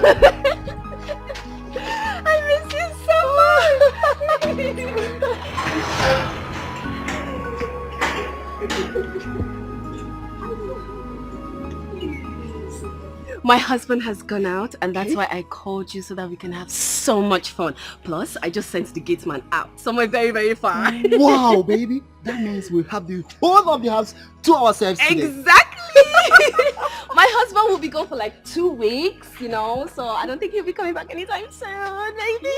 I miss you so much. My husband has gone out and that's why I called you so that we can have so much fun. Plus, I just sent the gate man out somewhere very, very far. Wow, baby. That means we have the whole of the house to ourselves today. Exactly. My husband will be gone for like 2 weeks, you know, so I don't think he'll be coming back anytime soon, baby.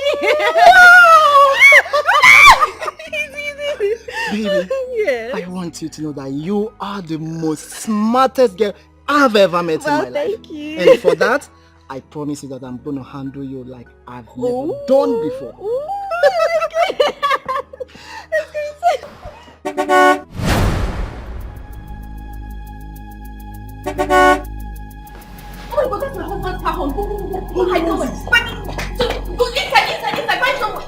Baby, yes. I want you to know that you are the most smartest girl I've ever met in my life. Thank you. And for that, I promise you that I'm going to handle you like I've never done before. Oh my God, that's my husband's car home. Go, hide somewhere. Go inside, find somewhere.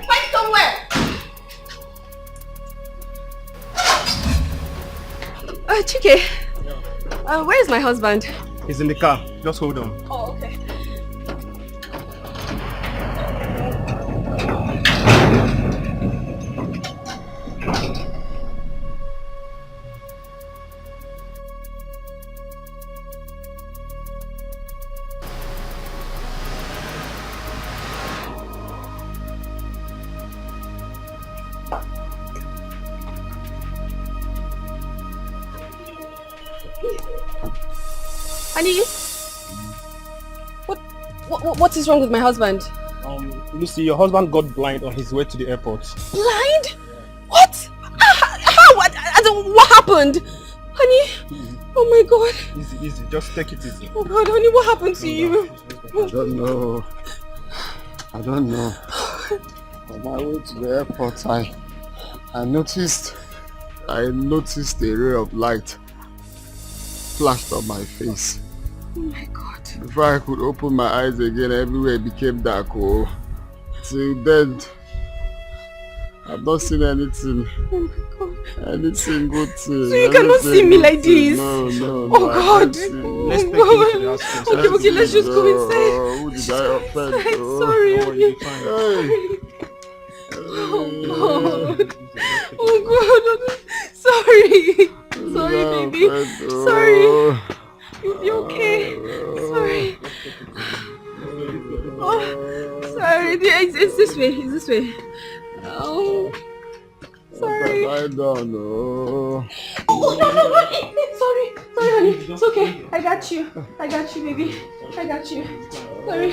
Find somewhere. Chike, where is my husband? He's in the car. Just hold on. Oh, okay. Honey, what is wrong with my husband? Lucy, your husband got blind on his way to the airport. Blind? What? How? What happened? Honey? Oh my God. Easy. Just take it easy. Oh God, honey, what happened to you? I don't know. On my way to the airport, I noticed a ray of light flashed on my face. Oh my God. Before I could open my eyes again, everywhere became dark. Oh. Till then, I've not seen anything. Oh my God. Any single thing. So you cannot see me like this? No. Oh God. Let's take him to the hospital. Okay, let's just go inside. Who did I offend? Sorry. Oh, you'll be fine. Oh God. Oh God. Sorry, baby. Sorry. You'll be okay. Sorry. Oh, sorry. It's this way. Oh. Sorry. I don't know. Oh, no. Sorry, honey. It's okay. I got you, baby. I got you. Sorry.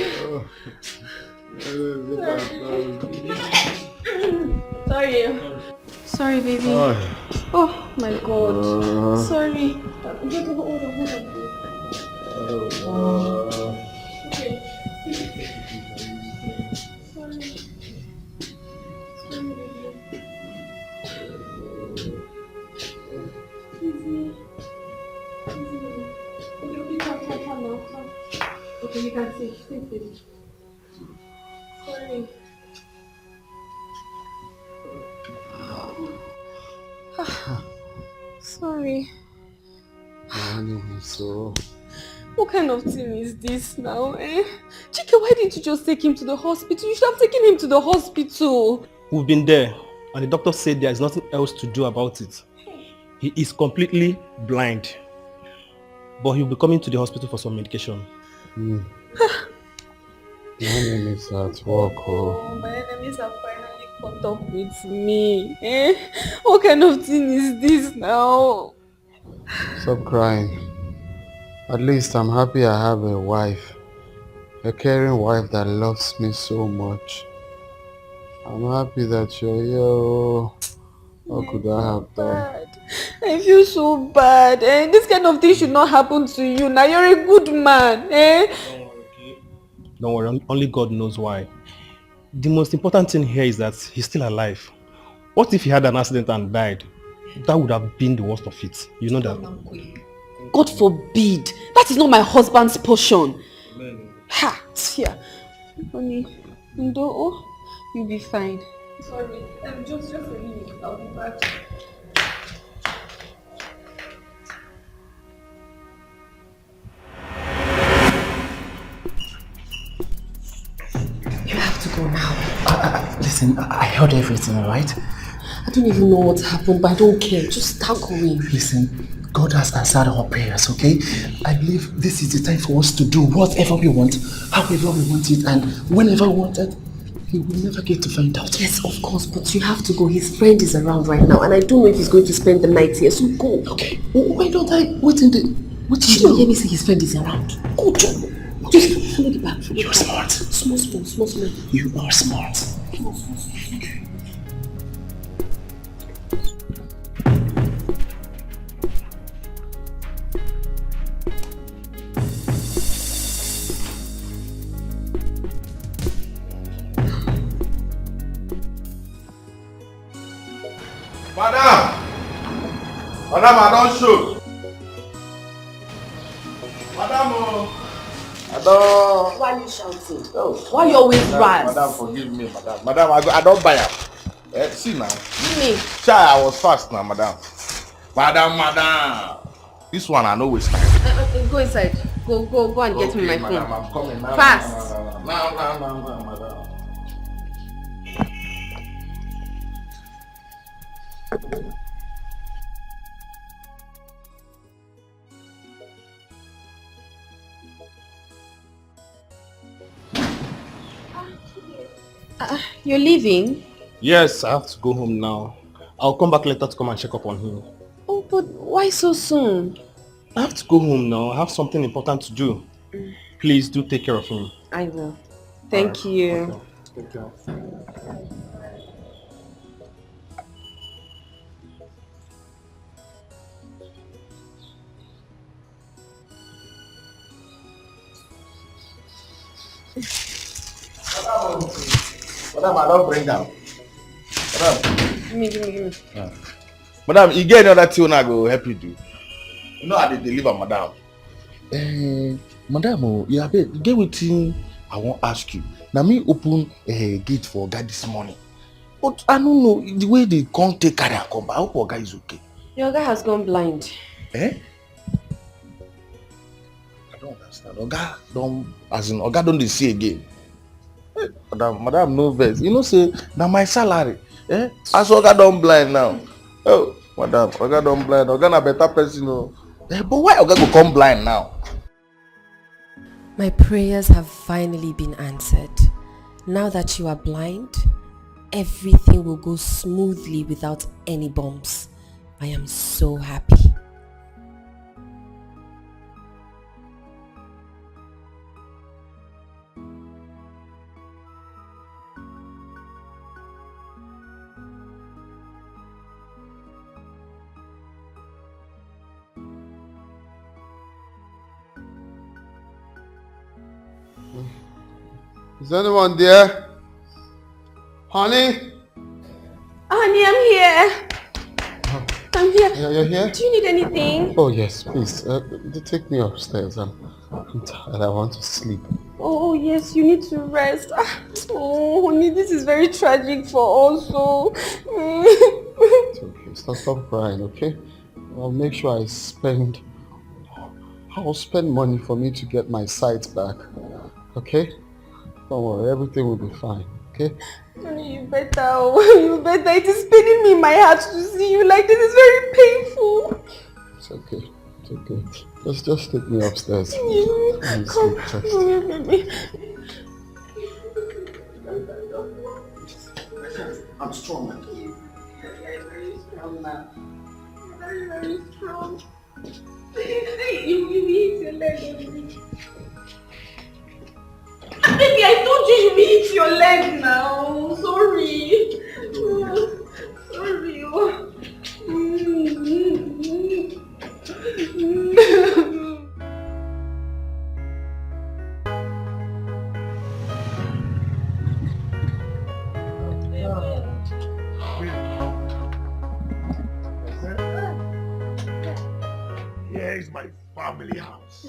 Sorry, baby. Oh my God. Sorry. Hold on. Okay. Sorry. Easy. Okay, come now. Okay, you can see. Sit, baby. Sorry. Sorry. So, what kind of thing is this now, eh? Chike, why didn't you just take him to the hospital? You should have taken him to the hospital. We've been there, and the doctor said there is nothing else to do about it. He is completely blind, but he'll be coming to the hospital for some medication. My enemies at work. Oh, my enemies have finally caught up with me. Eh? What kind of thing is this now? Stop crying. At least I'm happy I have a wife. A caring wife that loves me so much. I'm happy that you're here. What could I have done? I feel so bad. Eh? This kind of thing should not happen to you. Now you're a good man. Eh? Don't worry, only God knows why. The most important thing here is that he's still alive. What if he had an accident and died? That would have been the worst of it. You know that? God forbid. That is not my husband's portion. Ha! Here. Honey, you'll be fine. Sorry. Just a minute. I'll be back. Listen, I heard everything, alright? I don't even know what happened, but I don't care. Just start going. Listen, God has answered our prayers, okay? I believe this is the time for us to do whatever we want, however we want it, and whenever we want it. He will never get to find out. Yes, of course, but you have to go. His friend is around right now, and I don't know if he's going to spend the night here, so go. Okay. Why don't I wait in the... What Did you hear me say his friend is around? Go, John. Just follow the back. You're smart. Small. You are smart. Okay. Madam, I don't shoot. Madam, I don't... Why are you shouting? Oh. Why you always ras? Madam, forgive me, madam. Madam, I don't buy her. See now. Me? Chai, I was fast now, madam. Madam. This one I know waste time. Go inside. Go and get me my phone. Madam, I'm coming now. Fast. Now, madam. You're leaving? Yes, I have to go home now. I'll come back later to come and check up on him. Oh, but why so soon? I have to go home now. I have something important to do. Please do take care of him. I will. Thank you. Okay. Take care. Madam, I don't bring down. Madam. Give me. Yeah. Madam, you get another thing I go help you do. You know how they deliver, madam. Madam, you get with him. I won't ask you. Now me open a gate for God this morning. But I don't know the way they can't take carry and come back. I hope our guy is okay. Your guy has gone blind. Eh? I don't understand. Oga don't they see again. Madam, no vex. You know, say now my salary. Eh? As Oga don't blind now. Oh, madam, Oga don't blind. Oga na better person, no. Eh, but why Oga go come blind now? My prayers have finally been answered. Now that you are blind, everything will go smoothly without any bumps. I am so happy. Is anyone there? Honey? Honey, I'm here. I'm here. You're here? Do you need anything? Oh yes, please. Take me upstairs. I'm tired. I want to sleep. Oh yes, you need to rest. Oh honey, this is very tragic for us. So. It's okay. Stop crying, okay? I'll make sure I'll spend money for me to get my sight back. Okay? Don't worry, everything will be fine. Okay? Honey, you better. It is paining me in my heart to see you like this. It's very painful. It's okay. Just take me upstairs. Come here, baby. I'm strong. Very strong now. Very strong. You hit your leg. Baby, I told you you hit your leg now. Sorry. Sorry. Here is my family house.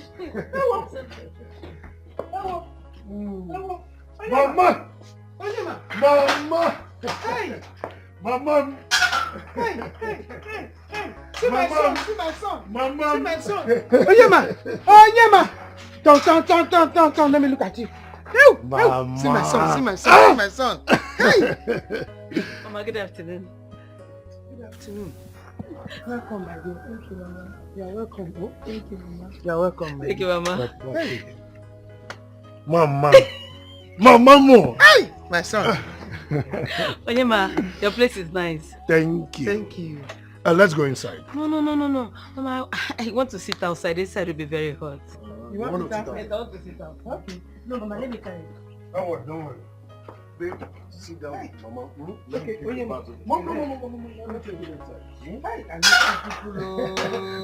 Mama! Hey! Mama! Hey! See my son! Mama! See my son! Onyema! Don't, let me look at you. Mama! See my son! Mama, good afternoon. Good afternoon. Welcome, my dear. Thank you, Mama. You are welcome. Oh, thank you, Mama. You are welcome, my Thank you, Mama. Hey. Mama. Mama. Hey, my son. Onyema, your place is nice. Thank you. Thank you. Let's go inside. No. Mama, I want to sit outside. This side will be very hot. You want to sit outside? Yes, I want to sit out. Okay. No, Mama, let me carry it. Don't worry. Babe, sit down, hey. Mama. Okay, Mama. Mama. Let's go inside. Hey, I need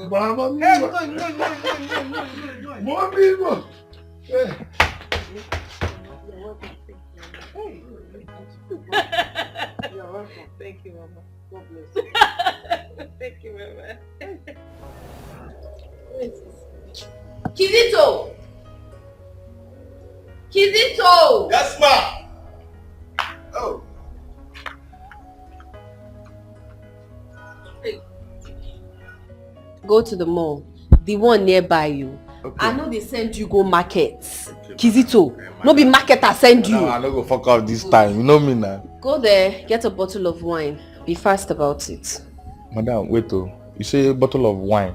Mama. Hey, no. More people. Hey. You're welcome. Hey. You're welcome. Thank you, Mama. God bless you. Thank you, Mama. Kizito! Yes, ma. Oh. Go to the mall. The one nearby you. Okay. I know they send you go markets. Okay, Kizito. No be market I send you. No, I no go fuck off this time. You know me now. Go there, get a bottle of wine. Be fast about it. Madam, wait oh. You say a bottle of wine.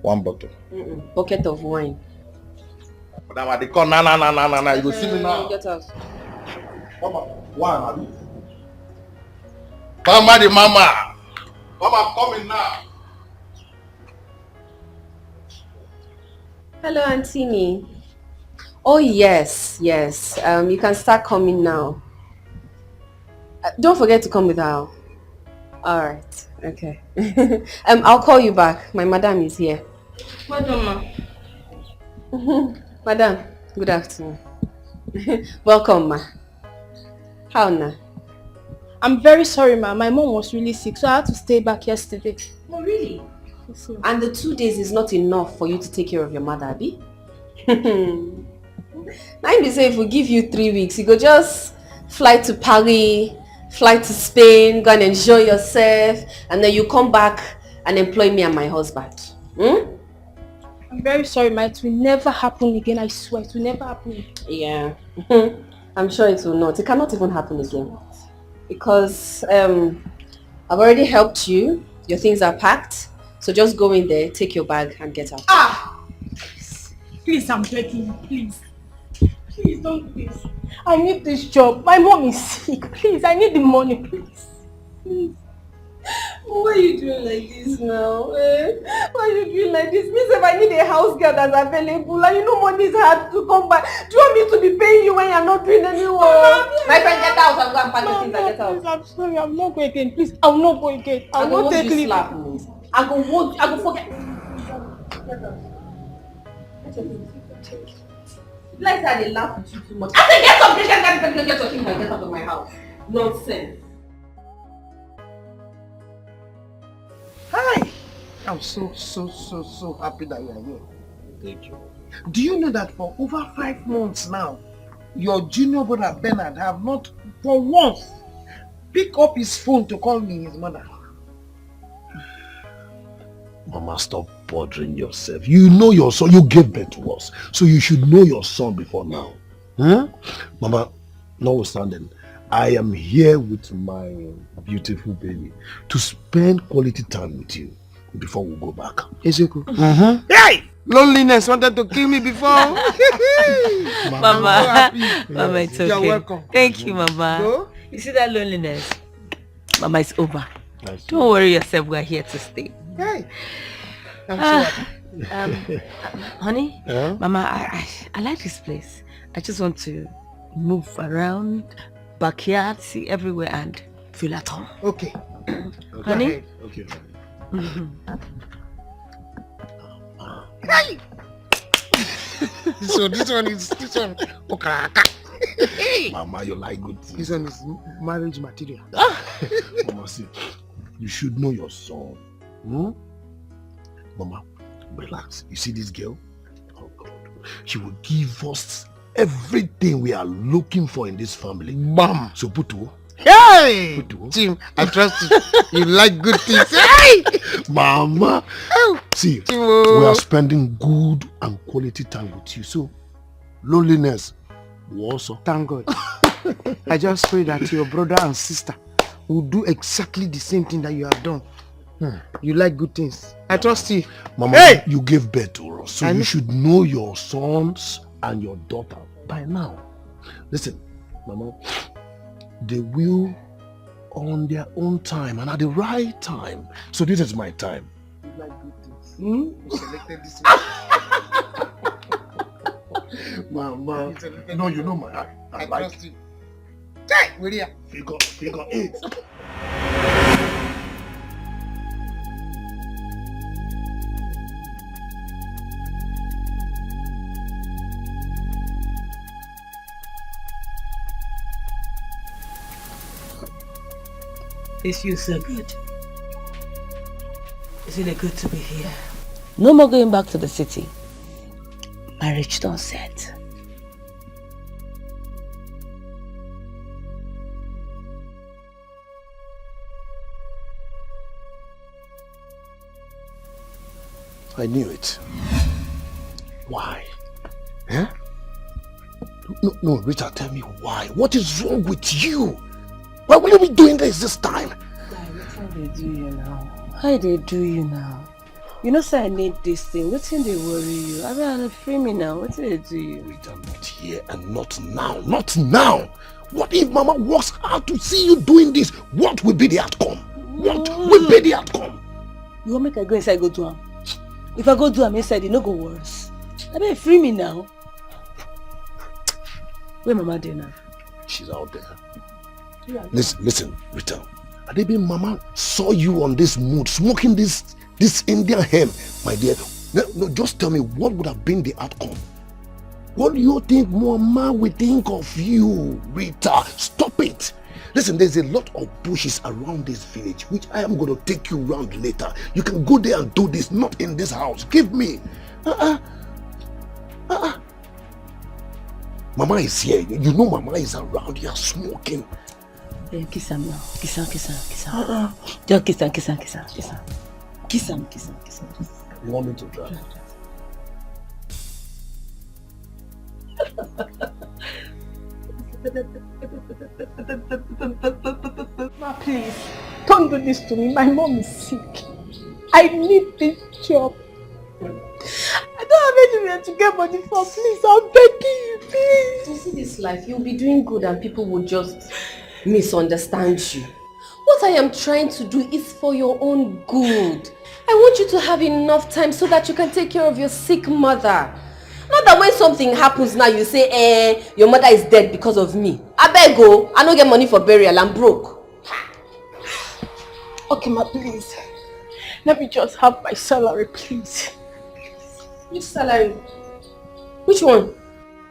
One bottle. Bucket of wine. Madam, I dey call na. You go see me now. Get out. Mama, wine, abi? Mama, the mama. Mama, I'm coming now. Hello, Auntie. Oh yes. You can start coming now. Don't forget to come with her. All right. Okay. I'll call you back. My madam is here. Madam. Madam, good afternoon. Welcome, ma. How now? I'm very sorry, ma. My mom was really sick, so I had to stay back yesterday. Oh, really? And the 2 days is not enough for you to take care of your mother, Abi? Now you say if we give you 3 weeks, you go just fly to Paris, fly to Spain, go and enjoy yourself, and then you come back and employ me and my husband. I'm very sorry, ma. It will never happen again, I swear. It will never happen again. Yeah. I'm sure it will not. It cannot even happen again. Because I've already helped you. Your things are packed. So just go in there, take your bag and get out. Please, I'm begging you, please. Please don't do this. I need this job. My mom is sick. Please, I need the money, please. Please. Why are you doing like this now? Why are you doing like this? Means if I need a house girl that's available and you know money is hard to come by. Do you want me to be paying you when you're not doing any work? My friend, get out and go and pack the things and get out. Please, I'm sorry, I'm not going again. Please, I'll not go again. I'll not take leave. I go forget. Like that they laugh at you too much. I said get up, get your things and get out of my house. Nonsense. Hi! I'm so happy that you are here. Thank you. Do you know that for over 5 months now, your junior brother Bernard have not for once picked up his phone to call me his mother? Mama, stop bothering yourself. You know your son. You gave birth to us. So you should know your son before now. Mama, notwithstanding, I am here with my beautiful baby to spend quality time with you before we go back. Etiko. Hey! Loneliness wanted to kill me before. Mama, it's okay. You're welcome. Thank you, Mama. Go. You see that loneliness? Mama, it's over. Don't worry yourself. We're here to stay. Hey. I'm so happy. Honey, Mama, I like this place. I just want to move around, backyard, see everywhere and feel at home. Okay. Honey? Okay. Hey! So this one. Mama, you like good things. This one is marriage material. Mama, see, you should know your son. Mama, relax. You see this girl? Oh God. She will give us everything we are looking for in this family. Bam! So Putu. Hey! Tim, I trust you. You like good things. Hey! Mama! See, we are spending good and quality time with you. So, loneliness will also. Thank God. I just pray that your brother and sister will do exactly the same thing that you have done. You like good things. I trust you. Mama, hey! You gave birth to us, so you should know your sons and your daughter by now. Listen, Mama, they will on their own time and at the right time. So this is my time. You like good things. You selected this one. Mama, no, you know my I like trust you. Hey, where are you? Figure 8. This feels so good. Isn't it good to be here? No more going back to the city. Marriage done set. I knew it. Why? Eh? No, Rita, tell me why. What is wrong with you? Why will you be doing this time? How they do you now? How they do you now? You know, say I need this thing. What's in they worry you? I mean, free me now. What do they do you? Rita, not here and not now. Not now. What if Mama works hard to see you doing this? What will be the outcome? What will be the outcome? You want make I go inside go do am? If I go do am inside, it no go worse. I mean, free me now. Where Mama dey now? She's out there. Listen, Rita. Adebi Mama saw you on this mood, smoking this Indian hemp, my dear. No, just tell me what would have been the outcome. What do you think Mama will think of you, Rita? Stop it. Listen, there's a lot of bushes around this village, which I am going to take you around later. You can go there and do this, not in this house. Give me. Mama is here. You know Mama is around here smoking. Kiss him now. Kiss him. Just kiss him. Kiss him. You want me to try? Ma, please, don't do this to me. My mom is sick. I need this job. I don't have anywhere to get money for. Please, I'm begging you, please. You see this life, you'll be doing good and people will just misunderstand you. What I am trying to do is for your own good. I want you to have enough time so that you can take care of your sick mother. Not that when something happens now, you say, your mother is dead because of me. I beg go, I don't get money for burial, I'm broke. Okay, ma, please. Let me just have my salary, please. Which salary? Which one?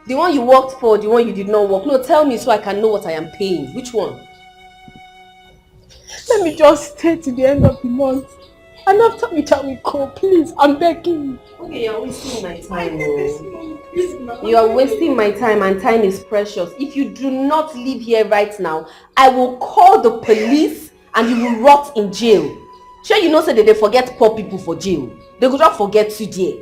The one you worked for, the one you did not work? No, tell me so I can know what I am paying. Which one? Let me just stay to the end of the month. And after which I will go, please. I'm begging you. Okay, you're wasting my time. You are wasting my time and time is precious. If you do not leave here right now, I will call the police and you will rot in jail. Sure, you know say that they forget poor people for jail. They could not forget you there.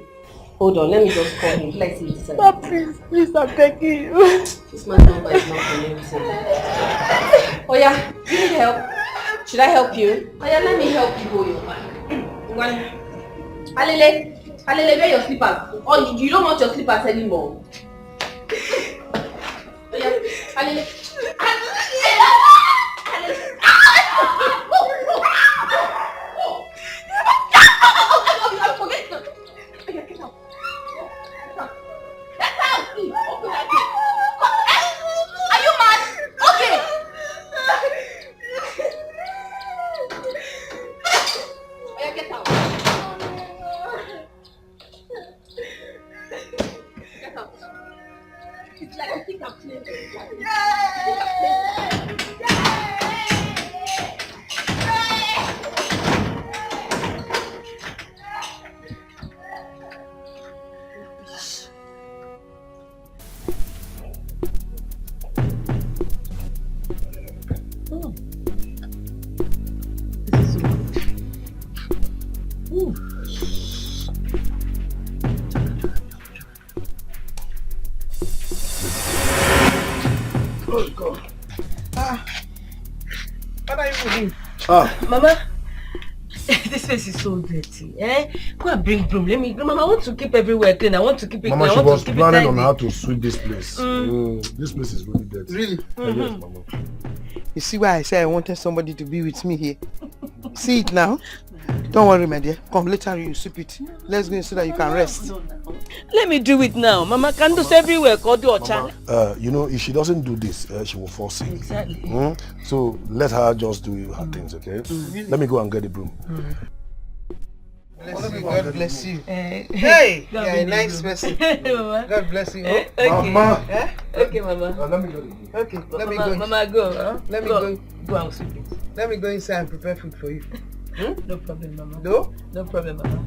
Hold on, let me just call him. Let's see this. Oh, please, I'm begging you. This man's number is not connected. Oh yeah, you need help? Should I help you? Oh yeah, let me help you go your back. Alele, wear your slippers. Oh, you don't want your slippers anymore. Oh yeah, Alele. Are you mad? Okay. Get out. Get out. It's like I think I'm playing. Oh God. Mama, this place is so dirty. Go and bring broom. Mama, I want to keep everywhere clean. I want to keep it Mama, clean. she I want was to keep planning it on tidy. how to sweep this place. This place is really dirty. Really? Yes, Mama. You see why I say I wanted somebody to be with me here? See it now? Don't worry, my dear. Come, later you sweep it. Let's go so that you can rest. Let me do it now. Mama can do everywhere. Go do You know, if she doesn't do this, she will fall sick. Exactly. So let her just do her things, okay? Let me go and get the broom. Bless you. God bless you. Hey, you're a nice person. God bless you. Okay. Mama. Okay, Mama. Let me go. Okay, let me go. Mama, go. Huh? Let me go. Go and sweep it. Let me go inside and prepare food for you. No problem, Mama. No? No problem, Mama.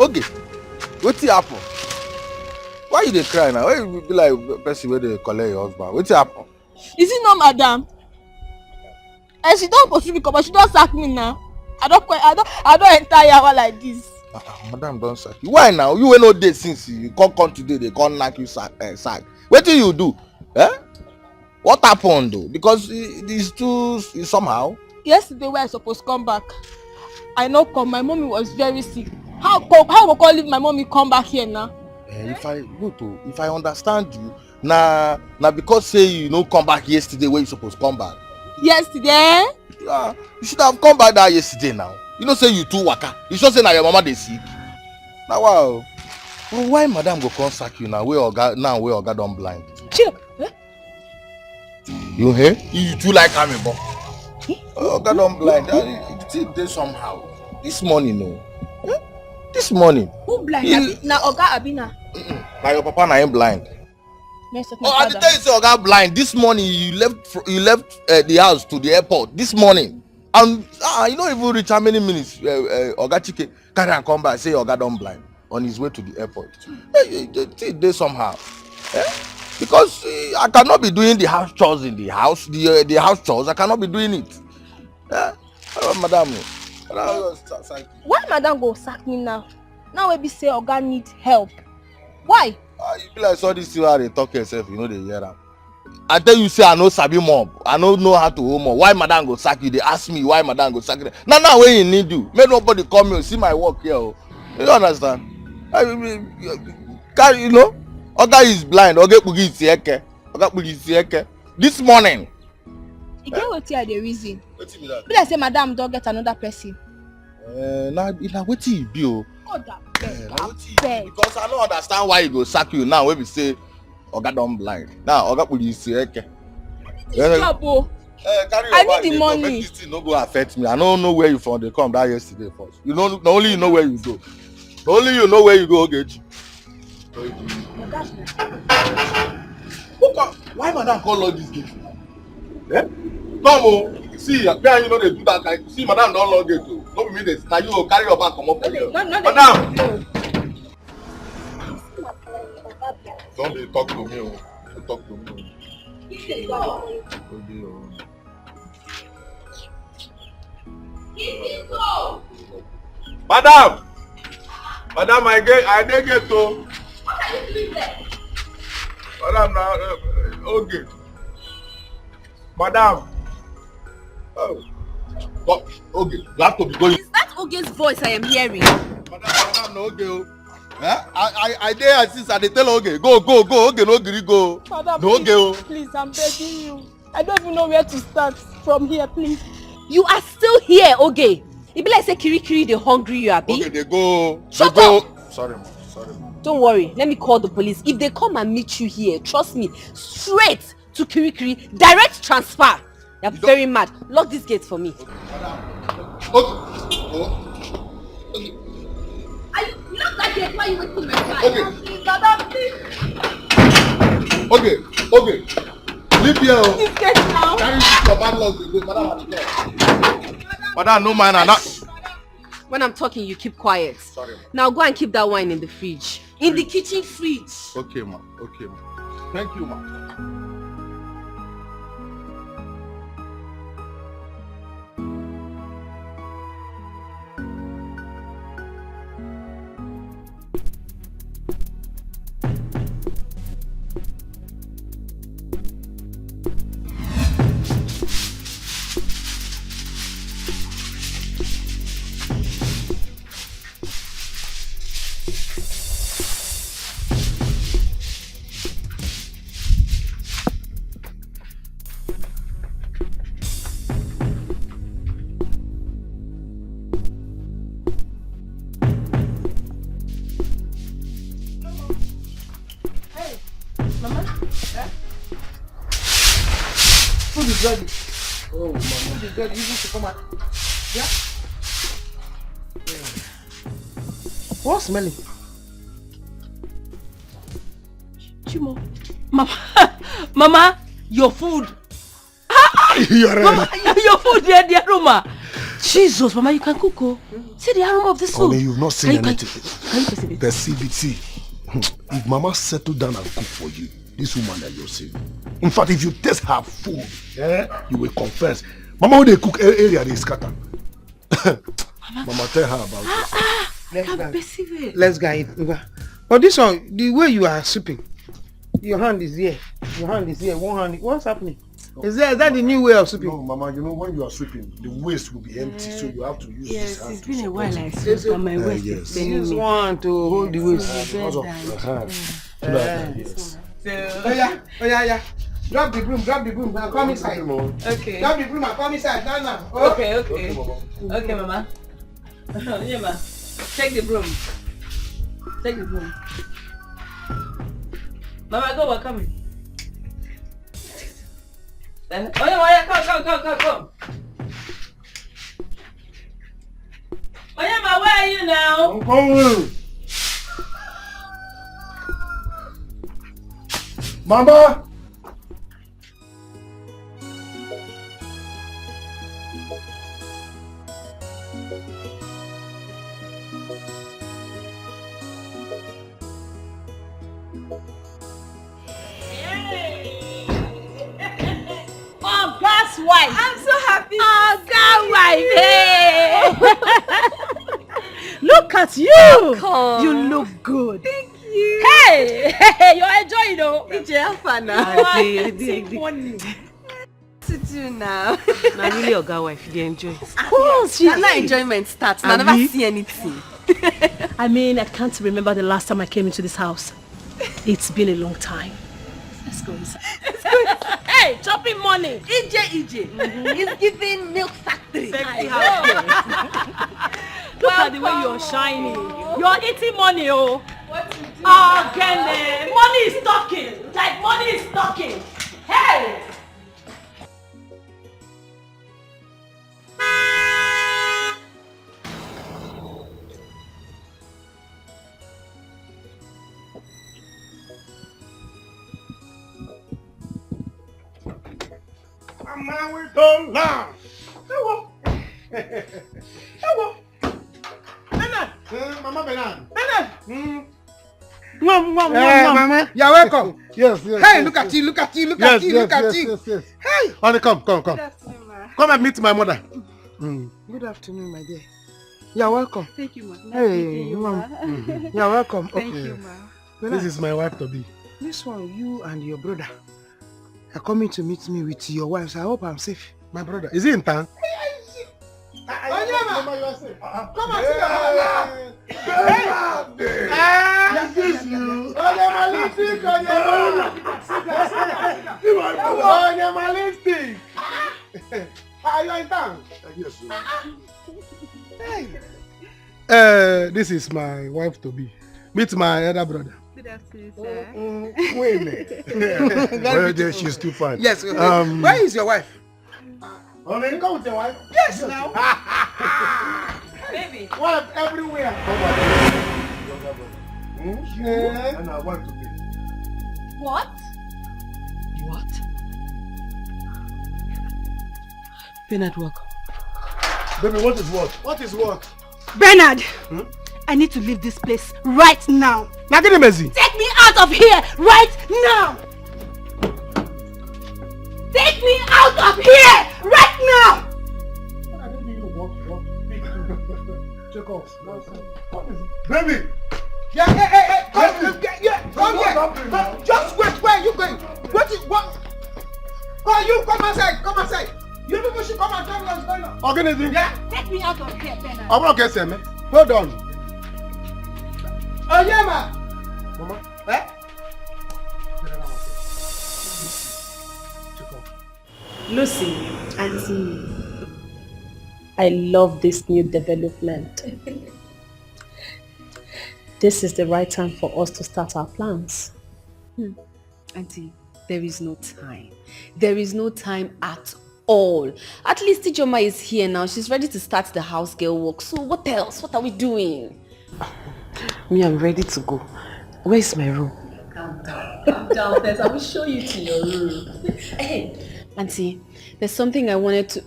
Okay, wetin happen? Why you dey cry now? Why you be like person wey dey collect your husband? Wetin happen? Is it not, madam? And she don't pursue me, but she don't sack me now. I don't enter yawa like this. Madam don sack you. Why now? You wey no dey since you come today, they come knack you sack. Wetin you do? What happened though? Because these two somehow. Yesterday when I supposed come back, I no come. My mommy was very sick. How we call leave my mommy come back here now? If I understand you, na because say you no come back yesterday when you suppose come back. Yesterday? Yeah, you should have come back that yesterday now. You know say you too waka. You sure say na your mama dey sick. Now wow. Well, why madam go come sack you now? Where oga don blind? Chill. You hear? You too like am ebo. Oga don blind. It still dey somehow. This morning no. This morning. Who blind? Na oga Abina. Na your papa na him blind. I dey tell you say oga blind. This morning you left the house to the airport. This morning. And you don't even reach how many minutes oga Chike carry am come back say oga don blind on his way to the airport. It dey somehow. Because I cannot be doing the house chores in the house. The house chores I cannot be doing it. Madam. Why madam go sack me now? Now we be say oga need help. Why? You be like so this thing how they talk yourself, you know they hear am. I tell you say I no sabi mop. I no know how to hold mop. Why madam go sack you? They ask me why madam go sack you. Now when you need you, make nobody come here see my work here. You don't understand? You know, oga is blind. Oga pugi isieke. Oga pugi isieke. This morning. You get wetin I dey reason. Be like say madam don get another person. Na wetin e be o. God abeg. Because I no understand why you go sack you now when we say oga don blind. Now oga pugi isieke. This job o. I need the money. Make this thing no go affect me. I don't know where you from. They come that yesterday first. You know, only you know where you go. Only you know where you go, Ogechi. Why madam call all this gate? Come on, see, me and you know they do that kind. See, madam don't log it too. Don't be me this. Now you go carry your bag come up for here. Madam. Don't they talk to me? Don't talk to me. Madam, I dey get to. What are you doing there? Madam, now, okay. Madam. Oh. But, okay, you have to be going. Is that Oge's voice I am hearing? Madam, no, okay. I dey since I dey tell Oge, go, Oge, no gree go. Madam, no, please, I'm begging you. I don't even know where to start from here, please. You are still here, Oge. It be like say Kirikiri dey hungry you, abi? Okay, they go. Shut up! Sorry, ma. Don't worry, let me call the police. If they come and meet you here, trust me, straight to Kirikiri, direct transfer. You're very mad. Lock this gate for me. Okay. You lock that gate while you wait for my flight. Okay. Madam, please. Okay. Leave here. Please get now. Carry your bad luck. Madam, no man. When I'm talking, you keep quiet. Sorry, ma. Now go and keep that wine in the fridge. In the kitchen fridge. Okay, ma. Thank you, ma. Mama? Food is ready. Oh, Mama. Food is ready. You need to come out. Yeah? What's smelling? Chimo. Mama. Mama, your food. You're Mama, your food, the aroma. Jesus, Mama, you can cook. Oh. See the aroma of this food. Honey, you've not seen anything. Can you perceive it? Perceive it, see. If Mama settle down and cook for you, this woman that you're seeing. In fact, if you taste her food, you will confess. Mama, when they cook area, they scatter. Mama, tell her about it. Can perceive it. Let's go eat. But this one, the way you are sipping, your hand is here. Your hand is here. One hand. What's happening? Is that the new way of sipping? No, Mama, you know when you are sweeping, the waist will be empty, so you have to use this hand. It's been a while I sweep, but my waist is bending Use me. one to hold the waist. Because of the hand. Oh yeah. Drop the broom. Now come inside. Okay. Drop the broom and come inside. Now. Okay. Okay, Mama. Yeah, ma. Take the broom. Mama, go, we're coming. Then, come. Oh yeah, ma, where are you now? I'm coming. Mama! Oh, God's wife. I'm so happy. Oh, God's wife. Hey. Look at you. Welcome. You look good. Thank you. Hey, you're enjoying, though. DJ Alpha now. I did. To do now. Now really Oga wife, you dey enjoy. Of course, she Now enjoyment starts. I never see anything. I mean, I can't remember the last time I came into this house. It's been a long time. Let's go inside. Hey, chopping money. EJ. He's giving milk factory. Look at the way you're shining. You're eating money, oh. Oh, Gene. Money is talking. Like money is talking. Hey! Mama, we come now. Mama Bernard. Mama, you're welcome. Yes. Hey, look at you. Yes. Hey. Honey, come. Come and meet my mother. Good afternoon, my dear. You're welcome. Thank you, ma. Hey, Mama. You're welcome. Thank you, ma. This is my wife to be. This one, you and your brother are coming to meet me with your wife. So I hope I'm safe. My brother, is he in town? Onyema! You are safe. Come and see your mother. This is you. Onyema lipstick. Onyema lipstick. Are you in town? Yes, this is my wife to be. Meet my other brother. Good afternoon, sir. Well, she's too fine. Yes. Where is your wife? Honey, come with your wife. Yes, now. Baby. Wife everywhere. And I want to be. What? Bernard, welcome. Baby, what is what? What is what? Bernard, I need to leave this place right now. Now get him busy. Take me out of here right now. Take me out of here right now. What are they doing? What? Check off. What is it? Baby! Yeah, hey, come here. Just wait, where are you going? What? Oh, you come outside. You people should come and tell me what's going on. Organism? Yeah? Take me out of here, Bernard. I'm not getting me. Hold on. Oh, yeah, ma. Mama. Eh? Check off. Lucy, Auntie, I love this new development. This is the right time for us to start our plans. Auntie, there is no time. There is no time at all. At least Ijoma is here now. She's ready to start the house girl work. So what else? What are we doing? Me, I'm ready to go. Where's my room? Calm down. Calm down, Tess. I will show you to your room. Hey, Auntie, there's something I wanted to...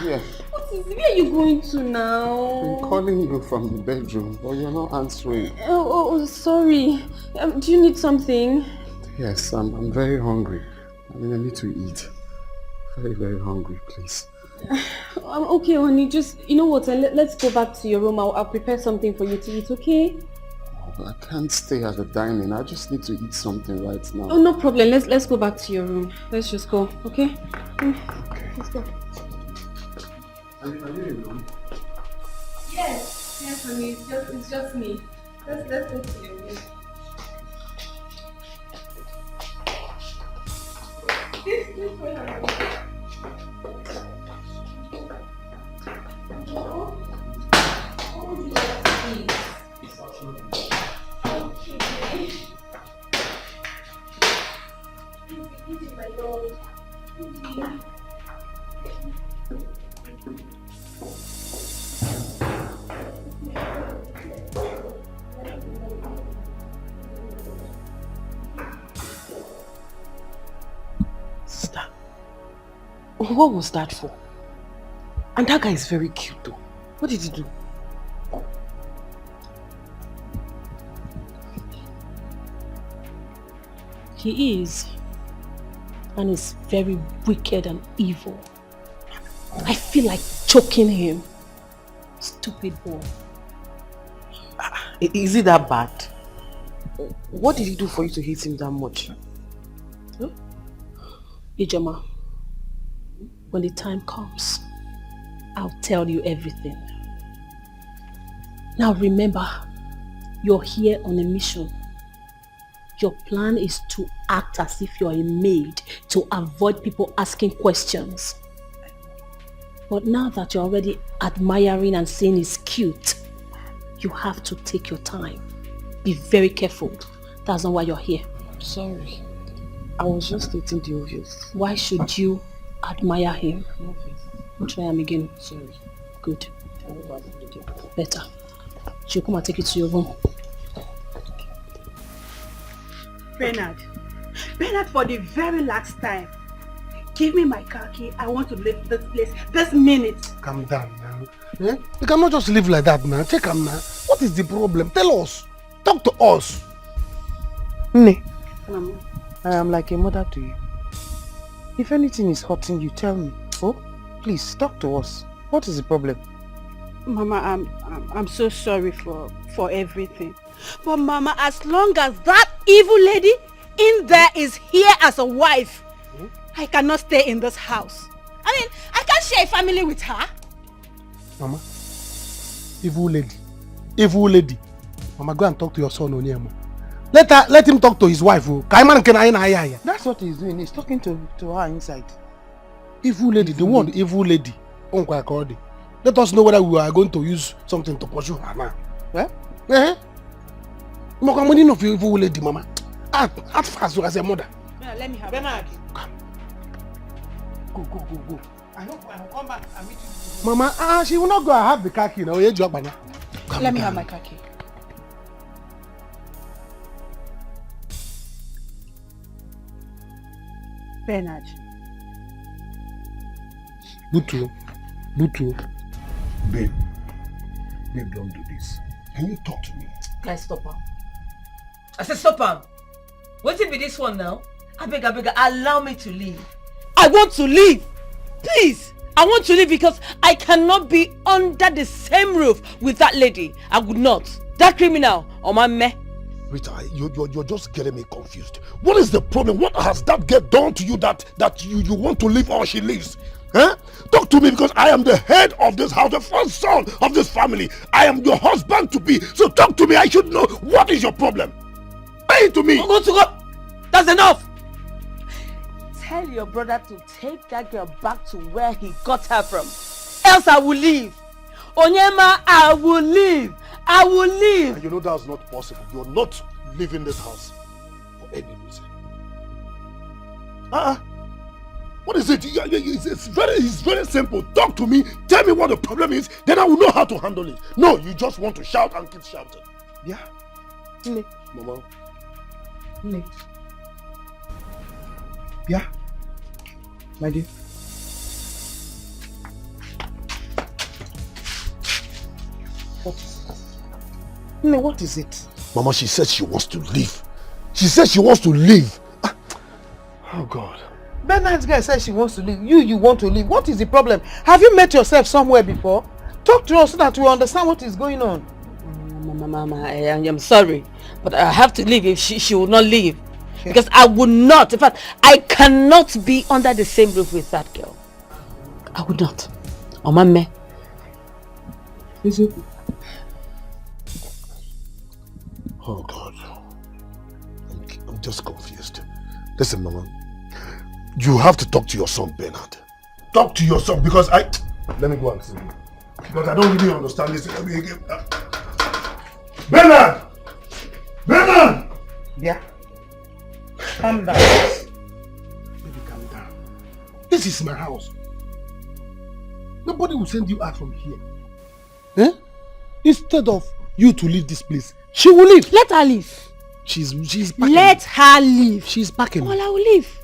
Yeah. Where are you going to now? I'm calling you from the bedroom, but you're not answering. Oh, sorry. Do you need something? Yes, I'm very hungry. I need to eat. Very, very hungry, please. I'm okay, honey. Just, you know what? Let's go back to your room. I'll prepare something for you to eat, okay? Oh, I can't stay at the dining. I just need to eat something right now. Oh, no problem. Let's go back to your room. Let's just go, okay? Okay. Let's go. Are you alone? Yes, honey. It's just me. Let's go to your room. This way, honey. Sister, what was that for? And that guy is very cute though. What did he do? He is. And is very wicked and evil. I feel like choking him. Stupid boy. Is it that bad? What did he do for you to hate him that much? Huh? Ijoma, when the time comes, I'll tell you everything. Now remember, you're here on a mission. Your plan is to act as if you're a maid to avoid people asking questions. But now that you're already admiring and saying he's cute, you have to take your time. Be very careful. That's not why you're here. I'm sorry. I was just stating the obvious. Why should you admire him? I'll try him again. Sorry. Good. Better. She'll come and take you to your room. Bernard, for the very last time, give me my car key. I want to leave this place this minute. Calm down now. Eh? You cannot just live like that now. Check him now. What is the problem? Tell us. Talk to us. Ne, I am like a mother to you. If anything is hurting you, tell me. Oh, please talk to us. What is the problem? Mama, I'm so sorry for everything. But Mama, as long as that evil lady in there is here as a wife, I cannot stay in this house. I mean, I can't share a family with her. Mama, evil lady. Mama, go and talk to your son Onyema. Let him talk to his wife. That's what he's doing. He's talking to her inside. Evil lady, the one evil lady. Let us know whether we are going to use something to pursue her now. Eh? Eh? Money of evil lady, Mama. Act fast as a mother. Let me have Bernard. Go. I will come back and meet you. Mama, she will not go and have the car key now. Let me have my car key. Bernard. Butu. Babe, don't do this. Can you talk to me? Guys, stop her. I said stop her. What's it be this one now? I beg, allow me to leave. I want to leave. Please. I want to leave because I cannot be under the same roof with that lady. I would not. That criminal, or my meh. Rita, you're just getting me confused. What is the problem? What has that girl done to you that you want to leave or she leaves? Huh? Talk to me because I am the head of this house, the first son of this family. I am your husband to be. So talk to me. I should know what is your problem. Why lying to me. That's enough. Tell your brother to take that girl back to where he got her from. Else I will leave. Onyema, I will leave. I will leave. And you know that's not possible. You're not leaving this house for any reason. What is it? It's very simple. Talk to me. Tell me what the problem is. Then I will know how to handle it. No, you just want to shout and keep shouting. Yeah. Mama. Yeah. My dear. What is it? Mama, she said she wants to leave. She said she wants to leave. Oh God. Bernard's girl says she wants to leave. You want to leave. What is the problem? Have you met yourself somewhere before? Talk to us so that we understand what is going on. Mama, I am sorry, but I have to leave if she will not leave. Okay. Because I would not. In fact, I cannot be under the same roof with that girl. I would not. Oh, mama. Is it? Oh God. I'm just confused. Listen, Mama. You have to talk to your son, Bernard. Talk to your son because let me go and see him. Because I don't really understand this. Bernard! Bernard! Yeah? Calm down. Baby, calm down. This is my house. Nobody will send you out from here. Eh? Instead of you to leave this place, she will leave. Let her leave. She's packing. Let her leave. She's packing. Well, I will leave.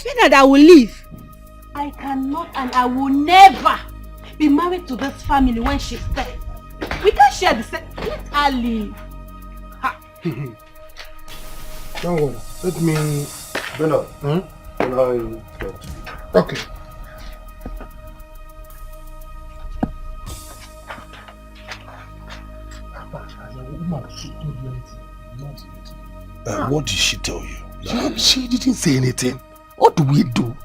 Bernard, I will leave. I cannot and I will never be married to this family when she's there. We can't share the same. Let her leave. Don't worry. Let me... Bernard. And I'll talk to you. Okay. What did she tell you? She didn't say anything. What do we do?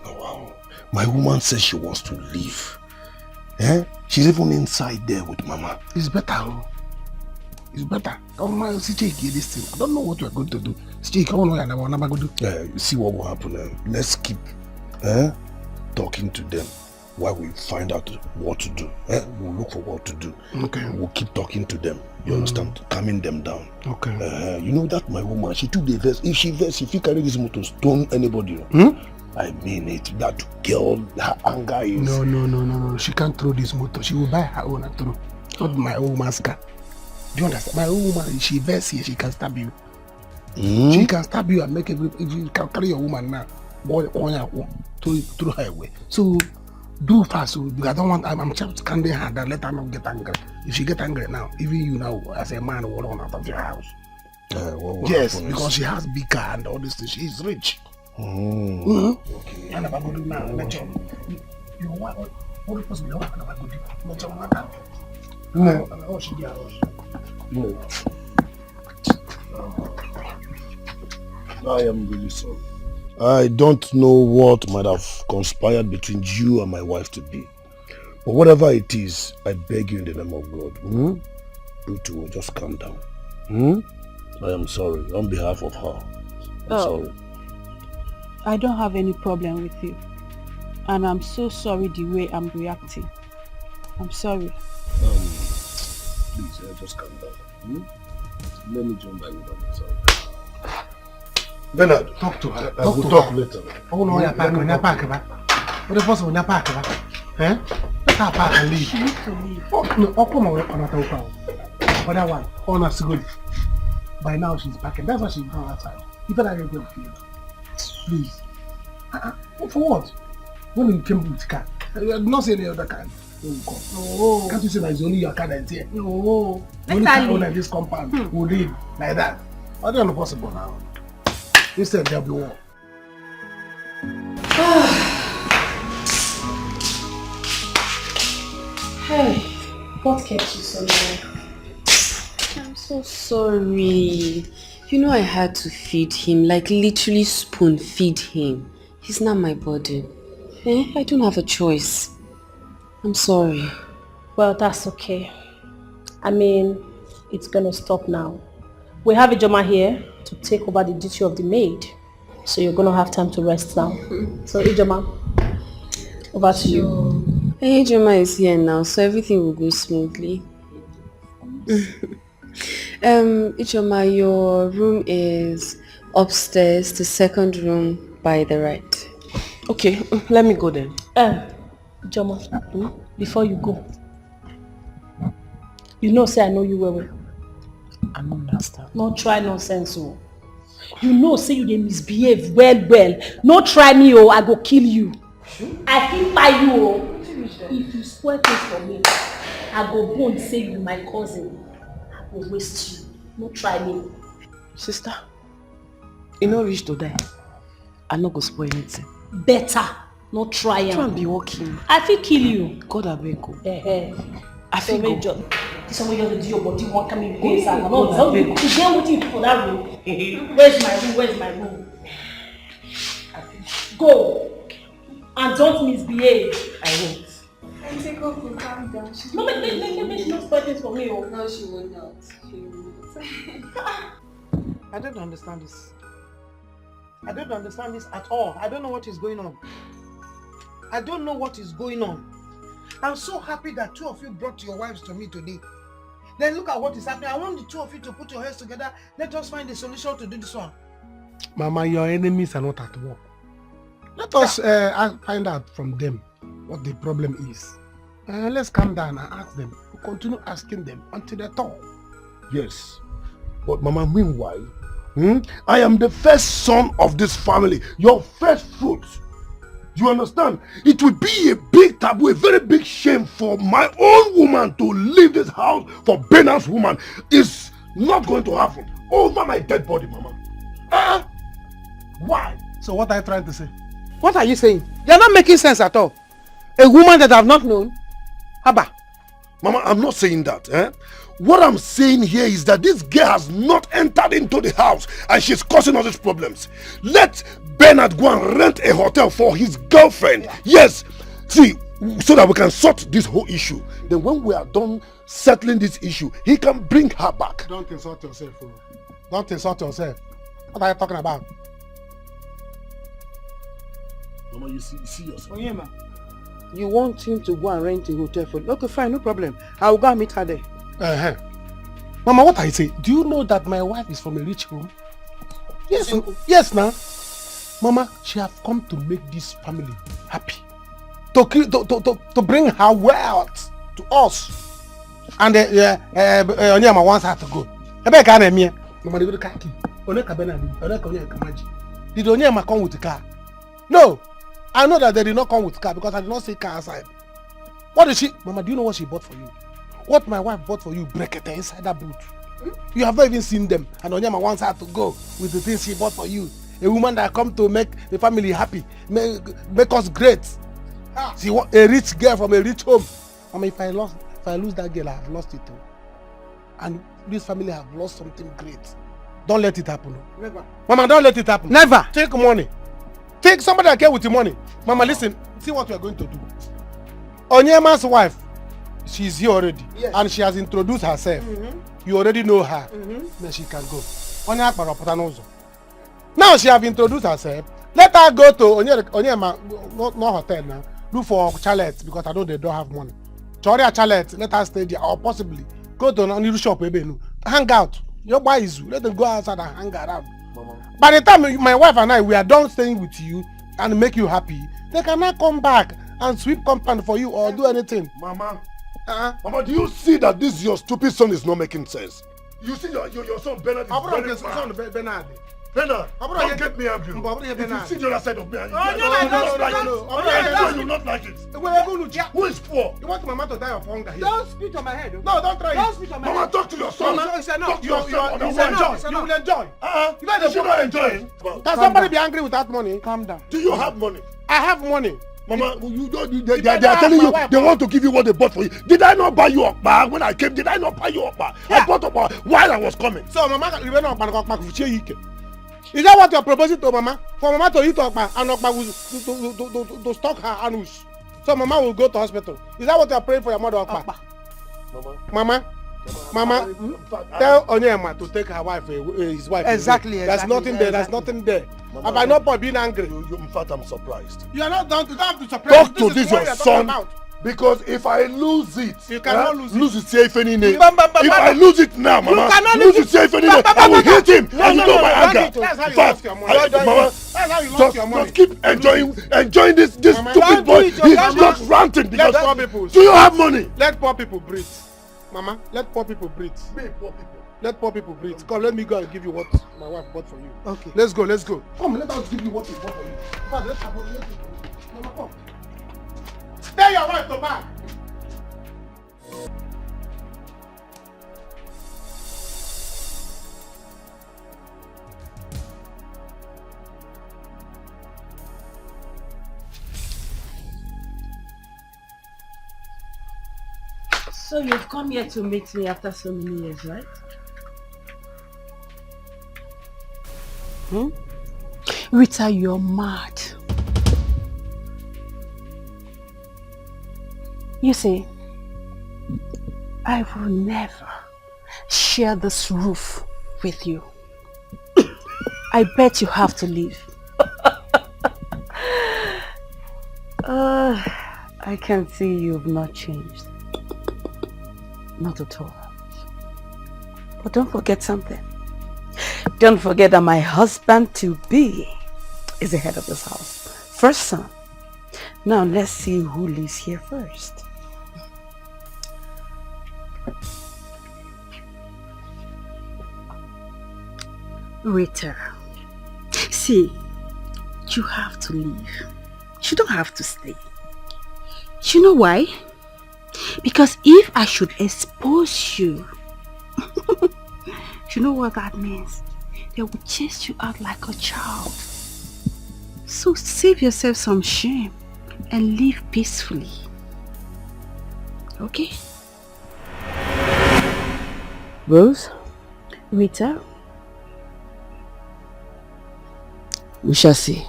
Oh, wow. My woman says she wants to leave. Eh? She's even inside there with Mama. It's better. It's better. Come on, see, this thing. I don't know what we're going to do. See, come on, I'm going to do. You see what will happen. Let's keep talking to them while we find out what to do. We'll look for what to do. Okay. We'll keep talking to them. You understand? Calming them down. Okay. You know that my woman, she took the verse. If you carry this motor, stone anybody. I mean it. That girl, her anger is... No. She can't throw this motor. She will buy her own and throw. Not my own masker. Do you understand? My own woman, she verse here, she can stab you. She can stab you and make it. If you can carry your woman now, throw her away. So do fast, because I don't want. I'm just standing her and let her not get angry. If she get angry now, even you now as a man will run out of your house. Yes, because she has big car and all this thing. She is rich. Okay. And I'm going to do now. Let you want what supposed to be what I'm going to do. Let your mother. No. I am really sorry. I don't know what might have conspired between you and my wife to be. But whatever it is, I beg you in the name of God. You two just calm down. I am sorry on behalf of her. I'm sorry. I don't have any problem with you. And I'm so sorry the way I'm reacting. I'm sorry. Please, just calm down. Let me join my woman. Sorry. Bernard, talk to her. We'll talk later. Oh no, you're back. What the person when you're back? Eh? Let her back and leave. She needs to leave. Oh no, come on, other one. On us good. By now she's back, and that's why she's gone outside. You better get good for you. Please. For what? When you came with car, you have not seen any other car. No. Can't you see that it's only your car that's here? No. Only car owner this compound will live like that. I don't know possible now. Instead there'll be war. Hey, what kept you so long? I'm so sorry. You know I had to feed him, like literally spoon feed him. He's not my body. I don't have a choice. I'm sorry. Well, that's okay. I mean, it's gonna stop now. We have Ijoma here to take over the duty of the maid. So you're going to have time to rest now. So Ijoma, over to you. Hey, Ijoma is here now, so everything will go smoothly. Ijoma, your room is upstairs, the second room by the right. Okay, let me go then. Ijoma, before you go, you know say I know you well. I don't understand. No try nonsense, oh. You know say you dey misbehave well. No try me, oh, I go kill you. I think by you, oh. If you spoil things for me, I go go and say you my cousin. I go waste you. No try me. Sister, you no reach to die. I no go spoil anything. Better. No try am. Try and be walking. I fit kill you. God abeg go. I fit go. This one you do your body won't come in go inside. No, you get what you for that room. Where's my room? Go and don't misbehave. I won't. Etiko could calm down. No, make no spoil things for me, oh. No, she will not. She will not. I don't understand this. I don't understand this at all. I don't know what is going on. I don't know what is going on. I'm so happy that two of you brought your wives to me today. Then look at what is happening. I want the two of you to put your heads together. Let us find a solution to do this one. Mama, your enemies are not at work. Let us find out from them what the problem is. Let's calm down and ask them. We'll continue asking them until they talk. Yes. But Mama, meanwhile, I am the first son of this family. Your first fruit. You understand? It would be a big taboo, a very big shame for my own woman to leave this house for Benard's woman. It's not going to happen. Over my dead body, Mama. Why? So what are you trying to say? What are you saying? You're not making sense at all. A woman that I've not known? Haba. Mama, I'm not saying that. What I'm saying here is that this girl has not entered into the house and she's causing all these problems. Let Benard go and rent a hotel for his girlfriend. Yeah. Yes. See, so that we can sort this whole issue. Then when we are done settling this issue, he can bring her back. Don't insult yourself. Don't insult yourself. What are you talking about? Mama, you see yourself. Oh, yeah, ma. You want him to go and rent a hotel for you? Okay, fine, no problem. I will go and meet her there. Mama, what I say? Do you know that my wife is from a rich home? Yes, yes, now. Mama, she have come to make this family happy. To bring her wealth to us. And Onyema wants her to go. Mama, did Onyema come with the car? No. I know that they did not come with the car because I did not see car outside. What did she? Mama, do you know what she bought for you? What my wife bought for you, brekete inside that boot. You have not even seen them. And Onyema wants her to go with the things she bought for you. A woman that come to make the family happy, make us great. She want a rich girl from a rich home. Mama, if I lose that girl, I have lost it too. And this family have lost something great. Don't let it happen. Never. Mama, don't let it happen. Never. Take money. Take somebody that care with the money. Mama, listen. See what we are going to do. Onyema's wife, she's here already. Yes. And she has introduced herself. You already know her. Then she can go. Now she have introduced herself. Let her go to Onyema, no hotel now. Look for chalet because I know they don't have money. Chori a chalet, let her stay there or possibly go to an shop. Hang out. Your boy is let them go outside and hang around. Mama. By the time my wife and I we are done staying with you and make you happy, they cannot come back and sweep compound for you or do anything. Mama, Mama, do you see that this your stupid son is not making sense? You see your son Benard is very bad. Benard, don't get me angry. If you see the other side of me, you will not like it. Who is poor? You want Mama to die of hunger here? Don't spit on my head. No, don't try Don't spit on my head. Mama, talk to your son. Talk to your son. You will enjoy. You should not enjoy it. Can somebody be angry without money? Calm down. Do you have money? I have money. Mama, they are telling you they want to give you what they bought for you. Did I not buy you a bag when I came? Did I not buy you a bag? I bought a bag while I was coming. So Mama, you not is that what you're proposing to Mama? For Mama to eat Okpa and Okpa to stock her anus. So Mama will go to hospital. Is that what you're praying for your mother Okpa? Mama, Mama, tell Onyema to take her wife, his wife. Exactly. There's nothing there. There's nothing there. Have I not being angry? In fact, I'm surprised. You are not done to have to surprise. Talk to this your son. Because if I lose it, you cannot lose it. If I lose it now, Mama, you cannot lose it. I will hit him. No, my anger. That's how you lost your money. Mama, that's how you lost your money. Just keep enjoying this stupid boy. He's just ranting because. Let poor people. Do you have money? Let poor people breathe, Mama. Let poor people breathe. Let poor people breathe. Come, let me go and give you what my wife bought for you. Okay. Let's go. Come, let us give you what we bought for you. Come, let's have Mama, come. Tell your wife to back. So you've come here to meet me after so many years, right? Rita, you're mad. You see, I will never share this roof with you. I bet you have to leave. I can see you've not changed. Not at all. But don't forget something. Don't forget that my husband-to-be is the head of this house. First son. Now let's see who lives here first. Rita, see, you have to leave. You don't have to stay. You know why? Because if I should expose you, you know what that means? They will chase you out like a child. So save yourself some shame and live peacefully. Okay? Rose? Rita? We shall see.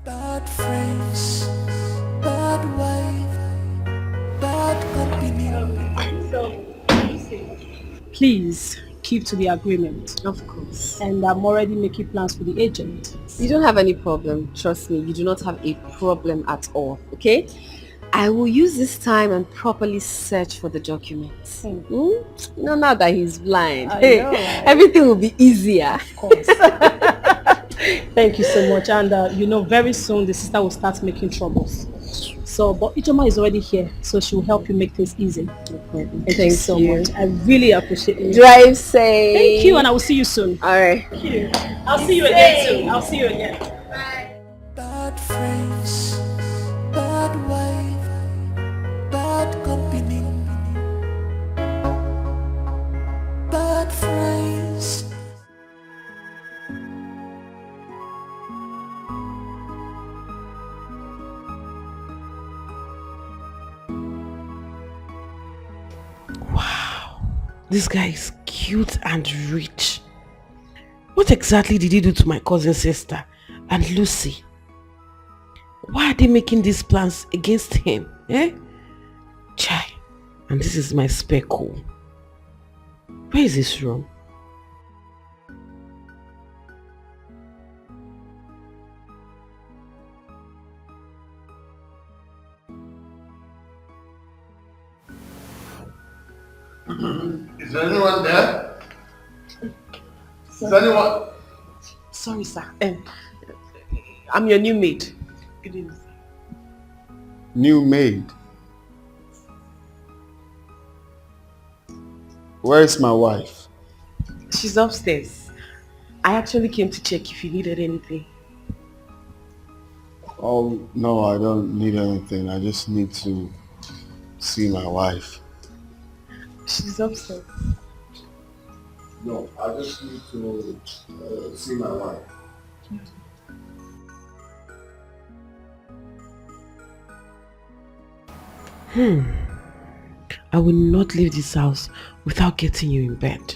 Bad friends, bad wife, bad company. Please keep to the agreement. Of course. And I'm already making plans for the agent. You don't have any problem. Trust me, you do not have a problem at all. Okay? I will use this time and properly search for the documents. You know, now that he's blind, everything will be easier. Of course. Thank you so much. And you know, very soon the sister will start making troubles. So, but Ijoma is already here, so she will help you make things easy. Thank you so much. I really appreciate it. Drive safe. Thank you, and I will see you soon. All right. Thank you. I'll see you again soon. I'll see you again. Bye. Bad friends, bad wife, bad company, bad friends. Wow, this guy is cute and rich. What exactly did he do to my cousin sister and Lucy? Why are they making these plans against him? Chai, and this is my speckle. Where is this room? Is there anyone there? Is there anyone? Sorry, sir. I'm your new maid. Good evening. New maid? Where is my wife? She's upstairs. I actually came to check if you needed anything. Oh, no, I don't need anything. I just need to see my wife. She's upstairs. No, I just need to see my wife. I will not leave this house without getting you in bed.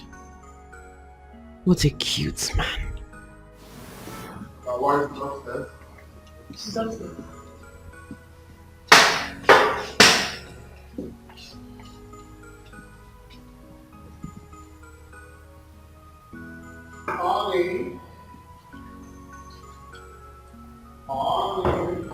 What a cute man. My wife is upstairs. She's upstairs. Honey. Honey.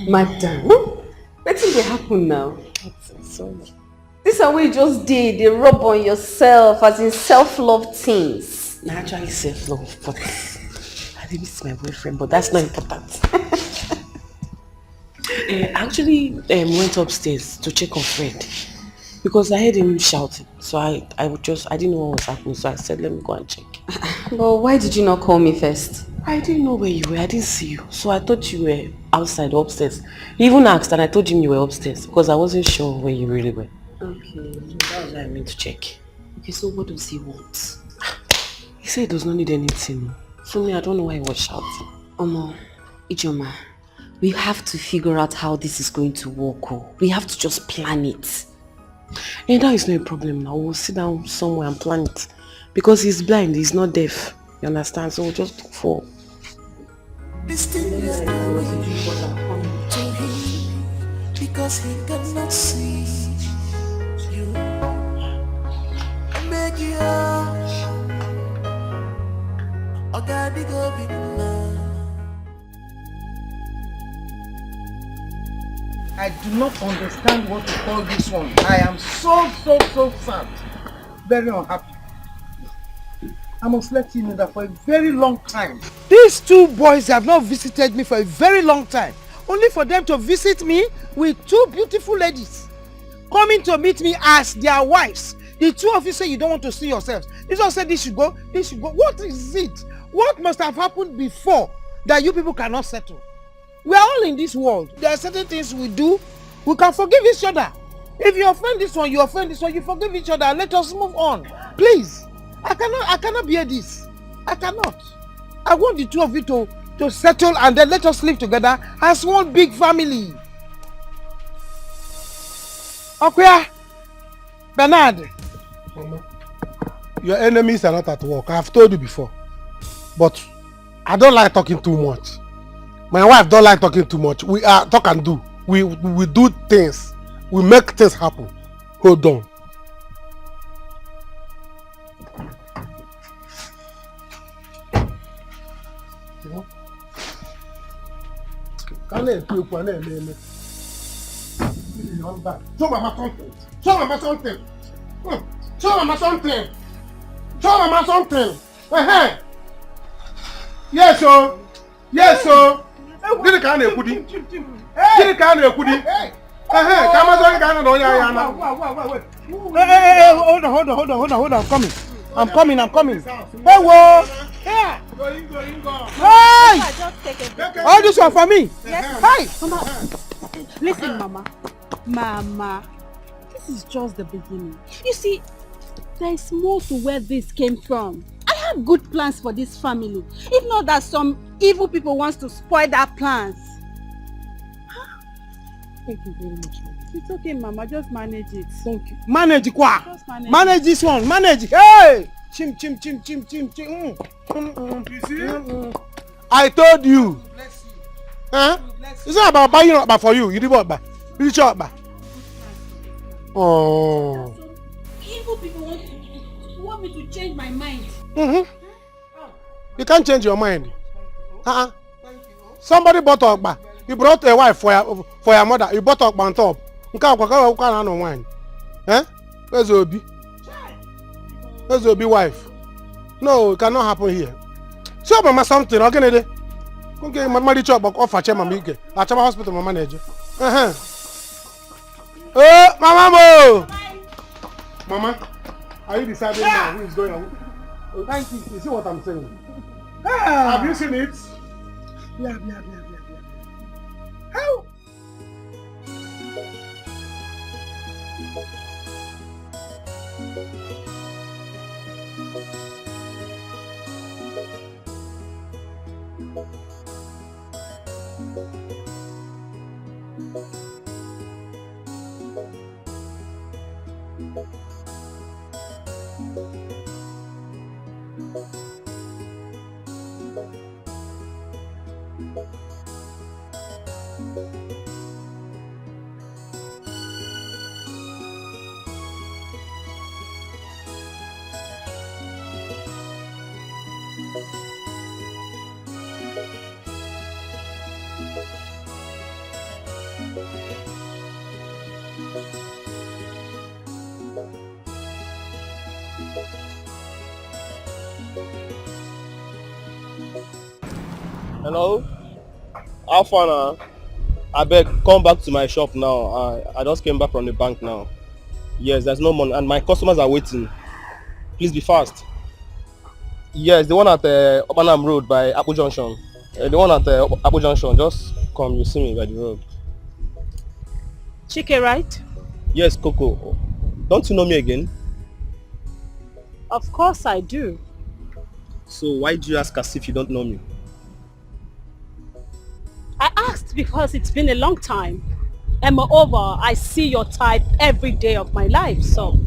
Madam, what did happen now? This is what you just did. They rub on yourself as in self-love things. Nah, actually self-love, but I didn't miss my boyfriend, but that's not important. I actually went upstairs to check on Fred because I heard him shouting. So I didn't know what was happening, so I said, let me go and check. But why did you not call me first? I didn't know where you were. I didn't see you. So I thought you were outside or upstairs. He even asked and I told him you were upstairs because I wasn't sure where you really were. Okay. That was why I meant to check. Okay, so what does he want? He said he does not need anything. For me, I don't know why he was shouting. Omo, Ijoma, we have to figure out how this is going to work. Oh. We have to just plan it. And that is not a problem now. We'll sit down somewhere and plan it. Because he's blind, he's not deaf. You understand? So we'll just look for... This thing is doing to him because he cannot see you. Make you I do not understand what to call this one. I am so sad. Very unhappy. I must let you know that for a very long time, these two boys have not visited me for a very long time. Only for them to visit me with two beautiful ladies coming to meet me as their wives. The two of you say you don't want to see yourselves. This one said this should go, this should go. What is it? What must have happened before that you people cannot settle? We are all in this world. There are certain things we do. We can forgive each other. If you offend this one, you offend this one, you forgive each other. Let us move on. Please. I cannot bear this. I cannot. I want the two of you to settle and then let us live together as one big family. Okay, Bernard. Mama, your enemies are not at work. I have told you before. But I don't like talking too much. My wife don't like talking too much. We talk and do. We do things. We make things happen. Hold on. Show Mama something. Show Mama something. Show Mama something. Show Mama something. Yes, sir. Yes, sir. Did can you put it? Did can you put it? Come on, hold on. I'm coming. Hey, whoa. Here. Hey! All this one for me. Yes. Hey! Mama, listen, Mama, this is just the beginning. You see, there is more to where this came from. I have good plans for this family. If not that some evil people wants to spoil that plans. Thank you very much. It's okay, Mama. Just manage it. Thank you. Manage quoi? Just manage. Manage this one. Manage. Hey! Chim. You see? I told you. Huh? It's not about buying up for you. You did what? You shot back. Oh. Evil people want me to change my mind. You can't change your mind. Somebody bought up back. You brought a wife for your mother. You bought up on top. You can't no wine. Huh? Where's Obi? Where's Obi wife? No, it cannot happen here. Show mama something, okay? Okay, mama reach up offer chair mama ike. Achaba hospital mama neje. Oh, mama mo. Mama, are you deciding now who is going on? Oh, thank you. You see what I'm saying? Have you seen it? Yeah. How? Hello? How far now? I beg, come back to my shop now. I just came back from the bank now. Yes, there's no money and my customers are waiting. Please be fast. Yes, the one at Obanam Road by Apple Junction. The one at Apple Junction, just come, you see me by the road. Chike, right? Yes, Coco. Don't you know me again? Of course I do. So why do you ask as if you don't know me? I asked because it's been a long time. And moreover, I see your type every day of my life, so.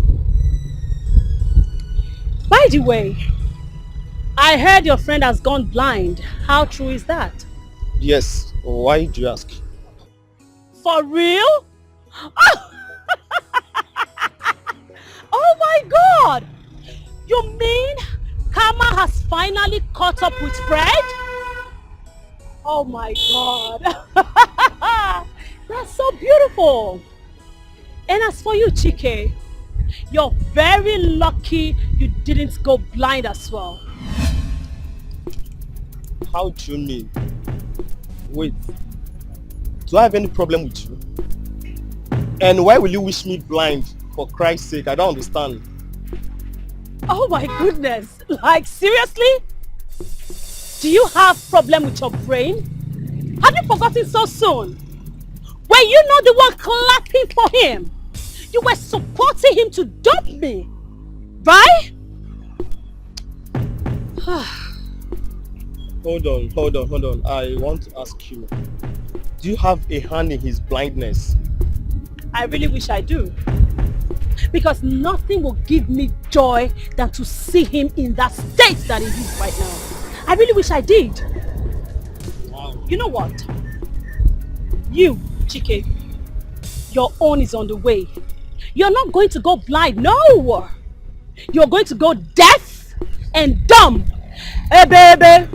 By the way, I heard your friend has gone blind. How true is that? Yes. Why do you ask? For real? Oh, oh my God! You mean Karma has finally caught up with Fred? Oh my God. That's so beautiful. And as for you, Chike, you're very lucky you didn't go blind as well. How do you mean? Wait. Do I have any problem with you? And why will you wish me blind? For Christ's sake, I don't understand. Oh my goodness. Like, seriously? Do you have problem with your brain? Have you forgotten so soon? Were you not the one clapping for him? You were supporting him to dump me, right? Hold on. I want to ask you. Do you have a hand in his blindness? I really wish I do. Because nothing will give me joy than to see him in that state that he is right now. I really wish I did. Wow. You know what? You, Chike, your own is on the way. You're not going to go blind, no! You're going to go deaf and dumb. Hey, baby!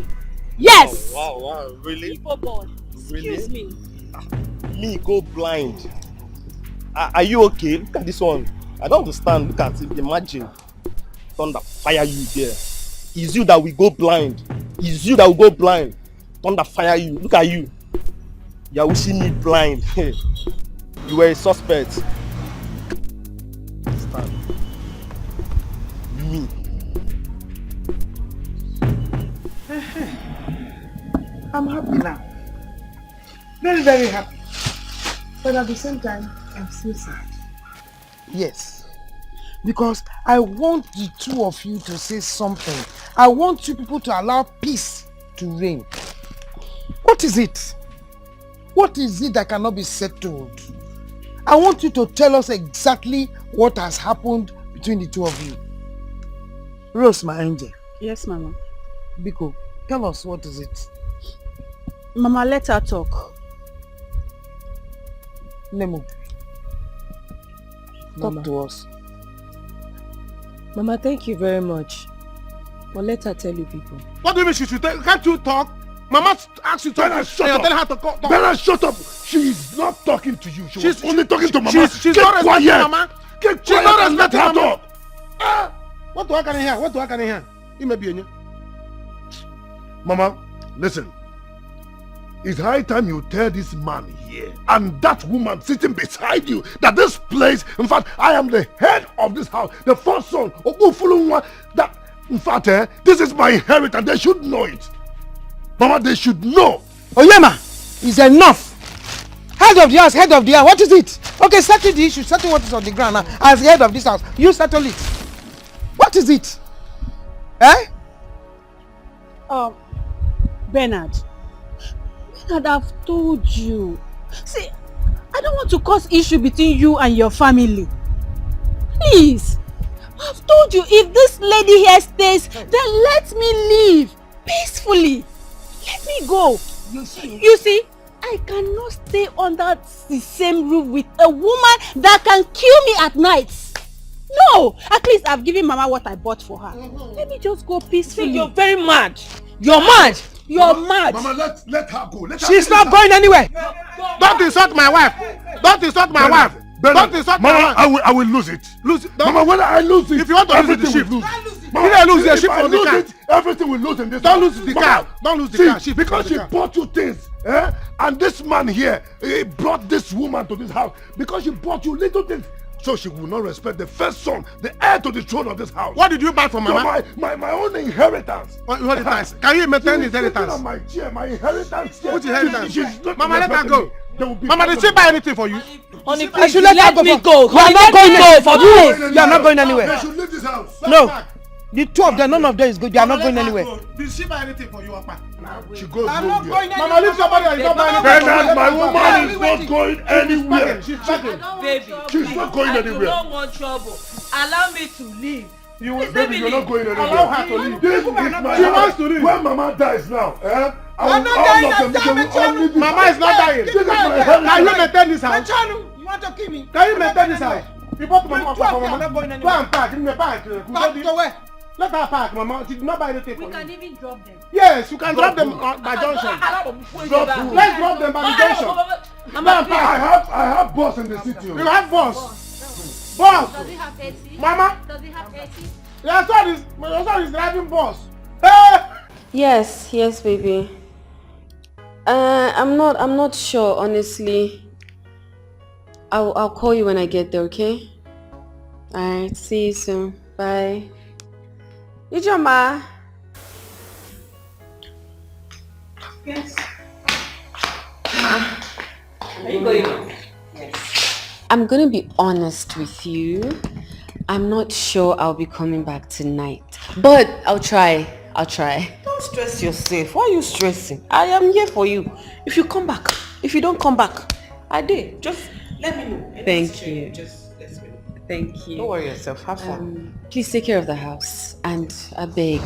Yes! Wow, really? People boy, excuse me. Me go blind? Are you okay? Look at this one. I don't understand. Look at it. Imagine. Thunder fire you there. It's you that will go blind. It's you that will go blind. Thunder fire you. Look at you. You're wishing me blind. You were a suspect. Stand. Me. I'm happy now. Very, very happy. But at the same time, I'm still sad. Yes. Because I want the two of you to say something. I want you people to allow peace to reign. What is it? What is it that cannot be settled? I want you to tell us exactly what has happened between the two of you. Rose, my angel. Yes, Mama. Biko, tell us what is it? Mama, let her talk. Nemo, talk to us. Mama, thank you very much. But let her tell you people. What do you mean she should tell? Can't you talk? Mama asked you to talk. Bella, shut up. Tell her to talk. Bella, shut up. She is not talking to you. She's only talking to Mama. She's not quiet. Mama. keep quiet and let her talk. What do I can hear? What do I can hear? You may be in here. Mama, listen. It's high time you tell this man here and that woman sitting beside you that this place, in fact, I am the head of this house, the first son, Ogufulunwa, that, in fact, this is my inheritance. They should know it. Mama, they should know. Oyema, it's enough. Head of the house, head of the house. What is it? Okay, settle the issue. Settle what is on the ground now. As the head of this house, you settle it. What is it? Eh? Bernard, I've told you. See, I don't want to cause issue between you and your family. Please, I've told you, if this lady here stays, then let me leave peacefully. Let me go. You see, I cannot stay under the same roof with a woman that can kill me at night. No, at least I've given Mama what I bought for her. Let me just go peacefully. See, you're very mad. You're mad. You're mad. Mama, let her go. She's not going anywhere. Don't insult my wife. Don't insult my wife. Don't insult my wife. I will lose it. Lose it. Mama, when I lose it, if you want to lose the ship, lose the ship for the car. Everything will lose in this. Don't lose the car. Don't lose the car. Because she bought you things, and this man here, he brought this woman to this house because she bought you little things. So she will not respect the first son, the heir to the throne of this house. What did you buy for Mama? So my own inheritance. Inheritance? Can you maintain the inheritance? On my chair, my inheritance. Which inheritance? Mama, let her go. Me. Mama, did she buy anything for you? Honey, please, let me go. You are not going anywhere. You are not going anywhere. They should leave this house. No. The two of them, none of them is good. You are not going anywhere. Did she buy anything for you, Papa? She goes I'm not nowhere. going anywhere. Mama, leave somebody and not buying anything. Bernard, my woman is not going anywhere. She's packing. Baby, She's not going anywhere. I do not want trouble. Allow me to leave. Baby, you're not going anywhere. Allow her to leave. This is my She wants to leave. When Mama dies now, I'm not dying. Mama is not dying. This is my inheritance. Can you maintain this house? You want to kill me? Can you maintain this house? You bought Mama for Mama. Not going Go and pack. Give me a bag. Back to where? Let her pack, Mama. She did not buy anything for you. We can even drop them. Yes, you can drop them by junction. Let's drop them by the junction. I have boss in the city. You have boss. Boss. Does it have AC? Mama. Does it have AC? Your son is driving boss. Hey! Yes, baby. I'm not sure, honestly. I'll call you when I get there, okay? Alright, see you soon. Bye. Ijoma. Yes. Are you going? Yes. I'm gonna be honest with you. I'm not sure I'll be coming back tonight. But I'll try. Don't stress yourself. Why are you stressing? I am here for you. If you come back, if you don't come back, I did. Just let me know. Thank you. Just let me know. Thank you. Don't worry yourself. Have fun. Please take care of the house. And I beg,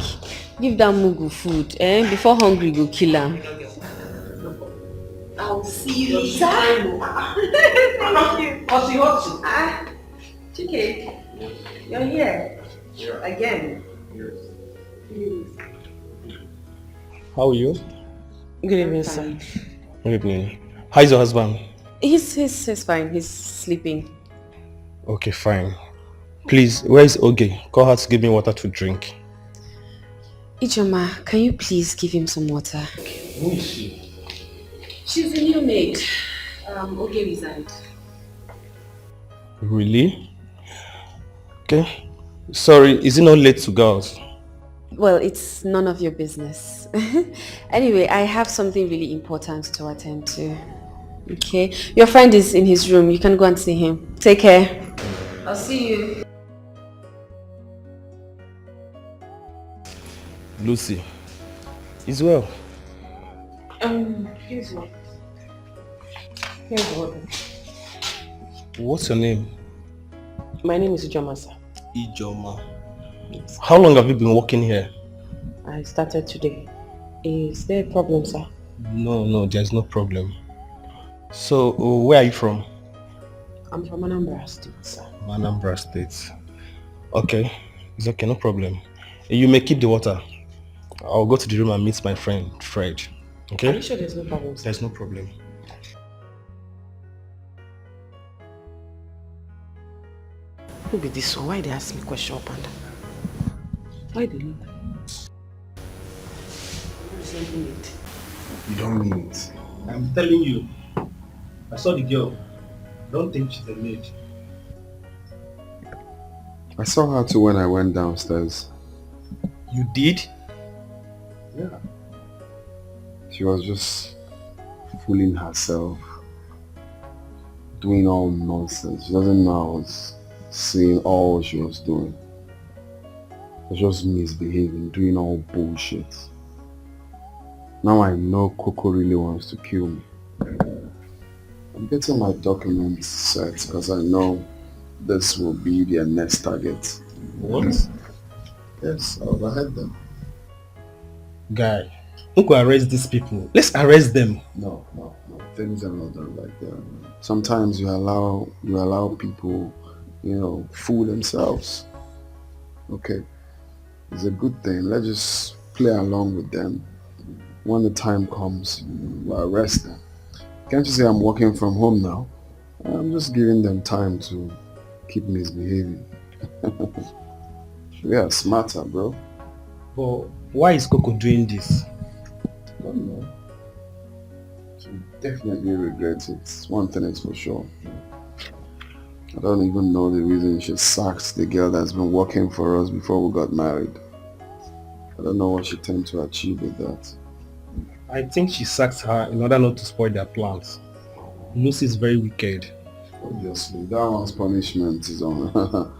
give that Mugu food. Before hungry go kill him. I'll see you later. Thank you. What's the hot? Chike, you're here. Again. How are you? Good evening, sir. Good evening. How's your husband? He's fine. He's sleeping. Okay, fine. Please, where is Oge? Call her to give me water to drink. Ijoma, can you please give him some water? Who is she? She's a new maid. Oge resigned. Really? Okay. Sorry, is it not late to girls? Well, it's none of your business. Anyway, I have something really important to attend to. Okay? Your friend is in his room. You can go and see him. Take care. I'll see you. Lucy. Is well. Here's what. Here's what. What's your name? My name is Ijoma, sir. Ijoma. How long have you been working here? I started today. Is there a problem, sir? No, there's no problem. So, where are you from? I'm from Anambra State, sir. Anambra State. Okay, it's okay, no problem. You may keep the water. I'll go to the room and meet my friend, Fred. Okay? Are you sure there's no problem, sir? There's no problem. Who be this one? Why they ask me question up and down? Why they look? You don't mean it. I'm telling you. I saw the girl. Don't think she's a maid. I saw her too when I went downstairs. You did? Yeah. She was just fooling herself, doing all nonsense. She doesn't know I was seeing all she was doing. She was just misbehaving, doing all bullshit. Now I know Coco really wants to kill me. I'm getting my documents set because I know this will be their next target. What? Yes, I'll overhead them. Guy, who could arrest these people? Let's arrest them. No. Things are not done like that. Sometimes you allow people, fool themselves. Okay. It's a good thing. Let's just play along with them. When the time comes, we'll arrest them. Can't you see I'm working from home now? I'm just giving them time to keep misbehaving. We are smarter, bro. But why is Coco doing this? I don't know. She definitely regrets it. One thing is for sure. I don't even know the reason she sacked the girl that's been working for us before we got married. I don't know what she tend to achieve with that. I think she sacked her in order not to spoil their plans. Lucy is very wicked. Obviously, that one's punishment is on her.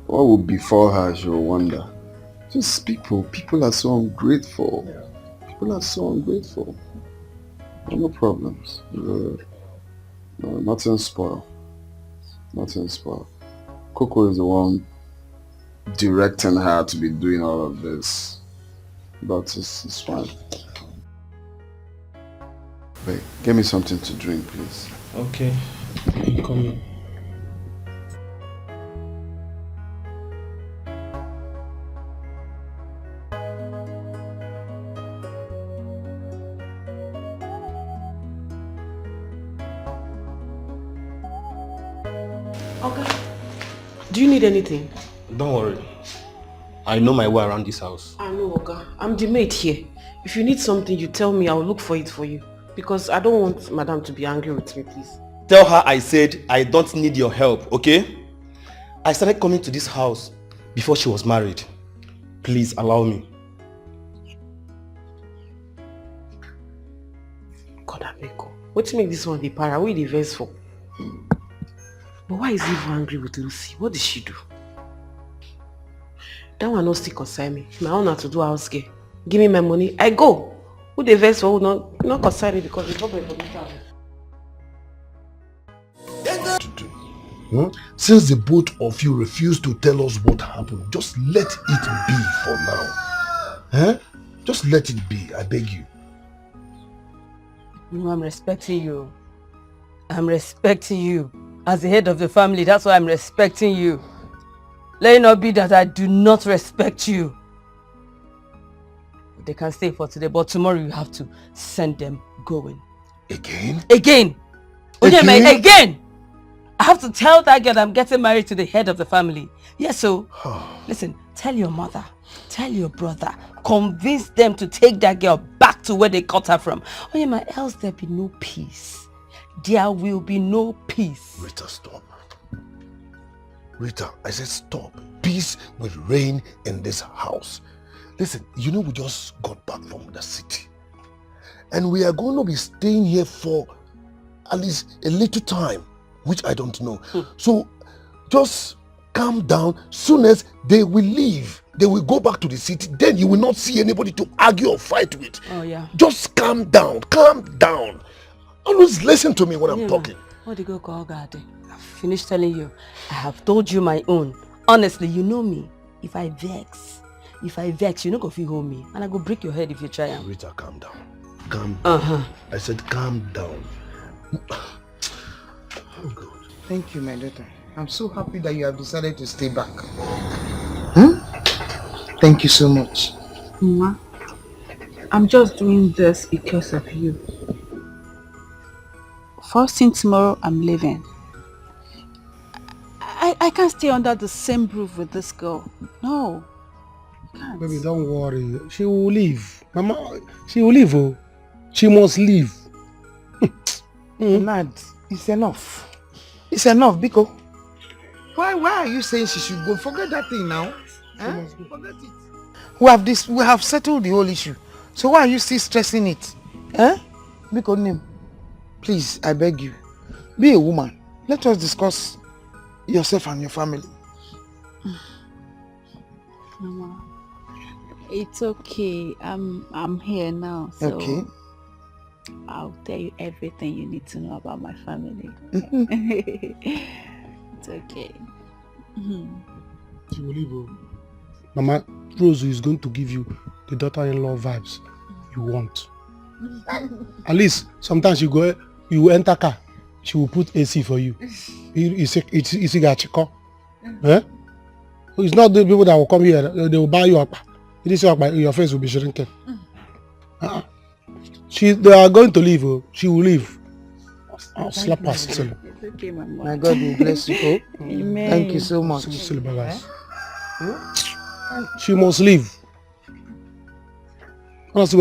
What would befall her, she'll wonder. Just people are so ungrateful. People are so ungrateful. No problems. No, nothing spoiled. Nothing spoiled. Coco is the one directing her to be doing all of this. But it's fine. Wait, get me something to drink, please. Okay. I'm coming. Okay. Do you need anything? Don't worry. I know my way around this house. I know, Oga. I'm the maid here. If you need something, you tell me. I'll look for it for you. Because I don't want Madam to be angry with me, please. Tell her I said I don't need your help, okay? I started coming to this house before she was married. Please allow me. God, Abeko. What make this one the para? What the verse for? But why is he even angry with Lucy? What did she do? That one no still concern me. My own to do house care. Give me my money. I go. Who the verse for? Who not concern me because the problem for me. Since the both of you refuse to tell us what happened, just let it be for now. Just let it be, I beg you. No, I'm respecting you. I'm respecting you. As the head of the family, that's why I'm respecting you. Let it not be that I do not respect you. They can stay for today, but tomorrow you have to send them going. Again? Again! Again! I have to tell that girl that I'm getting married to the head of the family. Yes, so listen, tell your mother, tell your brother, convince them to take that girl back to where they got her from. Else there'll be no peace. There will be no peace. Rita, stop. Rita, I said stop. Peace will reign in this house. Listen, you know we just got back from the city. And we are going to be staying here for at least a little time, which I don't know. So just calm down. Soon as they will leave, they will go back to the city. Then you will not see anybody to argue or fight with. Oh yeah. Just calm down. Calm down. Always listen to me when I'm talking. What do you go call God? I've finished telling you. I have told you my own. Honestly, you know me. If I vex, you no go feel hold me. And I go break your head if you try. Rita, calm down. Calm down. I said calm down. Oh God. Thank you, my daughter. I'm so happy that you have decided to stay back. Thank you so much. Mama, I'm just doing this because of you. First thing tomorrow, I'm leaving. I I can't stay under the same roof with this girl. No. Baby, don't worry. She will leave. Mama, she will leave. Oh. She must leave. Nad, it's enough. It's enough, Biko. Why are you saying she should go? Forget that thing now. Forget it. We have settled the whole issue. So why are you still stressing it? Biko name. Please, I beg you. Be a woman. Let us discuss yourself and your family. Mama, it's okay. I'm here now. So Okay. I'll tell you everything you need to know about my family. It's okay. She will leave. Oh. Mama, Rose is going to give you the daughter-in-law vibes you want. At least sometimes you enter car, she will put AC for you. It's not the people that will come here, they will buy you up. Your face will be shrinking. They are going to leave. Oh. She will leave. I'll slap her still. It's okay, Mama. My God will bless you. Oh. Amen. Thank you so much. She must leave. It's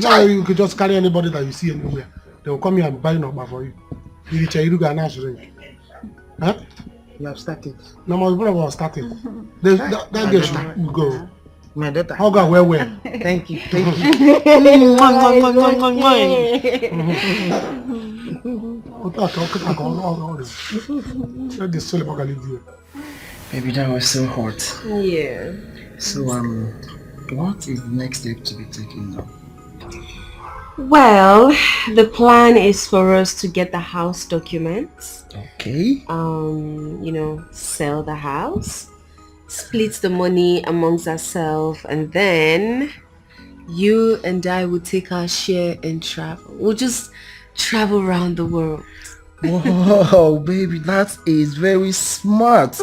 not like you can just carry anybody that you see anywhere. They will come here and buy number for you. Huh? You have started. No, my brother was starting. That girl should go. My daughter. How go well. Thank you. Thank you. Baby, that was so hot. Yeah. So, what is the next step to be taken now? Well, the plan is for us to get the house documents. Okay. Sell the house, split the money amongst ourselves, and then you and I will take our share and travel. We'll just travel around the world. Wow, baby, that is very smart.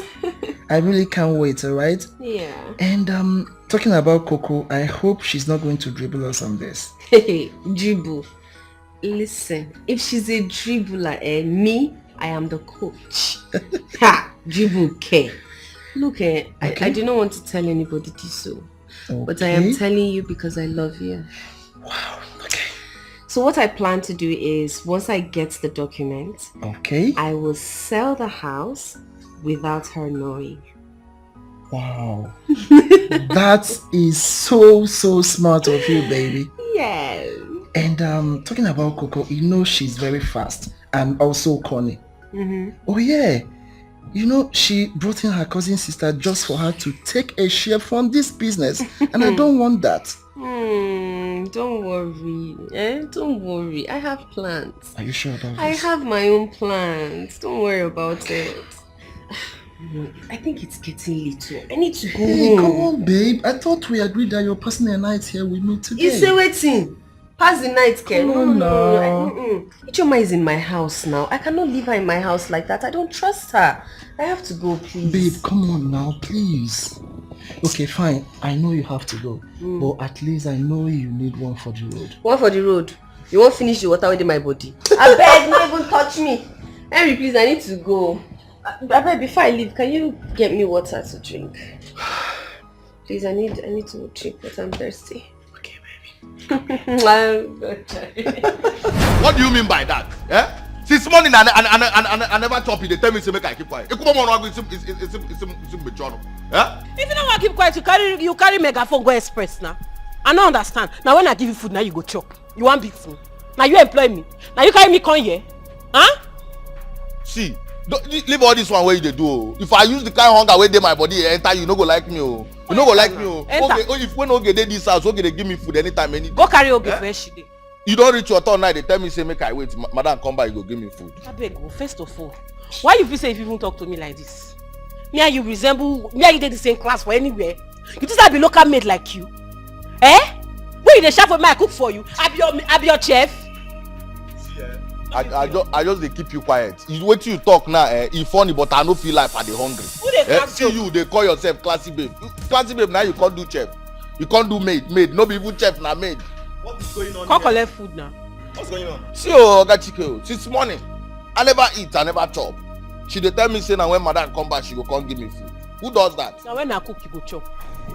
I really can't wait, alright? Yeah. And talking about Coco, I hope she's not going to dribble us on this. Hey, dribble. Listen, if she's a dribbler, me, I am the coach. Ha! Dribble care. Look, I do not want to tell anybody this, so. Okay. But I am telling you because I love you. Wow, okay. So what I plan to do is, once I get the documents, okay, I will sell the house without her knowing. Wow. That is so smart of you, baby. Yes. And talking about Coco, she's very fast and also corny. Oh yeah. She brought in her cousin sister just for her to take a share from this business. And I don't want that. Don't worry. Don't worry. I have plans. Are you sure about this? I have my own plans. Don't worry about it. I think it's getting late. I need to go home. Come on, babe. I thought we agreed that your partner and night here with me today. You say waiting. Pass the night, Ken. No. Ichoma is in my house now. I cannot leave her in my house like that. I don't trust her. I have to go, please. Babe, come on now, please. Okay, fine. I know you have to go. But at least I know you need one for the road. One for the road? You won't finish the water within my body. I beg, not even touch me. Henry, please, I need to go. I beg, before I leave, can you get me water to drink? Please, I need to drink water. I'm thirsty. Okay, baby. What do you mean by that? Since morning I never chop you. They tell me to make I keep quiet. If you don't want to keep quiet, you carry megaphone go express now. I don't understand. Now when I give you food, now you go chop. You want big food. Now you employ me. Now you carry me come here. Huh? See, leave all this one where you do. If I use the kind of hunger where they my body enter, you no go like me. You no go like me. Okay, if when okay they this house, okay they give me food anytime, anything. Go carry okay for she. You don't reach your turn now. They tell me say make I wait. Madam come back, you go give me food. I beg you. First of all, why you feel say if you even talk to me like this? Me and you resemble. Me and you did the same class for anywhere. You just have a local maid like you. Where you the chef for me? I cook for you. I be your chef. I just they keep you quiet. You wait till you talk now. You funny, but I no feel like I dey hungry. See you, they call yourself classy babe. Classy babe now you can't do chef. You can't do maid. No be even chef na maid. What is going on? Can't collect food now. What's going on? See Oga Chike, since morning I never eat, I never chop. She dey tell me say na when madam come back she go come give me food. Who does that? So when I cook, you go chop.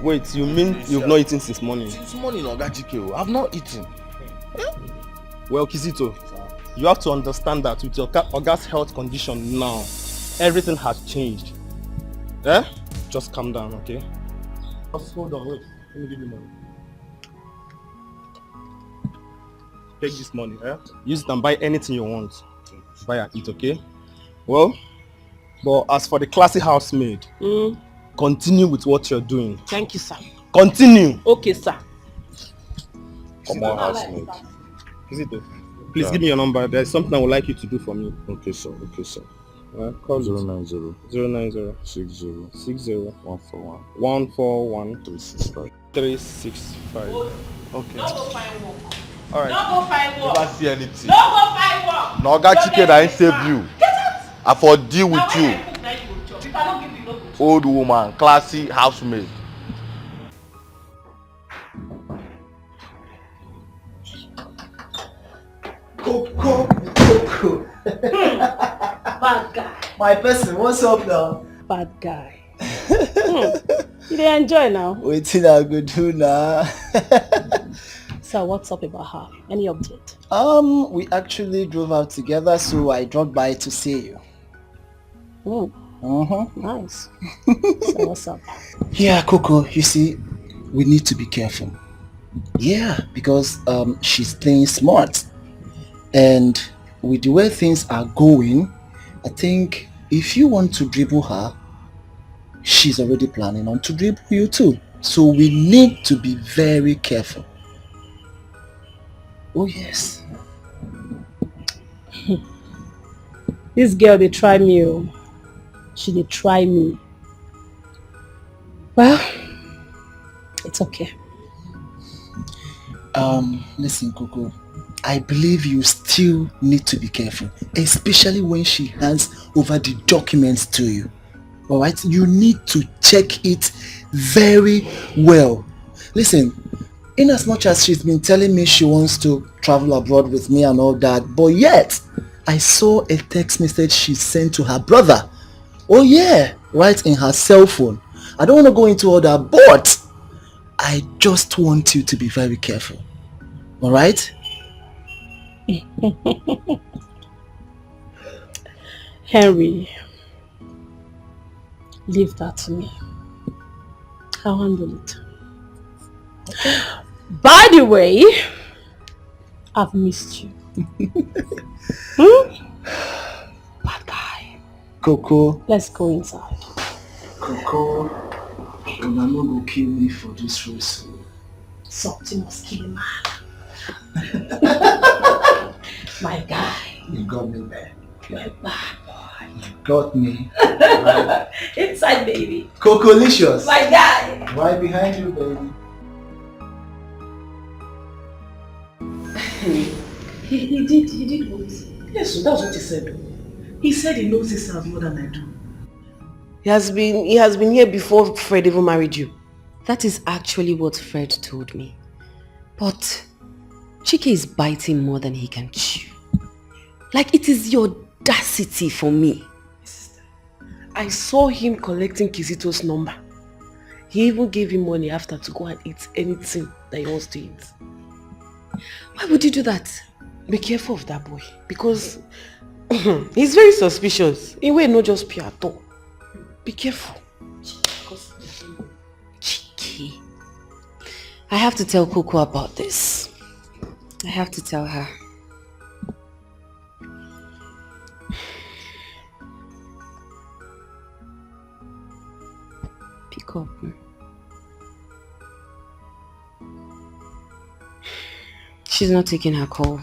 Wait, you mean you've not eaten since morning? Since morning, Oga Dikeh, I've not eaten. Well, Kizito, you have to understand that with your Oga's health condition now, everything has changed. Eh? Just calm down, okay? Just hold on, wait. Let me give you money. Take this money, eh? Use it and buy anything you want. Buy and eat, okay? Well, but as for the classy housemaid, continue with what you're doing. Thank you, sir. Continue. Okay, sir. Come on, housemaid. Kizito, please give me your number. There's something I would like you to do for me. Okay, sir. Okay, sir. Call 090 090 60 60 141 141 365. 365. Okay. Don't go find work. All right. Don't go find work. Never see anything. Don't go find work. No, Oga Dikeh, I ain't save you. Get out. I for deal with Now you. when I cook, now you go chop. If I don't give you, no go chop. Old woman, classy housemaid. Coco. Bad guy. My person, what's up now? Bad guy. You dey enjoy now? Waiting I go do now. So what's up about her? Any update? We actually drove out together, so I dropped by to see you. Nice. So what's up? Yeah, Coco, you see, we need to be careful. Yeah, because she's playing smart. And with the way things are going, I think if you want to dribble her, she's already planning on to dribble you too. So we need to be very careful. Oh yes. This girl, they try me. Oh. She dey try me. Well, it's okay. Listen, Coco. I believe you still need to be careful, especially when she hands over the documents to you. Alright? You need to check it very well. Listen, in as much as she's been telling me she wants to travel abroad with me and all that, but yet, I saw a text message she sent to her brother. Oh yeah, right in her cell phone. I don't want to go into all that, but I just want you to be very careful. Alright? Henry, leave that to me. I'll handle it. By the way, I've missed you. Bad guy. Coco. Let's go inside. Coco, you're not going to kill me for this race. Something must kill a man. My guy. You got me there. You're a bad boy. You got me. Right. Inside, baby. Cocolicious. My guy. Right behind you, baby. He did what? Yes, so that's what he said. He said he knows his house more than I do. He has been here before Fred even married you. That is actually what Fred told me. But Chike is biting more than he can chew. Like, it is the audacity for me. I saw him collecting Kizito's number. He even gave him money after to go and eat anything that he wants to eat. Why would you do that? Be careful of that boy, because he's very suspicious. In way, not just pure at all. Be careful. Chike. I have to tell Coco about this. I have to tell her. Pick up. She's not taking her call.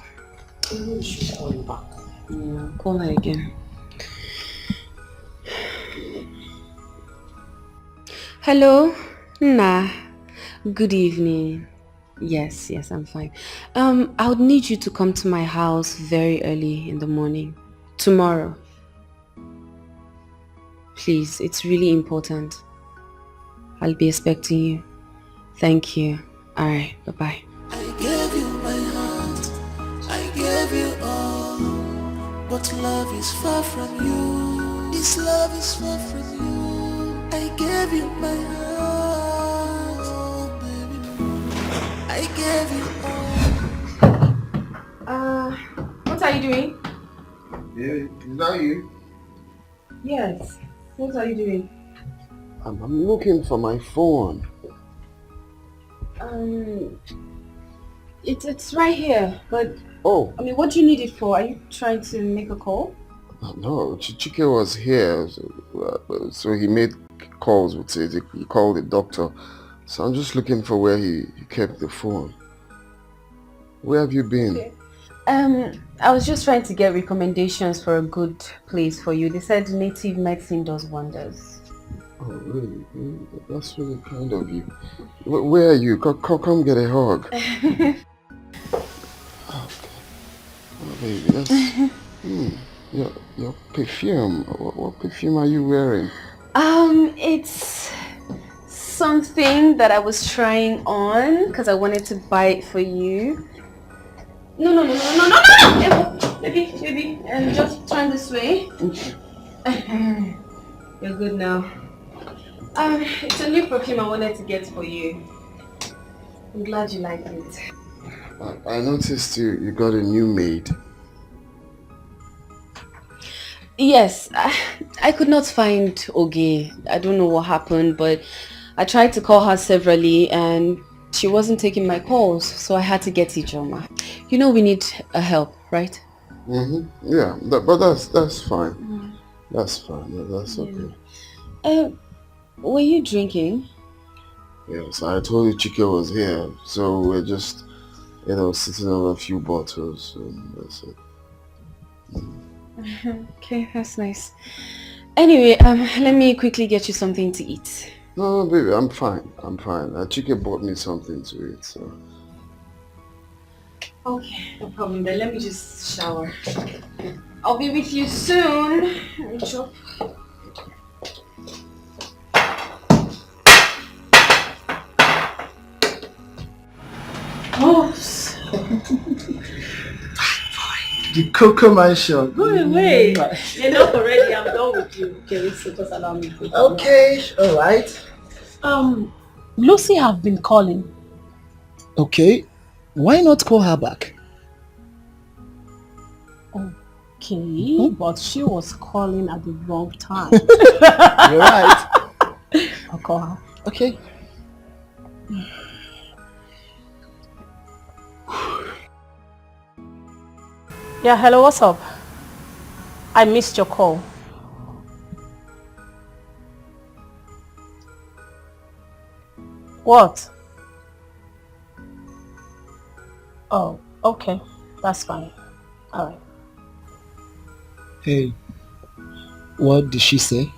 You should call him back. Yeah, call her again. Hello? Nah. Good evening. Yes, I'm fine. I would need you to come to my house very early in the morning. Tomorrow. Please, it's really important. I'll be expecting you. Thank you. Alright, bye-bye. I gave you my heart, I gave you all, but love is far from you. This love is far from you. I gave you my heart, oh baby. I gave you all. What are you doing? Yeah, is that you? Yes. What are you doing? I'm looking for my phone. It's right here, but Oh. I mean, what do you need it for? Are you trying to make a call? No, Chike was here, so he made calls with it. He called the doctor. So I'm just looking for where he kept the phone. Where have you been? Okay. I was just trying to get recommendations for a good place for you. They said native medicine does wonders. Oh, really? That's really kind of you. Where are you? Come get a hug. Okay. Oh, baby, that's... Your perfume. What perfume are you wearing? It's something that I was trying on because I wanted to buy it for you. No. Baby, just turn this way. You're good now. It's a new perfume I wanted to get for you. I'm glad you like it. I noticed you got a new maid. Yes, I could not find Oge. I don't know what happened, but I tried to call her severally and she wasn't taking my calls, so I had to get Ijoma. You know we need a help, right? Yeah, but that's fine. That's fine. That's okay. Were you drinking? Yes, I told you Chike was here, so we're just, sitting on a few bottles, and that's it. Okay, that's nice. Anyway, let me quickly get you something to eat. No, baby, I'm fine. Chike bought me something to eat, so... Okay, no problem. Then let me just shower. I'll be with you soon. Let me chop. Oh, the Coco Mansion. Go away. Enough already. I'm done with you. Okay, so just allow me to. Okay, all right. Lucy have been calling. Okay, why not call her back? Okay, but she was calling at the wrong time. You're right. I'll call her. Okay. Yeah, hello, what's up? I missed your call. What? Oh, okay. That's fine. Alright. Hey, what did she say?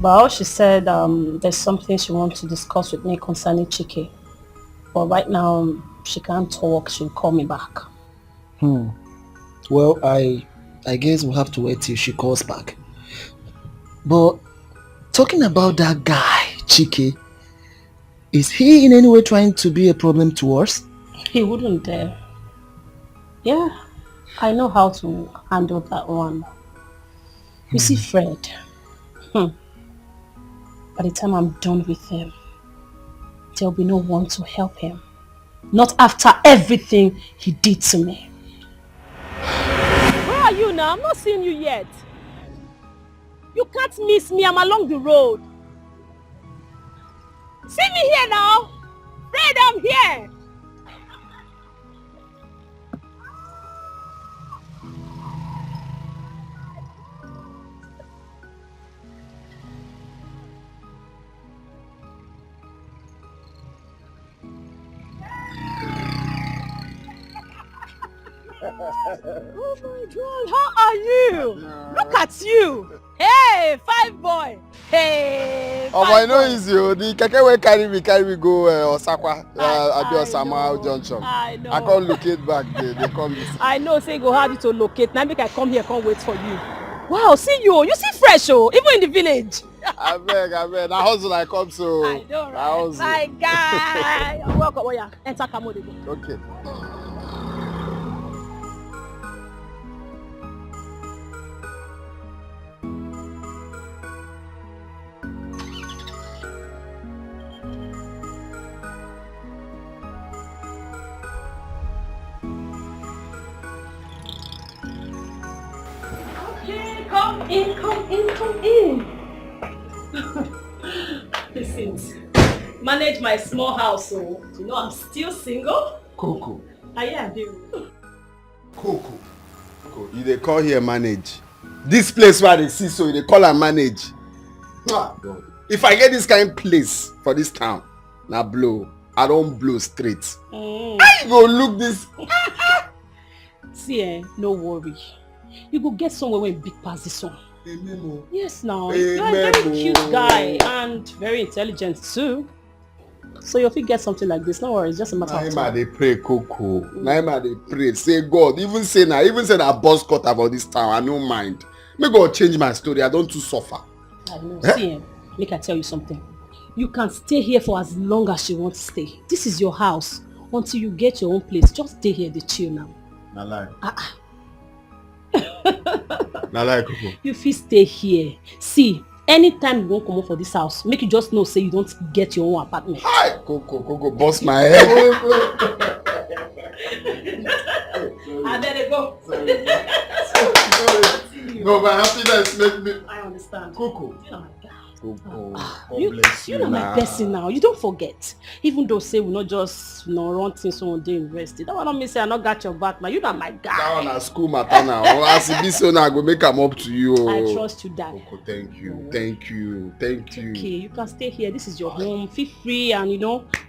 Well, she said there's something she wants to discuss with me concerning Chike. But right now, she can't talk. She'll call me back. Well, I guess we'll have to wait till she calls back. But talking about that guy, Chike, is he in any way trying to be a problem to us? He wouldn't dare. Yeah, I know how to handle that one. You see, Fred, by the time I'm done with him, there'll be no one to help him. Not after everything he did to me. Where are you now? I'm not seeing you yet. You can't miss me. I'm along the road. See me here now. Fred, I'm here. Oh my God, how are you? Look at you. Hey, fine boy. Hey, Oh, I know it's you. The keke will carry me go Osakwa, Abiosama Junction. I know. I can't locate back there. They call me. I know, say go hard to locate. Now make I come here, can't wait for you. Wow, see you. You see fresh, oh, even in the village. I beg. That hustle I come so. I know, right? My guy. Welcome. Oh yeah, enter Kamode. Okay. Come in. Listen, manage my small house, so you know I'm still single. Coco. I do. Coco. You dey call here manage. This place where they see so they call her manage. If I get this kind of place for this town, now blow. I don't blow straight. I go look this. See, no worry. You go get somewhere where big pass this one. Amen. Yes, now. You're a very cute guy and very intelligent too. So if you get something like this, no worries, just a matter of time. They pray, Coco. Naima they pray. Say God. Even say a boss cut about this town. I don't mind. Maybe I'll change my story. I don't too suffer. I know. See, make I tell you something. You can stay here for as long as you want to stay. This is your house. Until you get your own place, just stay here, they chill now. Na lie. Na lie, Coco. You fit stay here. See, anytime you won't come up for this house, make you just know say you don't get your own apartment. Hi, Coco, boss my head. I better go. No, my happiness make me. I understand. Coco. You know my guy. Coco, you know my person now. You don't forget. Even though say we not just run things so one day university. That one don't mean say I not got your back now. You know my guy. That one at school matter now. As it be so now I go make them up to you. I trust you, Dad. Coco, thank you. Okay, you can stay here. This is your home. Feel free and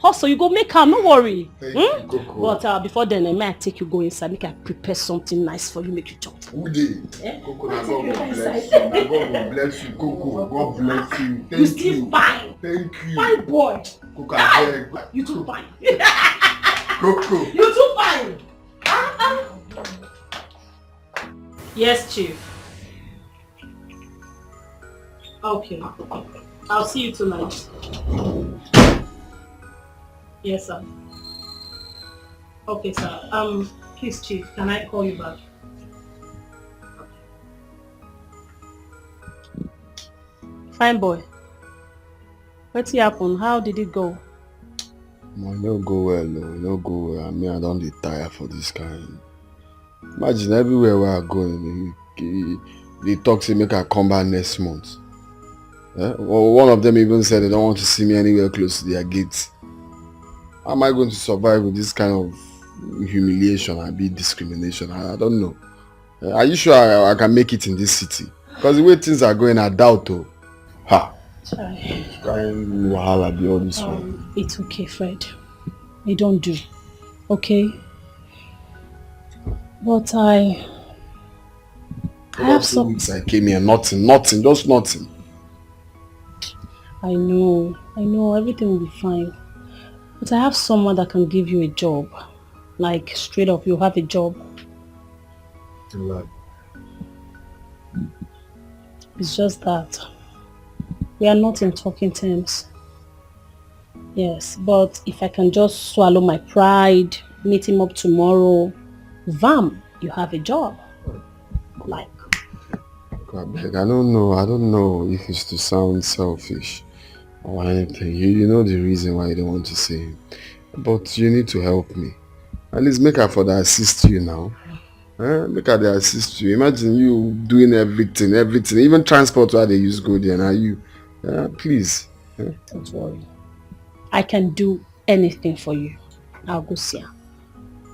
hustle. You go make her. No worry. Thank you, Coco. But before then, I might take you go inside. Make I prepare something nice for you. Make you chop. Who did? Coco, now God will bless you. Now God will bless you, Coco. God bless you. Thank you still fine. Thank you. Fine boy. Coco, you too fine. Coco. You too fine. Yes, Chief. Okay. I'll see you tonight. Yes, sir. Okay, sir. Please, Chief, can I call you back? Fine boy. What's happened? How did it go? No, it don't go well, no. It don't go well. I mean, I don't dey tire for this kind. Imagine everywhere where I go, they talk say make I come back next month. Well, one of them even said they don't want to see me anywhere close to their gates. How am I going to survive with this kind of humiliation and be discrimination? I don't know. Are you sure I can make it in this city? Because the way things are going, I doubt though. Ha! Trying wahala be all this way. It's okay, Fred. You don't do. Okay? But I have some... weeks I came here, nothing, just nothing. I know, everything will be fine. But I have someone that can give you a job. Like, straight up, you have a job. It's just that we are not in talking terms. Yes, but if I can just swallow my pride, meet him up tomorrow, Vam, you have a job. Like. I don't know if it's to sound selfish or anything. You know the reason why you don't want to say it. But you need to help me. At least make her for the assist you now. Make her the assist you. Imagine you doing everything. Even transport where they use go there. Now you. Please. Don't worry. I can do anything for you. I'll go see her.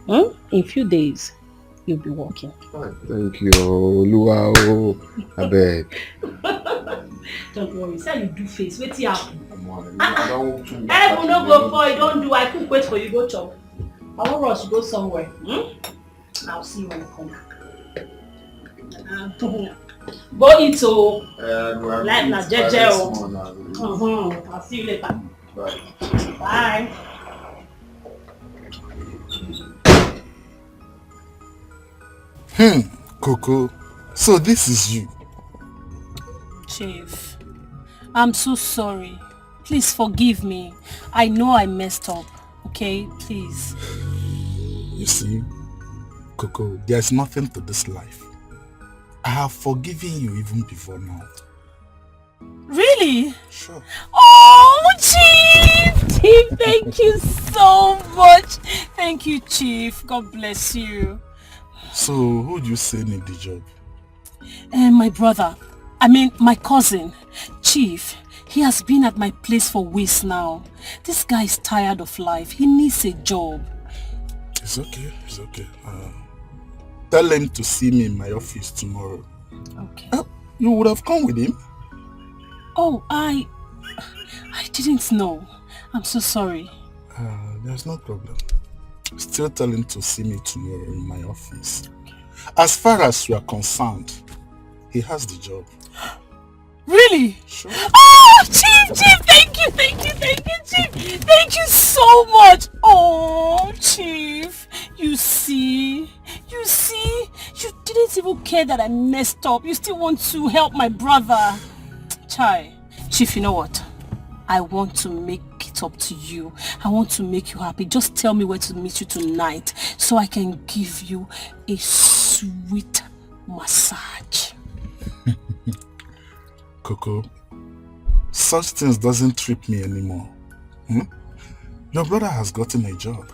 In a few days, you'll be working. Thank you. Luau. I beg. Don't worry. Say you do face. Wait here. I don't Hey, no go for it. Don't do. I could wait for you. Go chop. I want rush to go somewhere. I'll see you when I come back. Go eat so. Life na jeje o. I'll see you later. Bye. Coco, so this is you. Chief, I'm so sorry. Please forgive me. I know I messed up. Okay, please. You see, Coco, there's nothing to this life. I have forgiven you even before now. Really? Sure. Oh, Chief! Chief, thank you so much. Thank you, Chief. God bless you. So, who do you say need the job? My brother. I mean, my cousin, Chief, he has been at my place for weeks now. This guy is tired of life. He needs a job. It's okay, it's okay. Tell him to see me in my office tomorrow. Okay. You would have come with him? Oh, I didn't know. I'm so sorry. There's no problem. Still tell him to see me tomorrow in my office. As far as you are concerned, he has the job. Really? Sure. Oh, Chief, thank you, Chief. Thank you so much. Oh, Chief, you see, you didn't even care that I messed up. You still want to help my brother. Chai, Chief, you know what? I want to make it up to you. I want to make you happy. Just tell me where to meet you tonight so I can give you a sweet massage. Coco, such things doesn't trip me anymore. Your brother has gotten a job.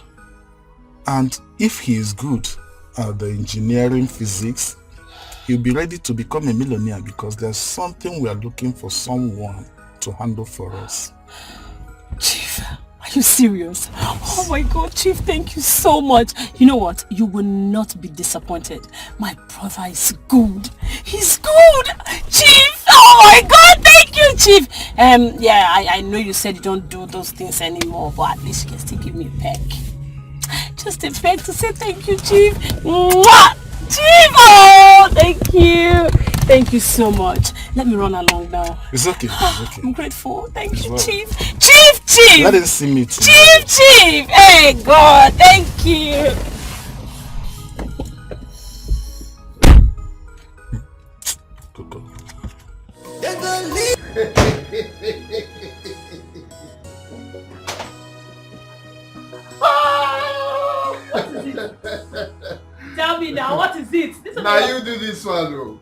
And if he is good at the engineering physics, he'll be ready to become a millionaire because there's something we are looking for someone to handle for us. Chief, are you serious? Oh my God, Chief, thank you so much. You know what? You will not be disappointed. My brother is good. He's good! Chief! Oh my God, thank you, Chief! Yeah, I know you said you don't do those things anymore, but at least you can still give me a peck. Just a peck to say thank you, Chief. Mwah! Chief! Oh, thank you. Thank you so much. Let me run along now. It's okay, it's okay. I'm grateful. Thank you, well. Chief. Chief! Let him see me too. Chief! Hey, God, thank you. Coco. Tell me now, what is it? Now you do this one, though.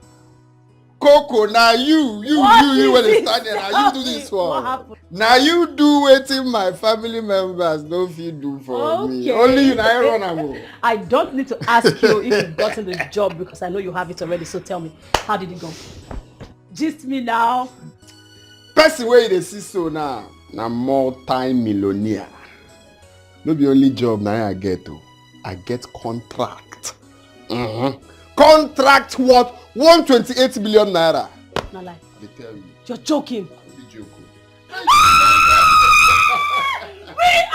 Coco, now you when they stand there, now you do this one. Now you do waiting my family members don't feel do for me. Only you now run am. I don't need to ask you if you've gotten the job because I know you have it already. So tell me, how did it go? Gist me now. Person where they see so now, na multi-millionaire. No be only job now I get to. I get contract. Contract what? 128 billion naira. No lie. They tell me. You're joking. Be joking. We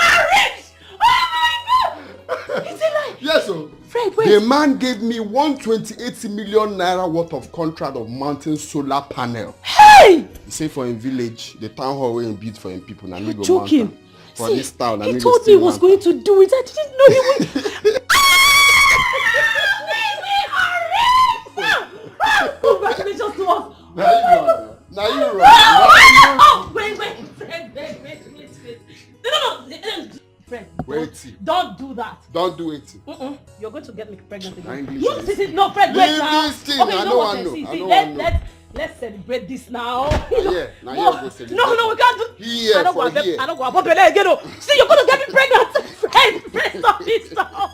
are rich! Oh my God! Is it like? Yes, sir. Fred, wait. The man gave me 128 million naira worth of contract of mountain solar panel. Hey! He say for him village, the town hall where he built for him people. You're joking. For this town, he told me he was going to do it. I didn't know he would. Congratulations to us. Now you run. Oh, wait. No. Fred, wait. Don't do that. Don't do it. You're going to get me pregnant again. English. No, Fred, wait now. This thing, okay, you know what? Let's celebrate this now. Now we can't do. Here I don't for go here. I don't go above again. See, you're gonna get me pregnant. Fred, stop it, stop.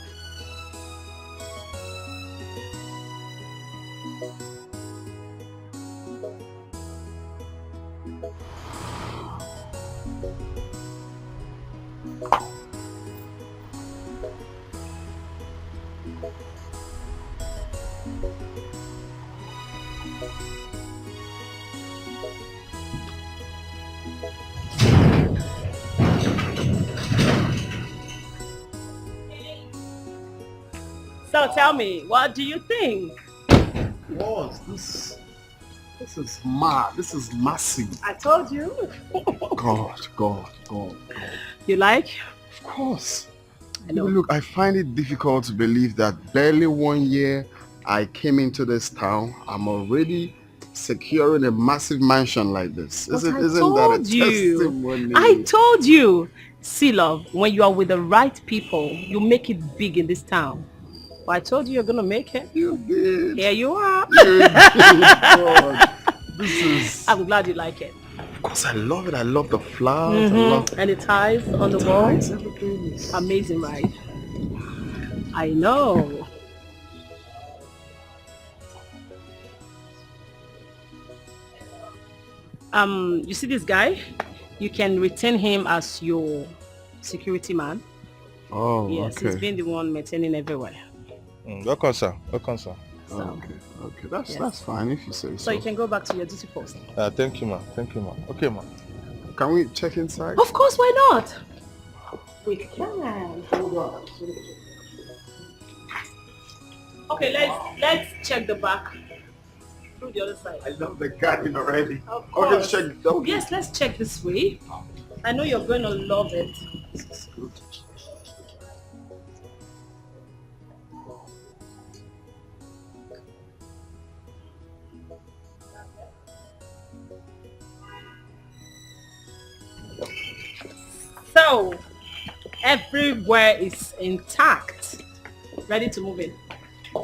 So tell me, what do you think? What? This is mad. This is massive. I told you. God. You like? Of course. I know. Look, I find it difficult to believe that barely 1 year I came into this town, I'm already securing a massive mansion like this. Isn't that a testimony? I told you. See, love, when you are with the right people, you make it big in this town. Well, I told you you're gonna make it. You did. Here you are. God. I'm glad you like it. Of course, I love it. I love the flowers. And the ties on the wall. Everything is amazing, right? I know. You see this guy? You can retain him as your security man. Oh, yes, okay. he's been the one maintaining everywhere. Welcome, sir. Welcome, sir. So, Okay. That's fine if you say so. So you can go back to your duty post. Thank you, ma. Thank you, ma. Okay, ma. Can we check inside? Of course, why not? We can. Hold on. Okay, let's check the back through the other side. I love the garden already. Of course. Okay, check the donkey. Yes, let's check this way. I know you're going to love it. This is good. So, everywhere is intact. Ready to move in.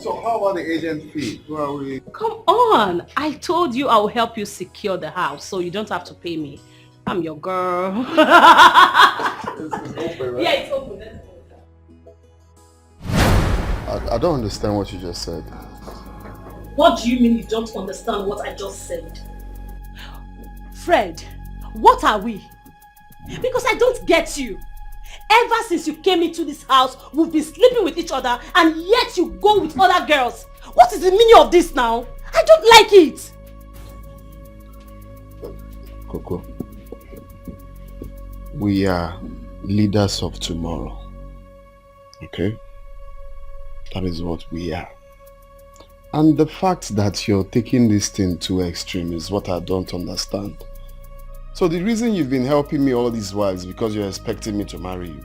So how about the agent fee? Who are we? Come on. I told you I will help you secure the house, so you don't have to pay me. I'm your girl. It's open, right? Yeah, it's open. I don't understand what you just said. What do you mean you don't understand what I just said? Fred, what are we? Because I don't get you. Ever since you came into this house, we've been sleeping with each other, and yet you go with other girls. What is the meaning of this now? I don't like it. Coco, we are leaders of tomorrow. Okay? That is what we are. And the fact that you're taking this thing too extreme is what I don't understand. So the reason you've been helping me all these while is because you're expecting me to marry you.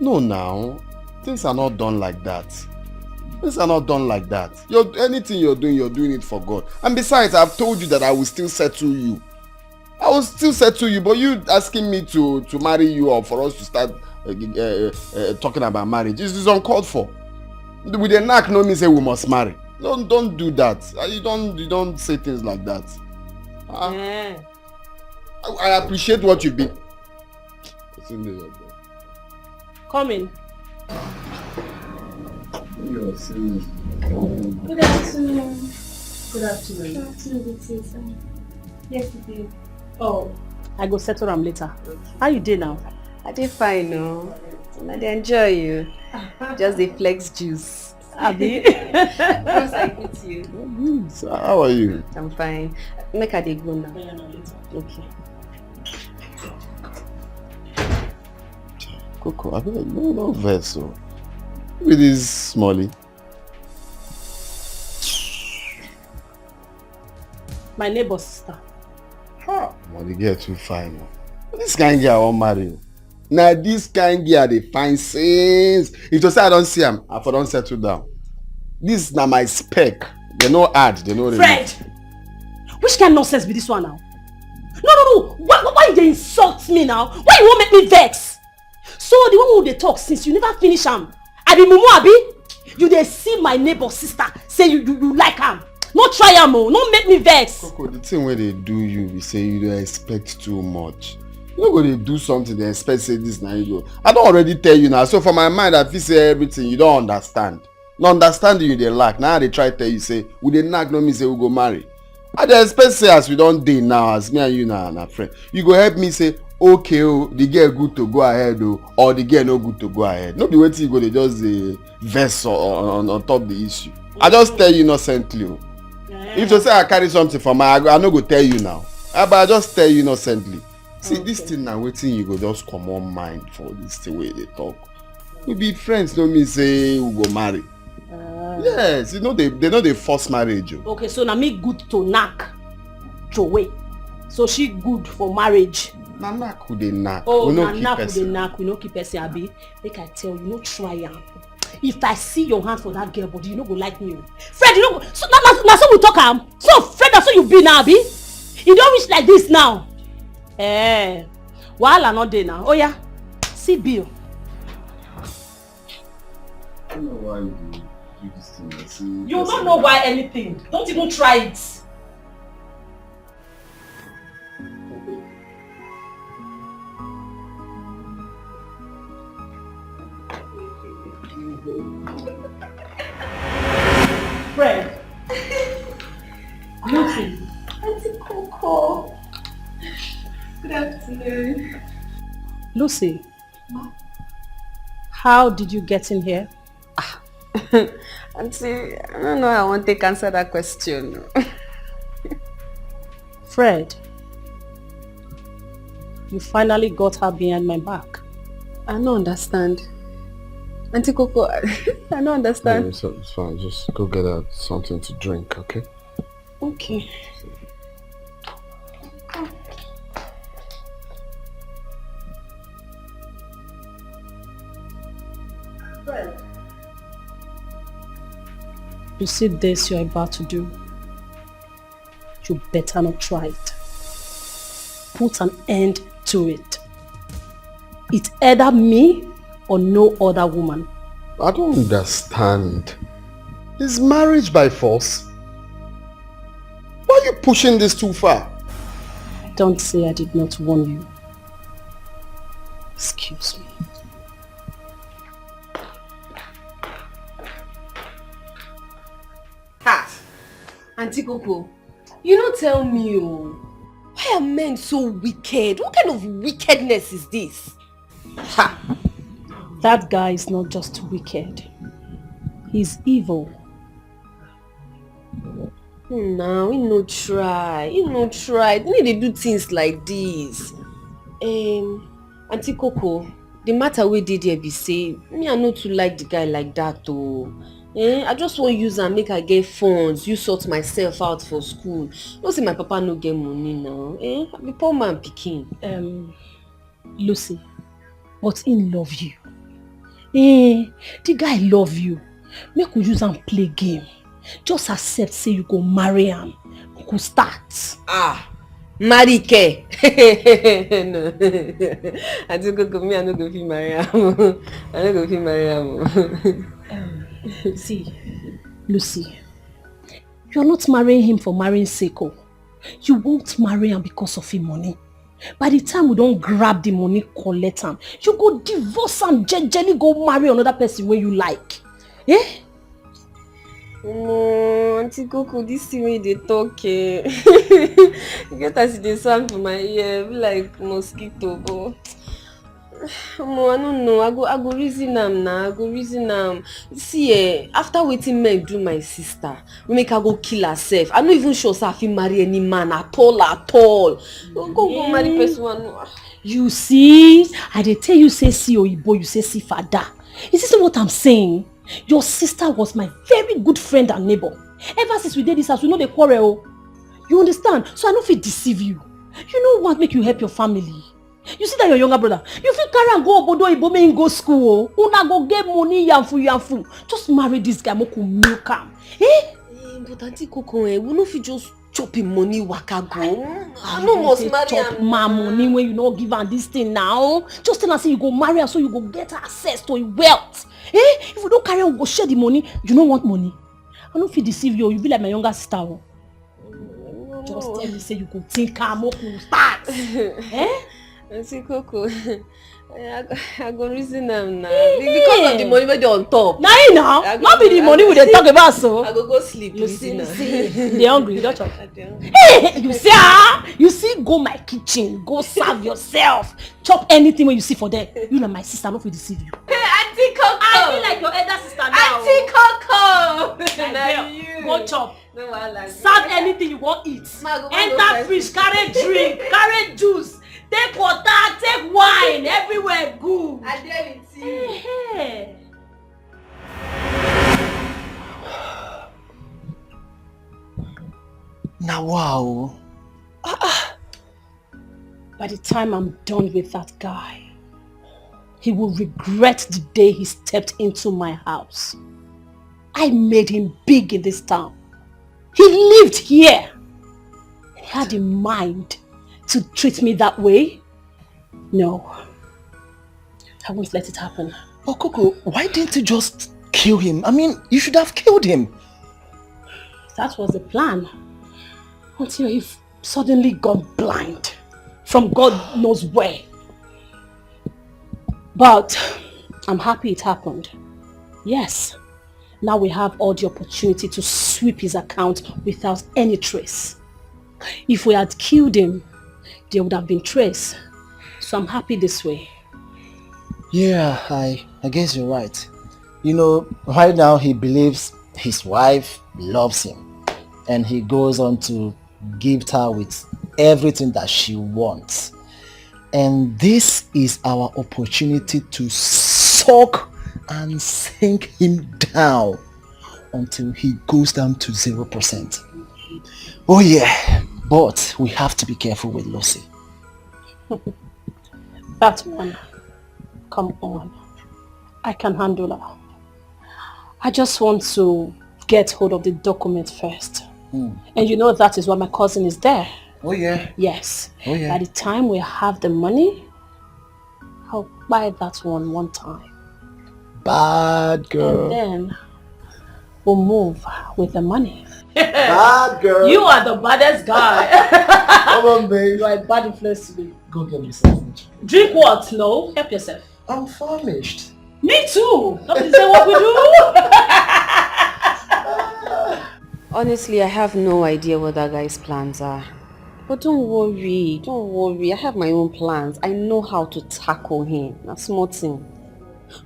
No, now. Things are not done like that. Things are not done like that. Anything you're doing it for God. And besides, I've told you that I will still settle you. I will still settle you, but you asking me to marry you or for us to start talking about marriage is uncalled for. With a knack, no means say we must marry. Don't do that. You don't say things like that. Yeah. I appreciate what you've been. Come in. You're serious. Good afternoon. Good afternoon. Good afternoon, yes, it is. Oh, I go settle them later. How you doing now? I did fine, no. I dey enjoy you. Just the flex juice. Abi? Once I meet you. So how are you? I'm fine. Make I dey go now. Okay. Coco, I mean, no verse, so. With this Smalley. My neighbor's sister. The girl too fine. This kind girl I won't marry. Now this kind girl they find since. If you say I don't see him, I for don't settle down. This na my spec. They no add, they no Fred! Which kind of nonsense be this one now? No. Why you dey insult me now? Why you won't make me vex? So the one who they talk since you never finish am. I be mumu abi? You dey see my neighbor sister say you like am. No try am o, no make me vex. Coco, the thing where they do you, we say you don't expect too much. You no go dey do something, they expect say this now you go. I don't already tell you now, so for my mind I feel say everything you don't understand. No understanding you dey lack. Now they try tell you say we dey knack no mean say we go marry. I dey expect say as we don't dey now, as me and you now na friend, you go help me say okay the girl good to go ahead or the girl no good to go ahead. No be wetin you go dey just dey vex on top the issue. I just tell you innocently. If you say I carry something for my, I no go tell you now. But I just tell you innocently. See, this thing now wetin you go just come on mind for this thing wey they talk. We be friends, no mean say we go marry. Yes, you know they know they force marriage. Okay, so na me good to knack Joey. So she good for marriage. Na knack who dey knack. Oh, we na no keep knack who person. dey knack, we no keep person abi. Make I tell you, no try am. If I see your hand for that girl body, you no go like me. Fred, you no go. So na so we talk am. So Fred, na so you be now, abi? You don reach like this now. Wahala no dey now. Oh yeah, see bill. I don't know why you do this thing. See, You don't know why anything. Don't even try it. Fred. Beauty. Auntie Coco. Good afternoon. Lucy, how did you get in here? Auntie, I don't know how I want to answer that question. Fred, you finally got her behind my back. I don't understand. Auntie Coco, I don't understand. Yeah, it's fine. Just go get her something to drink, okay? Okay. Fred, you see this you're about to do? You better not try it. Put an end to it. It's either me or no other woman. I don't understand. Is marriage by force? Why are you pushing this too far? Don't say I did not warn you. Excuse me. Ha! Auntie Coco, you don't tell me, oh. Why are men so wicked? What kind of wickedness is this? Ha! That guy is not just wicked. He's evil. No, he no try. He no try. They need to do things like this. Auntie Coco, the matter we did here be say, me I no too like the guy like that though. I just want use and make I get funds, you sort myself out for school. No say my papa no get money now. I be poor man picking. Lucy, but he love you. The guy love you. Make we use and play game. Just accept say you go marry him. We go start. Marry ke? No. Auntie Coco, me I no go fit marry him. I no go fit marry him. See, Lucy, you're not marrying him for marrying sake. You won't marry him because of his money. By the time we don't grab the money, collect him, you go divorce him, gently go marry another person where you like. No, Auntie Coco, this thing wey dey talk you get as they sound for my ear, be like mosquito, but I don't know. I go reason am now. I go reason am. See, after waiting men do my sister, we make her go kill herself. I no even sure say I fit marry any man at all. Go marry person. You see, I dey tell you say see Oyibo, you say see father. Is this what I'm saying? Your sister was my very good friend and neighbor. Ever since we did this house, we know the quarrel. You understand? So I don't feel deceive you. You know what make you help your family? You see that your younger brother, you feel carry and go obodo Ibo make him go school. Una go get money yanfu. Just marry this guy, moku milk am. But Auntie Coco, we no fit just chop him money waka go. I no must marry chop my money when you no give am this thing now. Just tell her say you go marry her so you go get access to his wealth. If we don't carry on, go share the money. You don't want money. I don't feel deceive you. You be like my younger sister. Just tell me say you go think I'm okay, start. Auntie Coco, I go reason am now. Because of the money wey dey on top. Now, not be the money we dey talk about so. I go sleep. You see, they hungry, you don't chop. You see, go my kitchen, go serve yourself. Chop anything when you see for there. You know my sister, not will deceive you. Hey, Auntie Coco. I feel like your elder sister now. Auntie Coco. Now you. Go chop. No, serve anything you want eat. Enter fridge, carry drink, carry juice. Take water, take wine, everywhere good. I dare with you. Now wow. By the time I'm done with that guy, he will regret the day he stepped into my house. I made him big in this town. He lived here. He had a mind to treat me that way. No, I won't let it happen. Oh, Coco, why didn't you just kill him? I mean, you should have killed him. That was the plan. Until he suddenly gone blind from God knows where. But I'm happy it happened. Yes, now we have all the opportunity to sweep his account without any trace. If we had killed him, there would have been trace. So I'm happy this way. Yeah, I guess you're right. You know, right now he believes his wife loves him and he goes on to gift her with everything that she wants. And this is our opportunity to suck and sink him down until he goes down to 0%. Oh yeah, but we have to be careful with Lucy. That one, come on. I can handle her. I just want to get hold of the document first. And you know that is why my cousin is there. Oh yeah? Yes. Oh yeah? By the time we have the money, I'll buy that one time. Bad girl. And then we'll move with the money. Bad girl. You are the baddest guy. Come on, babe. You are a bad influence to me. Go get me something. Drink what? No? Help yourself. I'm famished. Me too. That is what we do. Honestly, I have no idea what that guy's plans are. But don't worry. I have my own plans. I know how to tackle him. That's small thing.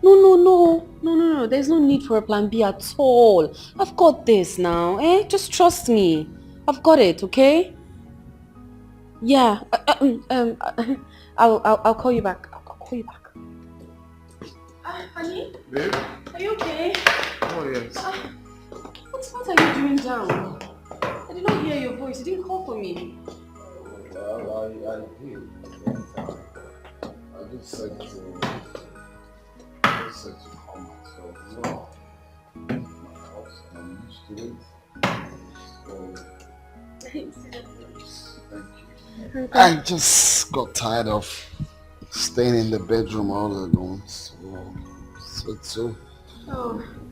No. There's no need for a plan B at all. I've got this now. Just trust me. I've got it, okay? Yeah. I'll call you back. I'll call you back. Honey? Babe? Are you okay? Oh, yes. What are you doing down? I did not hear your voice. You didn't call for me. Well, I did. I just said to calm myself down. My house, and I'm used to it. So, thank you. I just got tired of staying in the bedroom all alone. So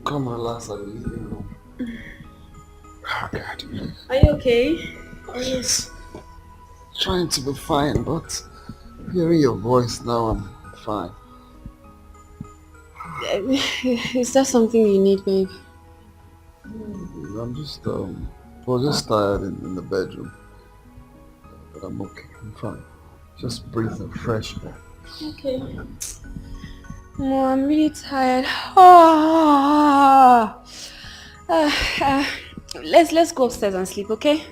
come relax at the living room. Oh God. Are you okay? Oh yes. Trying to be fine, but hearing your voice now, I'm fine. Is that something you need, babe? I'm just was just tired in the bedroom, but I'm okay. I'm fine. Just breathing fresh air. Okay. No, I'm really tired. Let's go upstairs and sleep, okay?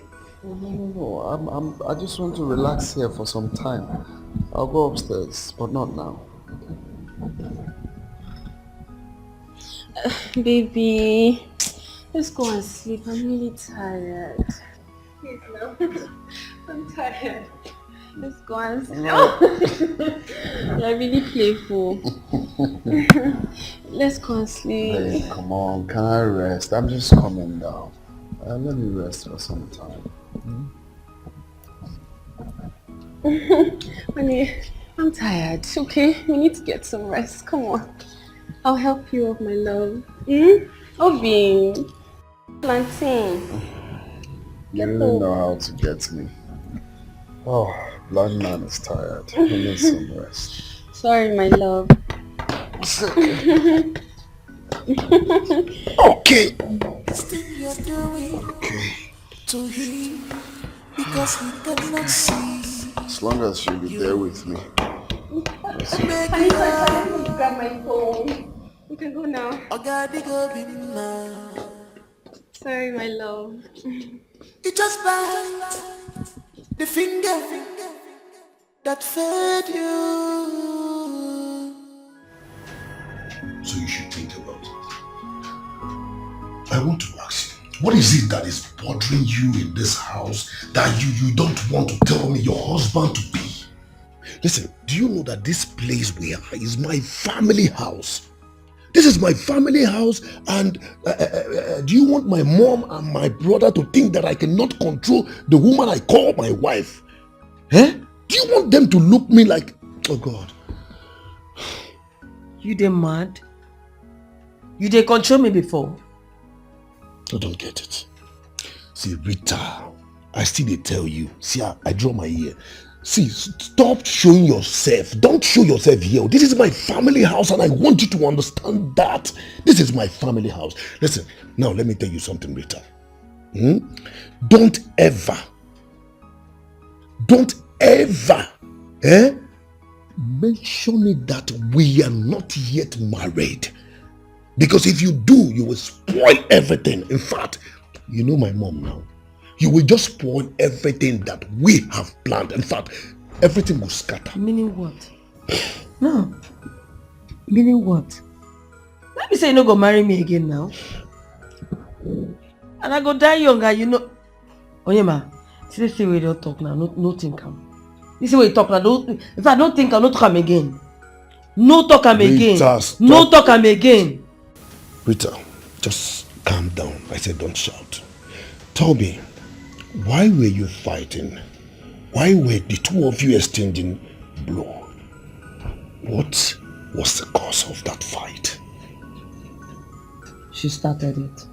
No. I just want to relax here for some time. I'll go upstairs, but not now. Baby, let's go and sleep. I'm really tired. Please, no. I'm tired. Let's go and sleep. You're really playful. Let's go and sleep. Hey, come on, can I rest? I'm just coming down. Let me rest for some time. Honey, I'm tired, okay? We need to get some rest. Come on. I'll help you up, my love. Obi. Plantain. You really know how to get me. Oh, blind man is tired. He needs some rest. Sorry, my love. Okay. To him because he cannot see. As long as you'll be there with me. Honey, grab my phone. We can go now. Sorry, my love. It just bites the finger that fed you. So you should think about it. I want to ask you, what is it that is bothering you in this house that you don't want to tell me your husband to be? Listen, do you know that this place we are is my family house? This is my family house, and do you want my mom and my brother to think that I cannot control the woman I call my wife? Eh? Do you want them to look me like, oh God. You dey mad? You dey control me before? I don't get it. See, Rita, I still dey tell you. See, I draw my ear. See, stop showing yourself. Don't show yourself here. This is my family house and I want you to understand that. This is my family house. Listen, now let me tell you something, Rita. Don't ever ever mention it that we are not yet married. Because if you do, you will spoil everything. In fact, you know my mom now. You will just spoil everything that we have planned. In fact, everything will scatter. Meaning what? No. Meaning what? Let me say you no go marry me again now. And I go die younger, you know. Onyema, see this way we don't talk now, no think am. This way you talk now, if I don't think, I don't talk am again. No talk am again. No talk am again. Rita, just calm down. I said don't shout. Tell me, why were you fighting? Why were the two of you exchanging blow? What was the cause of that fight? She started it.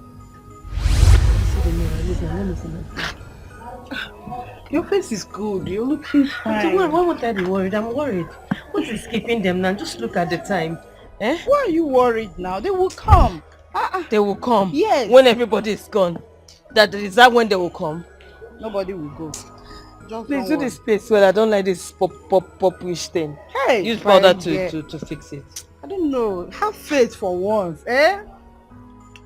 Your face is good. You're looking fine. Why would I be worried? I'm worried. What is keeping them now? Just look at the time. Eh? Why are you worried now? They will come. They will come? Yes. When everybody is gone. Is that when they will come? Nobody will go. Just please do this space well. I don't like this pop-wish thing. Hey, use powder to fix it. I don't know. Have faith for once, eh?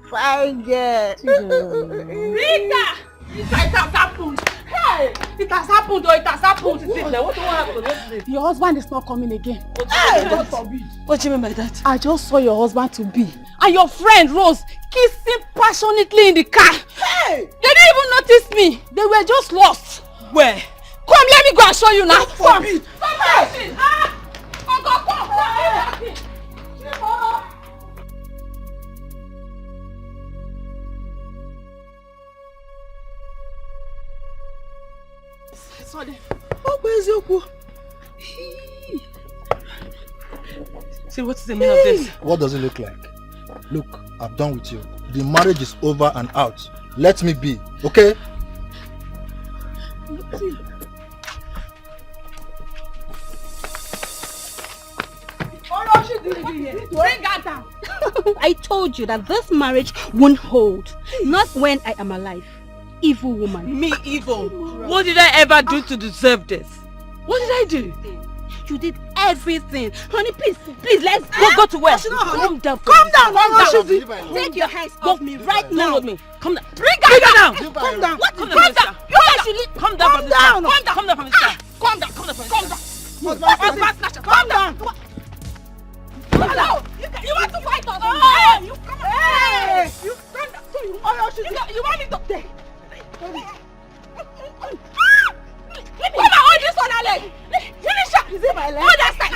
Fine, yeah. Rita! It has happened. Hey! It has happened or it has happened. What happened? Your husband is not coming again. God forbid. What do you mean by that? I just saw your husband to be and your friend Rose kissing passionately in the car. Hey! They didn't even notice me. They were just lost. Where? Come, let me go and show you now. Come. Sorry. See, what's the meaning of this? What does it look like? Look, I'm done with you. The marriage is over and out. Let me be, okay? Bring her down. I told you that this marriage won't hold. Not when I am alive. Evil woman. Me evil? What did I ever do to deserve this? What did I do? You did everything. Honey, please, let's go to where? Calm down. Calm down. Take your hands off me right now. With me. Come down. Bring her down. Calm down. Calm down. You guys should leave. Calm down. Calm down. Calm down from this car. Calm down. Calm down. Calm down. Hello. You want to fight us? Hey! You come on. Hey! You come down. You want me to take? Let me come on, hold this one, leg. Finish her. Is it my leg? On that side.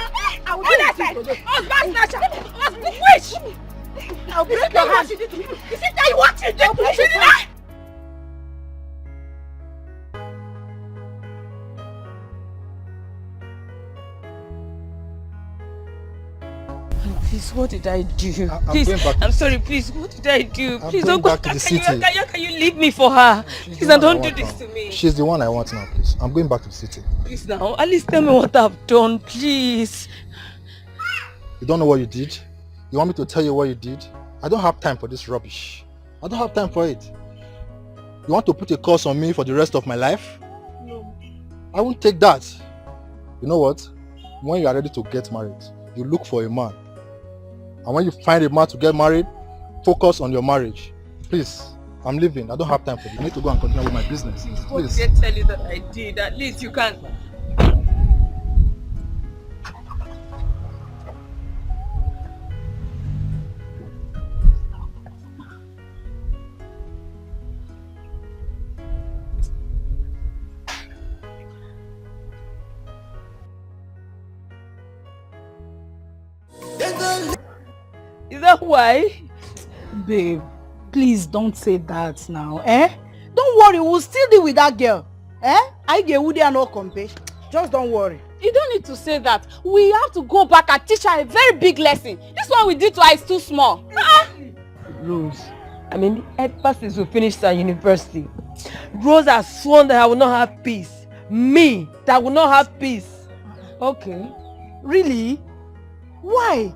On that side. Husband snatcher. Which? I'll break your hand. Is it that you want to do? Please, what did I do? Please, I'm sorry, please, what did I do? Please don't going go back to the city. Can you leave me for her? Please, don't do this to me. She's the one I want now, please. I'm going back to the city. Please now, at least tell me what I've done, please. You don't know what you did? You want me to tell you what you did? I don't have time for this rubbish. I don't have time for it. You want to put a curse on me for the rest of my life? No. I won't take that. You know what? When you are ready to get married, you look for a man. And when you find a man to get married, focus on your marriage. Please, I'm leaving. I don't have time for this. I need to go and continue with my business. What did I tell you that I did? At least you can. Is that why? Babe, please don't say that now, eh? Don't worry, we'll still deal with that girl. Eh? I get Woody and no compare. Just don't worry. You don't need to say that. We have to go back and teach her a very big lesson. This one we did to her is too small. Rose, I mean, ever since we finished our university, Rose has sworn that I will not have peace. Me, that will not have peace. Okay. Really? Why?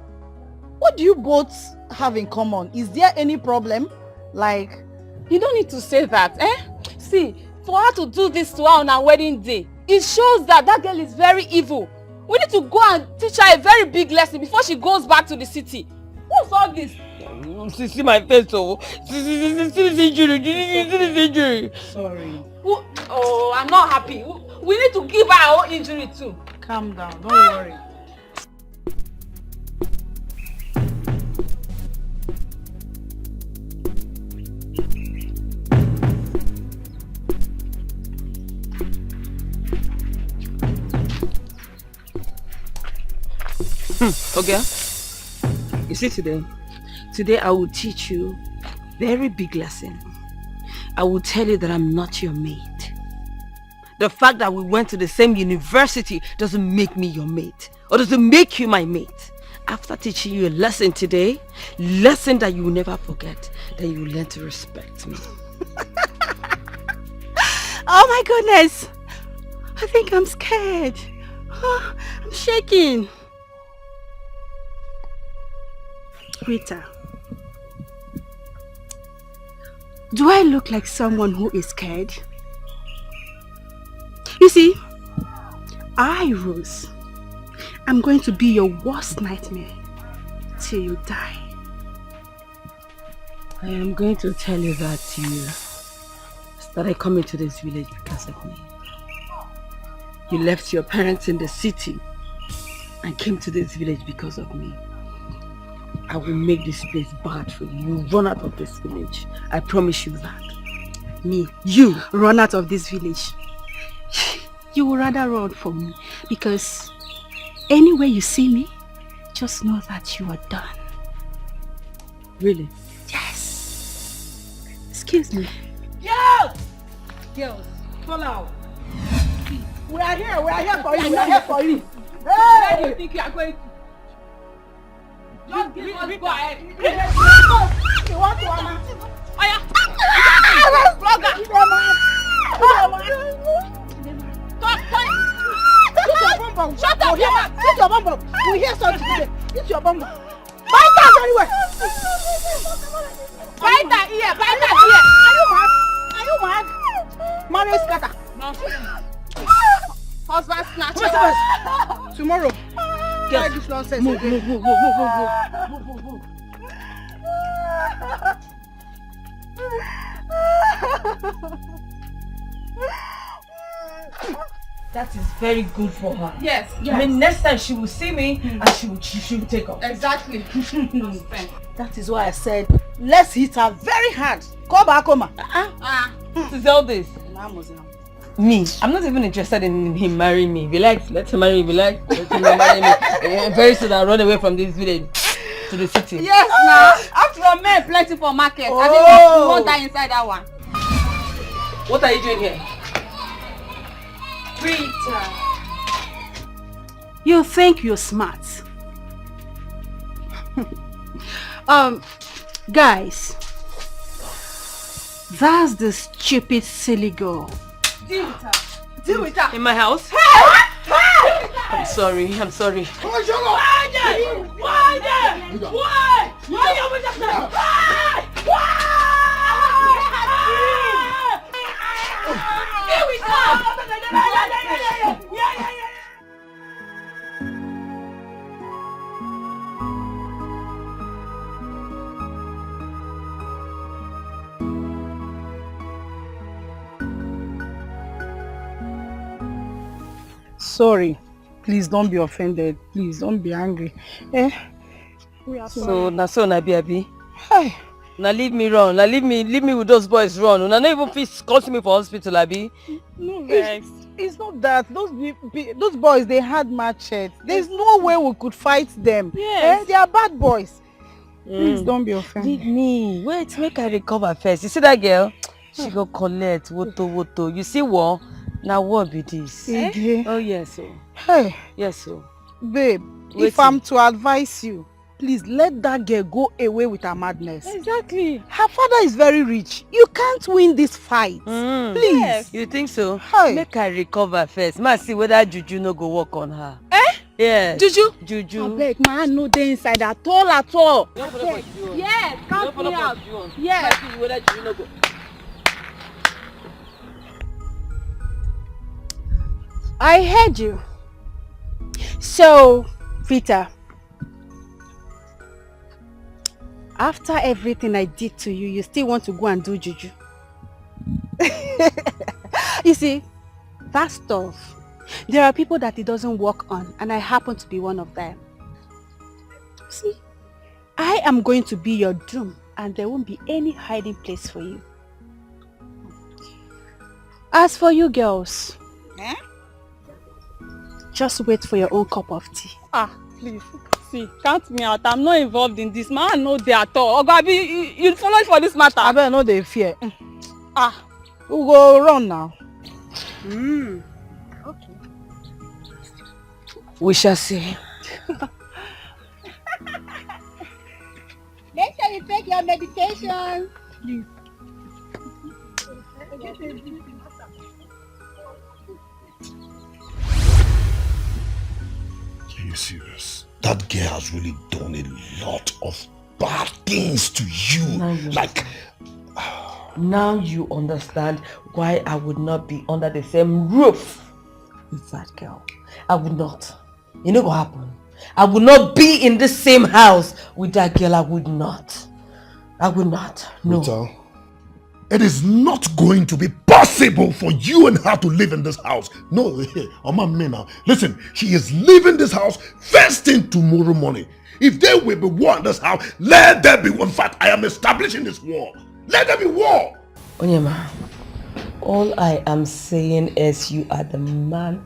What do you both have in common? Is there any problem? Like, you don't need to say that, eh? See, for her to do this to her on our wedding day, It shows that that girl is very evil. We need to go and teach her a very big lesson before she goes back to the city. What's all this? See my face, oh. See this injury. See this injury. Sorry. Oh, I'm not happy. We need to give her our own injury too. Calm down, don't worry. Okay. You see today I will teach you very big lesson. I will tell you that I'm not your mate. The fact that we went to the same university doesn't make me your mate, or doesn't make you my mate. After teaching you a lesson today, lesson that you will never forget, then you will learn to respect me. Oh my goodness! I think I'm scared. Oh, I'm shaking. Rita, do I look like someone who is scared? You see, Rose, I'm going to be your worst nightmare till you die. I am going to tell you that you started coming to this village because of me. You left your parents in the city and came to this village because of me. I will make this place bad for you. You run out of this village. I promise you that. Me, you run out of this village. You will rather run from me, because anywhere you see me, just know that you are done. Really? Yes. Excuse me. Girls, fall out. We are here for you. We are here for you. Where do you think you are going to? Just give us go ahead. You want to Anna? Shut up, your mouth. It's your bum. We hear something today. It's your bum. Bite that anyway. Bite that ear. Bite that ear. Are you mad? Marriage scatter. Husband snatcher. Tomorrow. Get this nonsense. Move. That is very good for her. Yes. I mean, next time she will see me and she will take off. Exactly. That is why I said, let's hit her very hard. Come back, come on. What is all this? Me, I'm not even interested in him marrying me. If he likes, let him marry me. If he likes, let him marry me. And very soon I'll run away from this village to the city. Yes, now. After all, men plenty for market. I think we won't die inside that one. What are you doing here? Rita, you think you're smart. Guys, that's the stupid silly girl. Deal with her. In my house? I'm sorry. Why? Sorry. Please don't be offended. Please don't be angry. We are sorry. So na be abi. Hey. Now leave me run. Now leave me with those boys run. Now not even please call me for hospital, abi. No, it's not that. Those boys, they had machetes. There's no way we could fight them. Yes. They are bad boys. Please don't be offended. Leave me. Wait, make I recover first. You see that girl? She go collect woto. You see what? Now what be this? Oh yes, so. Hey. Yes, so. Babe, if I'm to advise you, please let that girl go away with her madness. Exactly. Her father is very rich. You can't win this fight. Please. Yes. You think so? Hey. Make her recover first. Ma see whether Juju no go work on her. Yes. Juju. I beg, man, no dey inside at all. Yes, count me out. Yes. Ma see whether Juju no go. I heard you. So, Rita, after everything I did to you, you still want to go and do juju? You see, that stuff, there are people that it doesn't work on, and I happen to be one of them. See, I am going to be your doom, and there won't be any hiding place for you. As for you girls, just wait for your own cup of tea. Please, see, count me out. I'm not involved in this. Man, no day at all. Ogabi, you follow for this matter. I better know they fear. We'll go run now. Okay. We shall see. Make sure you take your medication. Please. Are you serious? That girl has really done a lot of bad things to you. Now you understand why I would not be under the same roof with that girl. I would not. You know what happened? I would not be in the same house with that girl. I would not. I would not. No. Rita, it is not going to be possible for you and her to live in this house. No, now. Listen, she is leaving this house first thing tomorrow morning. If there will be war in this house, let there be war. In fact, I am establishing this war. Let there be war. Onyema, all I am saying is you are the man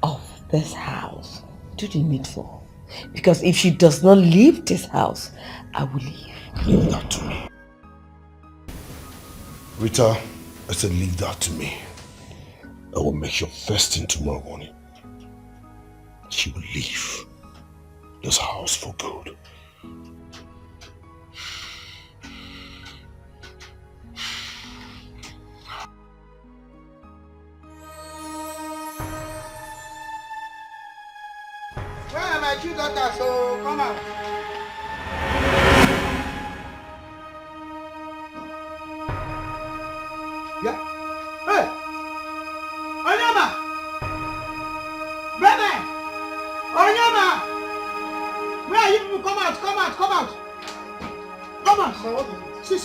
of this house. Do the needful. Because if she does not leave this house, I will leave. Leave that to me. Rita, I said leave that to me. I will make sure first thing tomorrow morning she will leave this house for good. Where are my two daughters? So come out. Yeah. Hey! Onyema! Bebe! Onyema! Where are you people? Come out, come out, come out! Come out! See.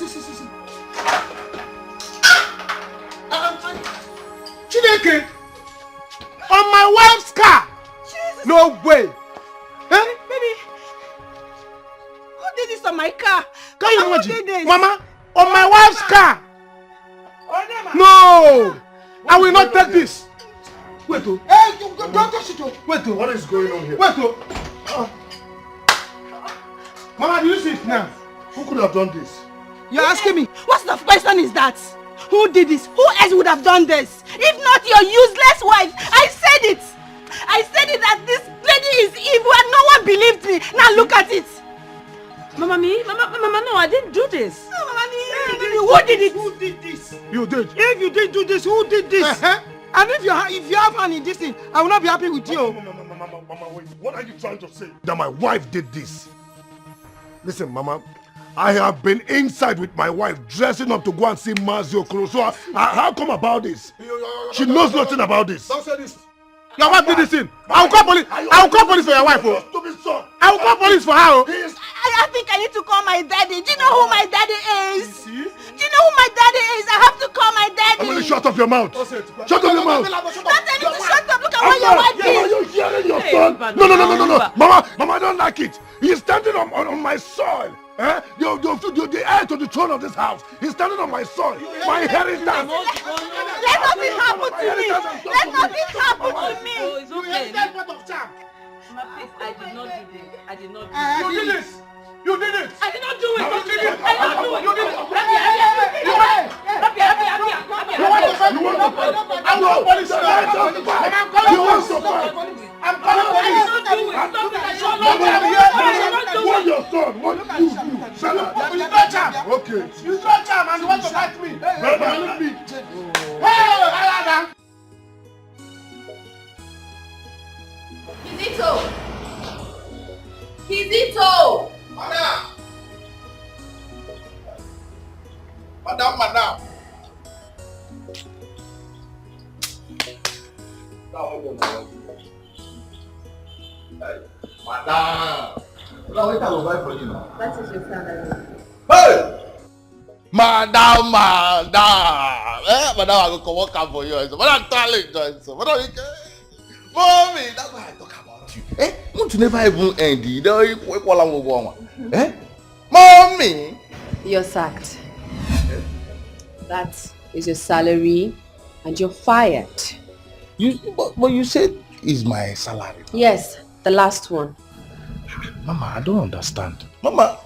Chineke! On my wife's car! Jesus. No way! Baby! Who did this on my car? Can you Who imagine? did this? Mama, on my wife's car! No! I will not take this! Wait, oh. Hey, don't touch it, oh. Wait, oh. What is going on here? Wait, oh. Mama, do you see it now? Who could have done this? You're asking me, what sort of question is that? Who did this? Who else would have done this? If not your useless wife. I said it. I said it that this lady is evil and no one believed me. Now look at it. Mama, no, I didn't do this. No, Mama, who did it? Who did this? You did. If you didn't do this, who did this? And if you have hand in this thing, I will not be happy with you. Mama, wait. What are you trying to say? That my wife did this. Listen, Mama, I have been inside with my wife dressing up to go and see Ngozi Okoli. So how come about this? She knows nothing about this. Don't say this. Your wife did this thing. I will call police. I will call police for your wife. Oh. I will call police for her. Oh. I think I need to call my daddy. Do you know who my daddy is? Do you know who my daddy is? I have to call my daddy. I'm going to shut up your mouth. Shut up your mouth. Don't tell me to shut up. Look at what your wife is. Are you hearing your son? No. Mama, I don't like it. He's standing on my soil. The heir to the throne of this house. He's standing on my soil. My inheritance. Let nothing happen to me. Let nothing happen to me. Oh, it's okay. Mama, please, I did not do this. I did not do this. You did this. You did it. I did not do it. You did it. I did not do it. You did it. I'm calling police. I'm calling police. What your son? What you? Shut up. You touch him. Okay. You touch him and you want to fight me. Hey, Kizito! Madam. Now, what I will buy for you now? That is your salary. Hey! Madam! Madam, I go come work out for you. Madam, talent. Madam, mommy, that's why I talk about you. Eh? Won't you never even end it? Eh? Mommy! You're sacked. That is your salary and you're fired. But you said it's my salary. Yes, the last one. Mama, I don't understand. Mama,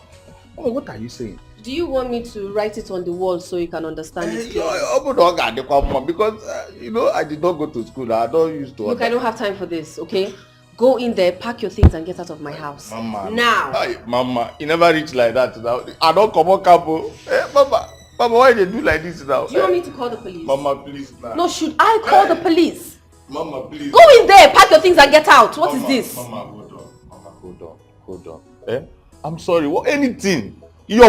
what are you saying? Do you want me to write it on the wall so you can understand it? Because, I did not go to school. I don't used to. Look, I don't have time for this, okay? Go in there, pack your things and get out of my house. Mama. Now. Hey, Mama, you never reach like that now. I don't come on capo. Hey, Mama, why you do like this now? Do you want me to call the police? Mama, please now. No, should I call the police? Mama, please. Go in there, pack your things and get out. What is this? Mama, hold on. Eh? I'm sorry. What? Anything. You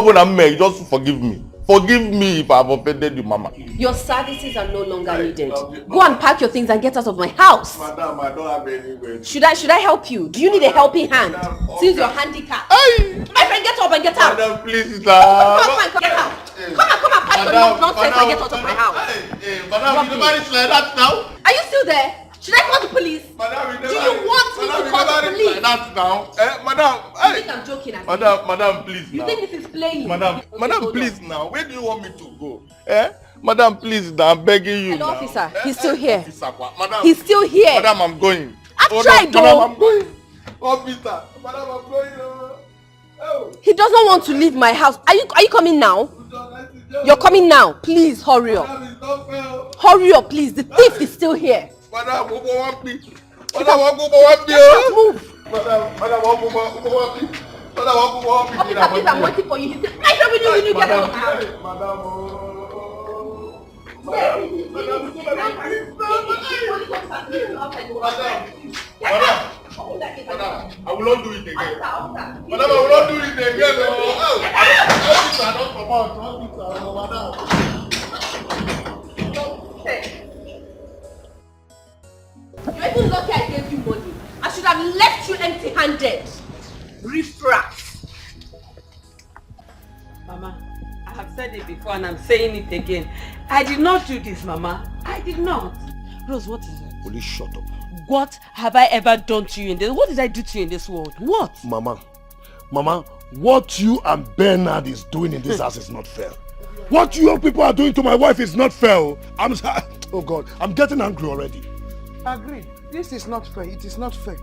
just forgive me. Forgive me if I've offended you, Mama. Your services are no longer needed. Go and pack your things and get out of my house. Madam, I don't have anywhere. Should I help you? Do you need a helping hand? Since you're handicapped. My friend, get up and get out. Madam, please, Come on, get out. Come and pack your nonsense and get out of my house. Madam, you never reach like that now. Are you still there? Should I call the police? Madam, do you want me to call the police? Like that now. Madam, you think I'm joking? Madam, please you now. think this is playing? Madam, please now. Where do you want me to go? Madam, please now. I'm begging you. Hello, now. officer. He's still here. Madam, he's still here. Madam, I'm going. I've tried though. Madam, I'm going. Officer, Madam, I'm going. Oh. He doesn't want to leave my house. Are you coming now? You're coming now. Please hurry up. Hurry up, please. The thief is still here. Madam, move. Move. Officer, please, I'm waiting for you. He said, when you get out of the house. Madam, I will not do it again. Madam, I will not do it again. You're even lucky I gave you money. I should have left you empty-handed. Riffraff. Mama, I have said it before and I'm saying it again. I did not do this, Mama. I did not. Rose, what is it? Please shut up. What have I ever done to you in this? What did I do to you in this world? What? Mama, what you and Bernard is doing in this house is not fair. What you people are doing to my wife is not fair. Oh God, I'm getting angry already. Agreed. This is not fair. It is not fair.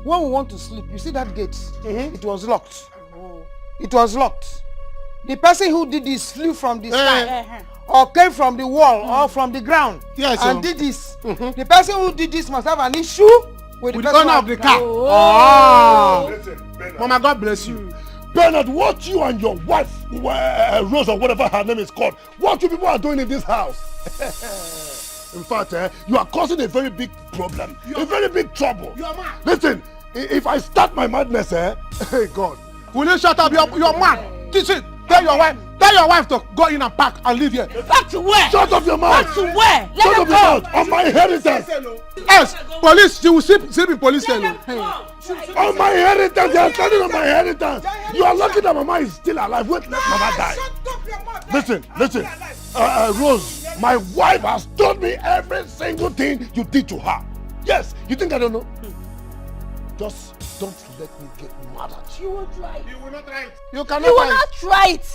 When we want to sleep, you see that gate? It was locked. It was locked. The person who did this flew from the sky or came from the wall or from the ground and did this. The person who did this must have an issue with the owner of the car. Listen, Mama, God bless you. Bernard, what you and your wife, Rose or whatever her name is called, what you people are doing in this house? In fact, you are causing a very big problem, a very big trouble. You are mad. Listen, if I start my madness, hey God. Will you shut up? You're mad. Teach it. Tell your wife to go in and pack and leave here. Back to where? Shut up your mouth. Back to where? Let Shut her up go. your mouth. On my inheritance. Yes, police, she will sleep in police cell. On my inheritance, they are standing on my inheritance. You are lucky that Mama is still alive. Wait, let Mama die. Listen. Rose, my wife has told me every single thing you did to her. Yes, you think I don't know? Just don't let me get mad at you. You will try. You will not try it. You will not try it.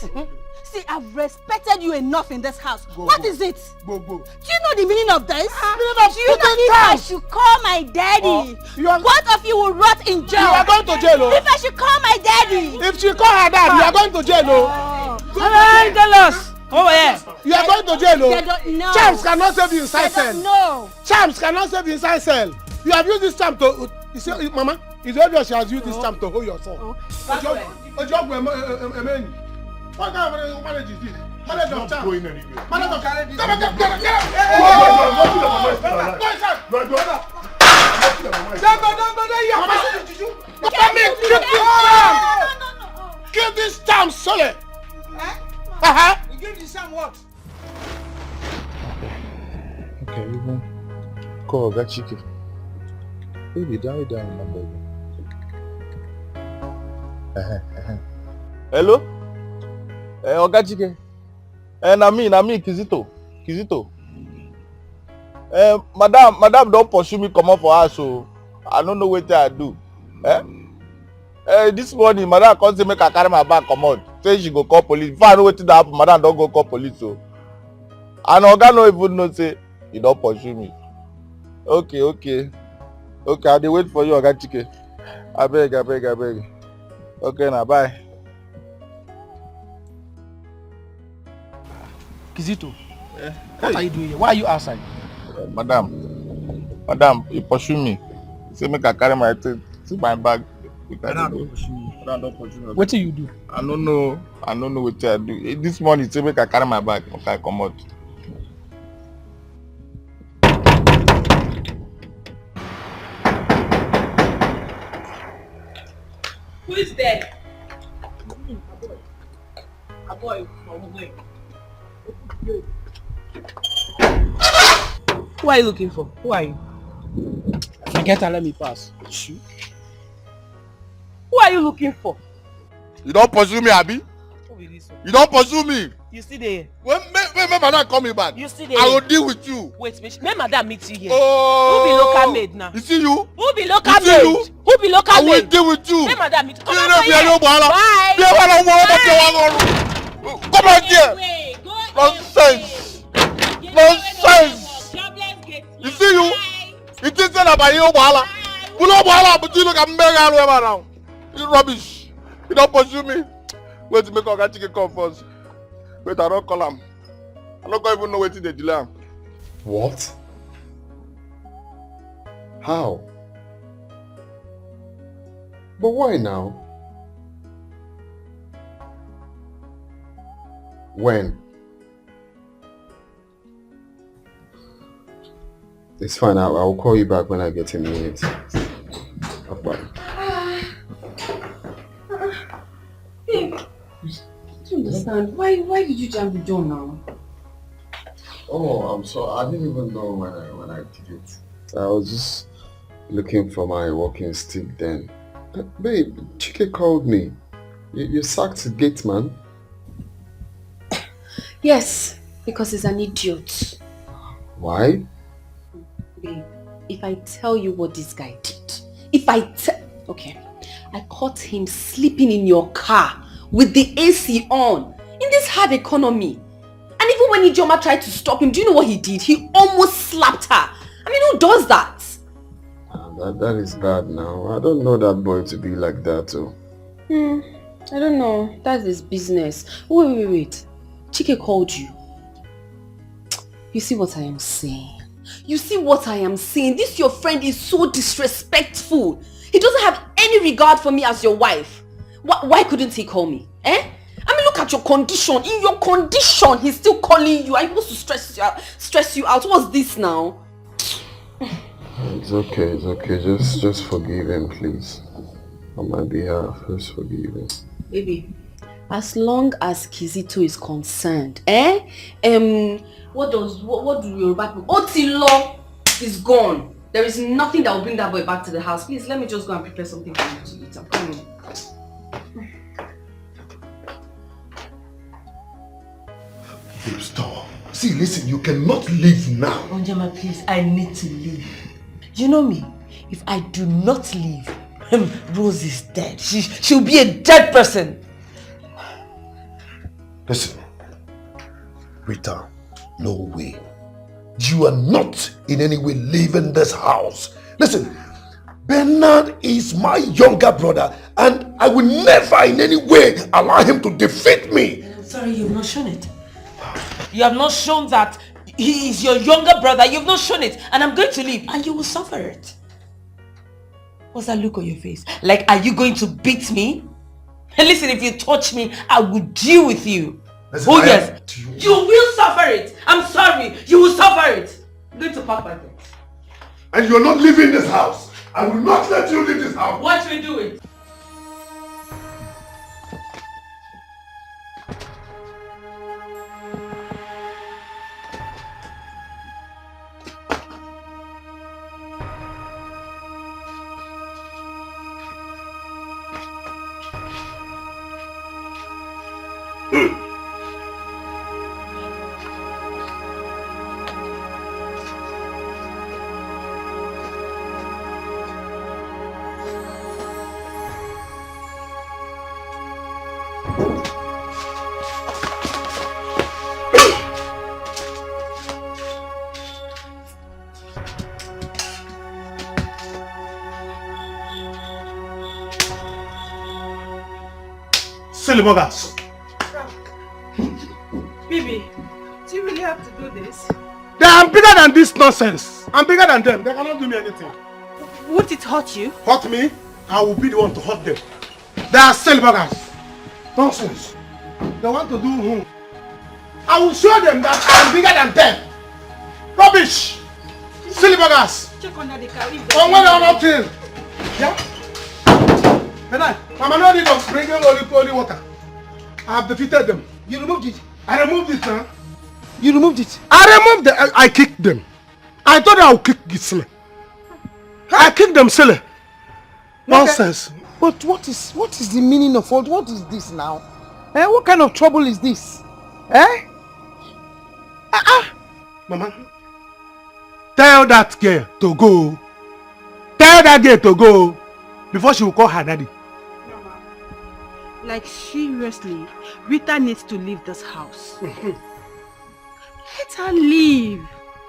See, I've respected you enough in this house. What is it? Go. Do you know the meaning of this? Meaning of Do you know if I should call my daddy? Both of you will rot in jail. You are going to jail. If I should call my daddy. If she call her dad, you are going to jail. Tell us. Oh yeah. You are going to jail. They don't know. Charms cannot save you inside cell. No. Charms cannot save you inside cell. You have used this charm to. You see, Mama, it's obvious she has used this charm to hold your son. What kind of marriage is this? Marriage of charm. Marriage of charm. Come on, get Kill this charm, sorry. You give this charm what? Okay, we go. Call that chicken. Baby, down, remember. Hello? Oga Chike. Na me, Kizito. Madam don't pursue me comot for house, so I don't know wetin I do. This morning, madam come say make I carry my bag comot. Say she go call police. Before I know wetin dey happen, madam don go call police, so. And Oga no even know say he don pursue me. Okay, I dey wait for you, Oga Chike. Abeg. Okay, now bye. Kizito, what are you doing here? Why are you outside? Madam, he pursue me. He say make I carry my thing, see my bag. Madam don't pursue me. Madam don't pursue me. What do you do? I don't know what I do. This morning, he say make I carry my bag, make I come out. Who is there? A boy from where? Who are you looking for? Who are you? Forget and let me pass. Shoot. Who are you looking for? You don't pursue me, Abi? Who be this one? You don't pursue me. You see there. When madam call me back, You see there. I will deal with you. Wait, may madam meet you here. Oh. Who be local maid now? You see you? Who be local You see maid? you? Who be local I maid? will deal with you. May madam meet. Come You on know, here. Bye. Come on here. Nonsense. You see you? It is not about you, Bala. You know Bala, but you look at me around. You rubbish. You don't pursue me. Wait to make Oga Chike come first. Wait, I don't call him. I don't even know what they delay him. What? How? But why now? When? It's fine, I'll call you back when I get a minute. Bye. Babe, I don't understand. Why did you jam the door now? Oh, I'm sorry. I didn't even know when I did it. I was just looking for my walking stick then. Babe, Chike called me. You sacked the gate man. Yes, because he's an idiot. Why? Babe, if I tell you what this guy did, okay, I caught him sleeping in your car with the AC on in this hard economy. And even when Ijoma tried to stop him, do you know what he did? He almost slapped her. I mean, who does that? That is bad now. I don't know that boy to be like that too. I don't know. That's his business. Wait. Chike called you. You see what I am saying? This your friend is so disrespectful. He doesn't have any regard for me as your wife. Why couldn't he call me? I mean, look at your condition. In your condition, he's still calling you. I'm supposed to stress you out. What's this now? It's okay. Just forgive him, please. On my behalf, just forgive him. Baby, as long as Kizito is concerned, what do Yoruba people? Otilo is gone. There is nothing that will bring that boy back to the house. Please, let me just go and prepare something for you to eat. I'm coming. Babe, stop. See, listen, you cannot leave now. Onjama, please, I need to leave. You know me, if I do not leave, Rose is dead. She'll be a dead person. Listen, Rita, no way. You are not in any way leaving this house. Listen, Bernard is my younger brother and I will never in any way allow him to defeat me. I'm sorry, you've not shown it. You have not shown that he is your younger brother. You've not shown it. And I'm going to leave and you will suffer it. What's that look on your face? Like, are you going to beat me? And listen, if you touch me, I will deal with you. Listen, yes. You will suffer it. I'm sorry. You will suffer it. I'm going to pack my things. And you're not leaving this house. I will not let you leave this house. What will you do it? Silly buggers. Baby, do you really have to do this? I'm bigger than this nonsense. I'm bigger than them. They cannot do me anything. Won't it hurt you? Hurt me? I will be the one to hurt them. They are silly buggers. Nonsense. They want to do whom? I will show them that I am bigger than them. Rubbish. Silly buggers. Check under the car. On when I'm not in. Yeah? Benai, Mama no need of bringing only water. I have defeated them. You removed it? I removed it now. You removed it? I removed them. I kicked them. I thought I would kick this silly. I kicked them silly. Nonsense. But what is the meaning of all? What is this now? Eh? What kind of trouble is this? Eh? Mama, tell that girl to go. Tell that girl to go before she will call her daddy. Like seriously, Rita needs to leave this house. Let her leave.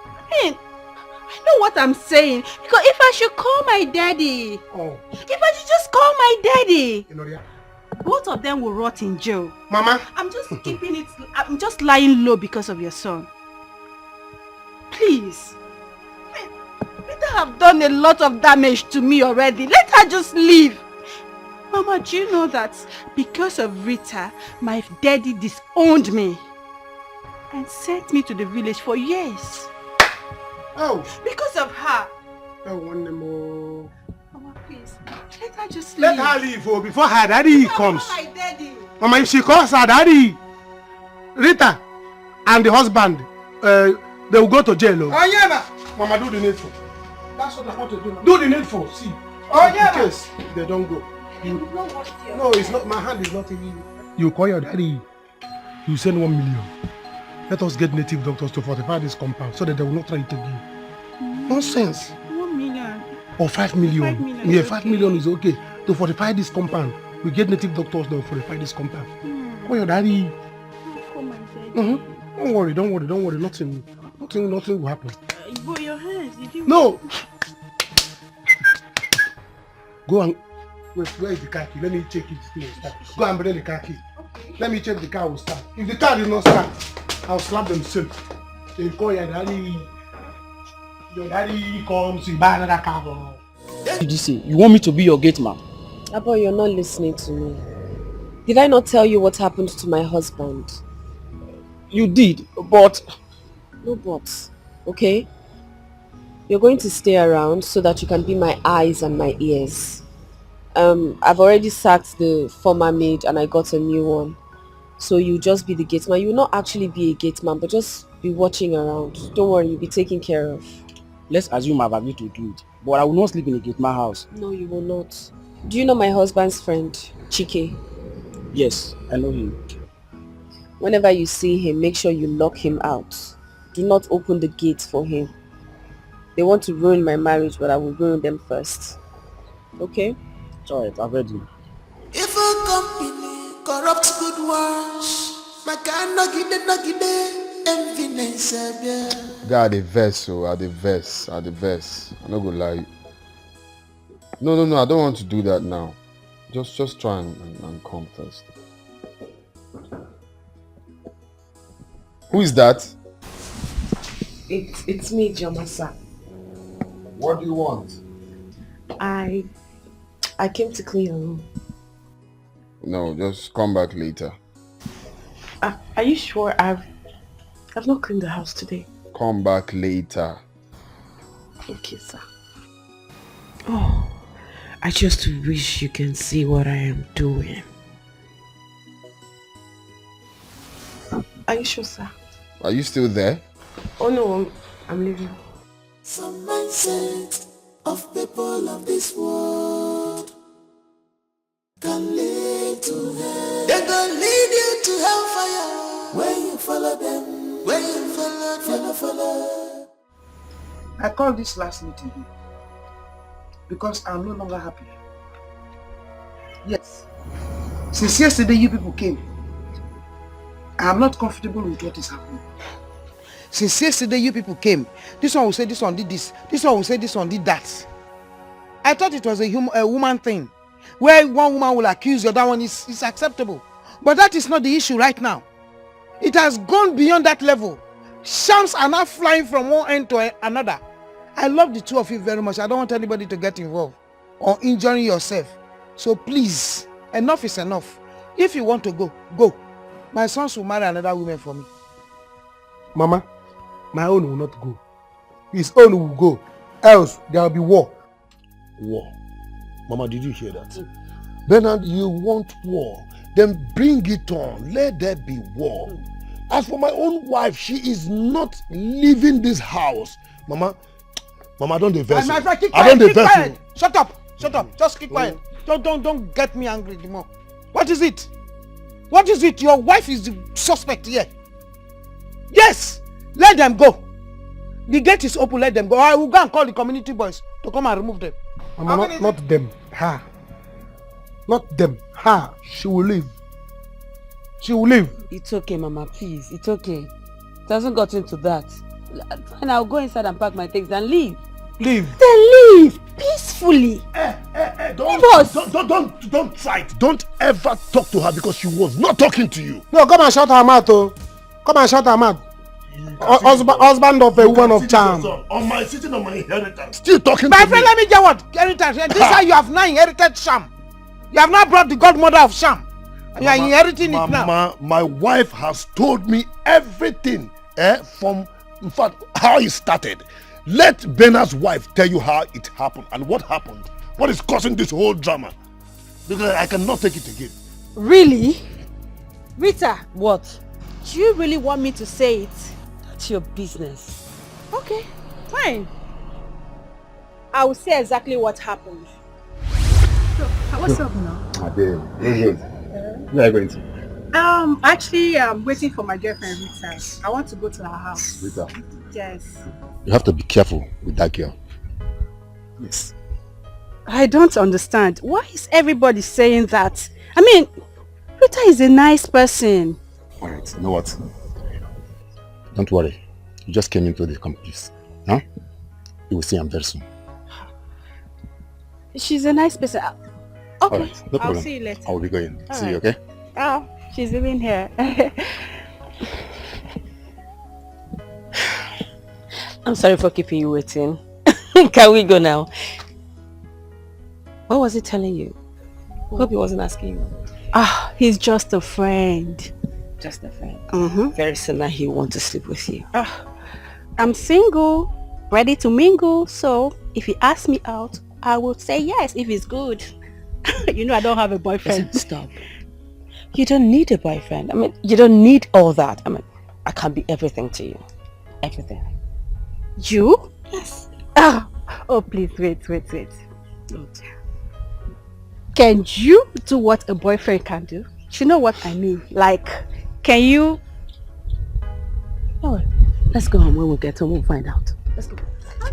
I mean, I know what I'm saying. Because if I should call my daddy, if I should just call my daddy, both of them will rot in jail. Mama, I'm just keeping it. I'm just lying low because of your son. Please. I mean, Rita have done a lot of damage to me already. Let her just leave. Mama, do you know that because of Rita, my daddy disowned me and sent me to the village for years? Oh. Because of her. Oh, one more. Mama, please. Let her just Let leave. her leave before her daddy comes. My daddy. Mama, if she calls her daddy, Rita and the husband, they will go to jail. Oh, yeah, ma. Mama, do the needful. That's what I want to do now. Do the needful. See. Oh, yeah, in case they don't go. No, it's not. My hand is not in you. You call your daddy. You send 1 million. Let us get native doctors to fortify this compound so that they will not try it again. Nonsense. 1 million. Or 5 million. 5 million Yeah, is 5 okay. million is okay. To fortify this compound. We get native doctors that will fortify this compound. Call your daddy. Call my daddy. Don't worry. Nothing will happen. But your hands, did you? No. Go and wait. Where is the car key? Let me check it. It will start. Go and bring the car key. Okay. Let me check the car will start. If the car did not start, I'll slap them still. So you call your daddy. Your daddy comes. You buy another car. Did you say you want me to be your gate man? Abba, you're not listening to me. Did I not tell you what happened to my husband? You did, but... No buts, okay? You're going to stay around so that you can be my eyes and my ears. I've already sacked the former maid and I got a new one. So you just be the gate man. You will not actually be a gate man, but just be watching around. Don't worry, you'll be taken care of. Let's assume I've agreed to do it. But I will not sleep in a gate man house. No, you will not. Do you know my husband's friend, Chike? Yes, I know him. Whenever you see him, make sure you lock him out. Do not open the gate for him. They want to ruin my marriage, but I will ruin them first. Okay? It's alright, I've heard you. If a company corrupt good ones, my kind nagide, enviness, God, the verse, the verse. I'm not gonna lie. No, I don't want to do that now. Just try and come first. Who is that? It's me, Jamasa. What do you want? I came to clean your room. No, just come back later. Are you sure I've not cleaned the house today? Come back later. Okay, sir. Oh, I just wish you can see what I am doing. Are you sure, sir? Are you still there? Oh no, I'm leaving. Some mindset of people of this world can lead to hell. They gonna lead you to hellfire. follow them. Where you follow. I called this last meeting because I'm no longer happy. Yes. Since yesterday you people came, I am not comfortable with what is happening. Since yesterday you people came, this one will say this one did this, this one will say this one did that. I thought it was a woman thing, where one woman will accuse the other one is acceptable. But that is not the issue right now. It has gone beyond that level. Shams are now flying from one end to another. I love the two of you very much. I don't want anybody to get involved or injuring yourself. So please, enough is enough. If you want to go, go. My sons will marry another woman for me. Mama, my own will not go. His own will go. Else, there will be war. War? Mama, did you hear that? Bernard, you want war? Then bring it on. Let there be war. As for my own wife, she is not leaving this house. Mama, don't diverse me. I don't diverse you. Shut up. Just keep quiet. Don't get me angry anymore. What is it? What is it? Your wife is the suspect here. Yes, let them go. The gate is open, let them go. I will go and call the community boys to come and remove them. Mama, not them. Her. Not them. Her. She will leave. She will leave. It's okay, Mama, please. It's okay. It hasn't got into that. Fine, I'll go inside and pack my things and leave. Leave. Then leave peacefully. Don't try it. Don't ever talk to her because she was not talking to you. No, come and shut her mouth, oh. Come and shut her mouth. Husband of a woman of charm. Sitting on my inheritance. Still talking my to friend, me. let me get what? Inheritance. This is how you have now inherited Sham. You have now brought the godmother of Sham. And you are inheriting it now. My wife has told me everything from, in fact, how it started. Let Bernard's wife tell you how it happened and what happened. What is causing this whole drama? Because I cannot take it again. Really? Rita. What? Do you really want me to say it? That's your business. Okay, fine. I will say exactly what happened. So, what's up now? Where are you going to? Actually, I'm waiting for my girlfriend Rita. I want to go to her house. Rita? Yes. You have to be careful with that girl. Yes. I don't understand. Why is everybody saying that? I mean, Rita is a nice person. Alright, you know what? Don't worry. You just came into the companies. Huh? You will see him very soon. She's a nice person. Okay, Alright, no problem. I'll see you later. I will be going. All See you, right. okay? Oh, she's even here. I'm sorry for keeping you waiting. Can we go now? What was he telling you? Hope he wasn't asking you. He's just a friend. Just a friend. Mm-hmm. Very soon now he'll want to sleep with you. I'm single, ready to mingle. So if he asks me out, I will say yes if it's good. You know I don't have a boyfriend. Listen, stop. You don't need a boyfriend. I mean, you don't need all that. I mean, I can be everything to you. Everything. You? Yes. Oh, please, wait. Can you do what a boyfriend can do? You know what I mean? Like, can you... Oh, let's go home. When we get home, we'll find out. Let's go.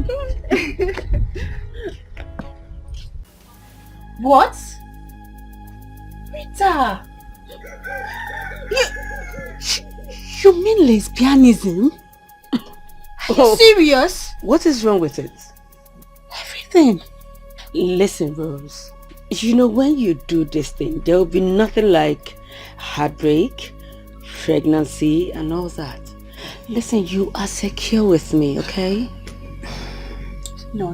Okay. What? Rita! You mean lesbianism? Are you serious? What is wrong with it? Everything. Listen, Rose. You know, when you do this thing, there will be nothing like heartbreak, pregnancy, and all that. Listen, you are secure with me, okay? No.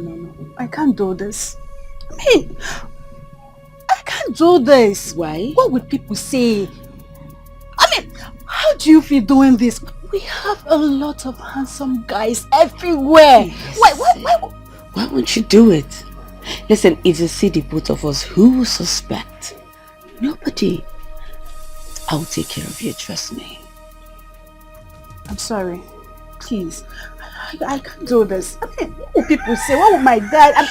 I can't do this. I mean, I can't do this. Why? What would people say? I mean, how do you feel doing this? We have a lot of handsome guys everywhere. Yes. Why won't you do it? Listen, if you see the both of us, who will suspect? Nobody. I'll take care of you, trust me. I'm sorry. Please. I can't do this. I mean, what will people say? What will my dad...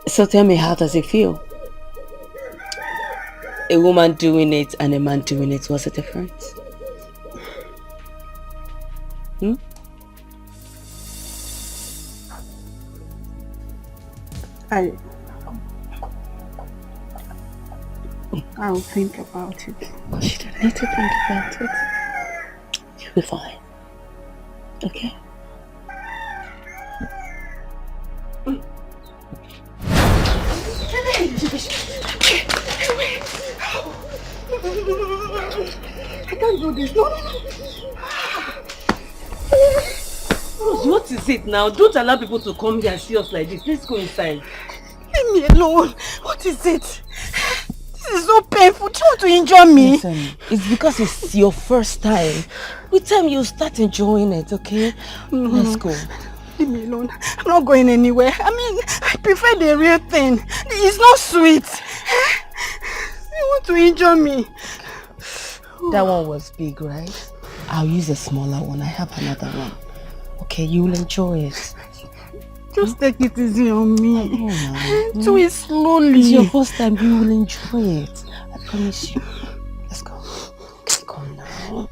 So tell me, how does it feel? A woman doing it and a man doing it, what's the difference? Hmm? I'll think about it. You don't need to think about it. You'll be fine. Okay? I can't do this. No. Rose, what is it now? Don't allow people to come here and see us like this. Let's go inside. Leave me alone. What is it? This is so painful. Do you want to injure me? Listen, it's because it's your first time. With time, you'll start enjoying it, okay? Let's go. Leave me alone. I'm not going anywhere. I mean, I prefer the real thing. It's not sweet. You want to injure me? That one was big, right? I'll use a smaller one. I have another one. Okay, you will enjoy it. Just take it easy on me. Do it slowly. It's your first time. You will enjoy it. I promise you. Let's go. Come now.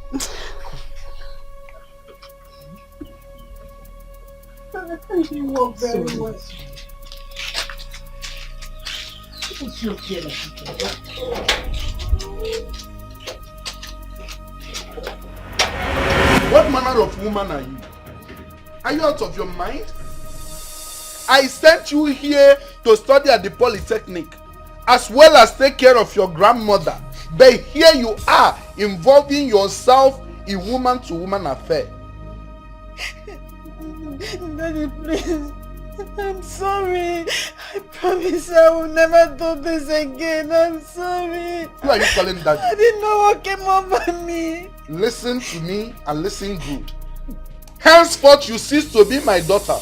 You walk very well. What manner of woman are you? Are you out of your mind? I sent you here to study at the Polytechnic, as well as take care of your grandmother. But here you are, involving yourself in woman-to-woman affair. Daddy, please. I'm sorry. I promise I will never do this again. I'm sorry. Who are you calling daddy? I didn't know what came over me. Listen to me and listen good. Henceforth you cease to be my daughter.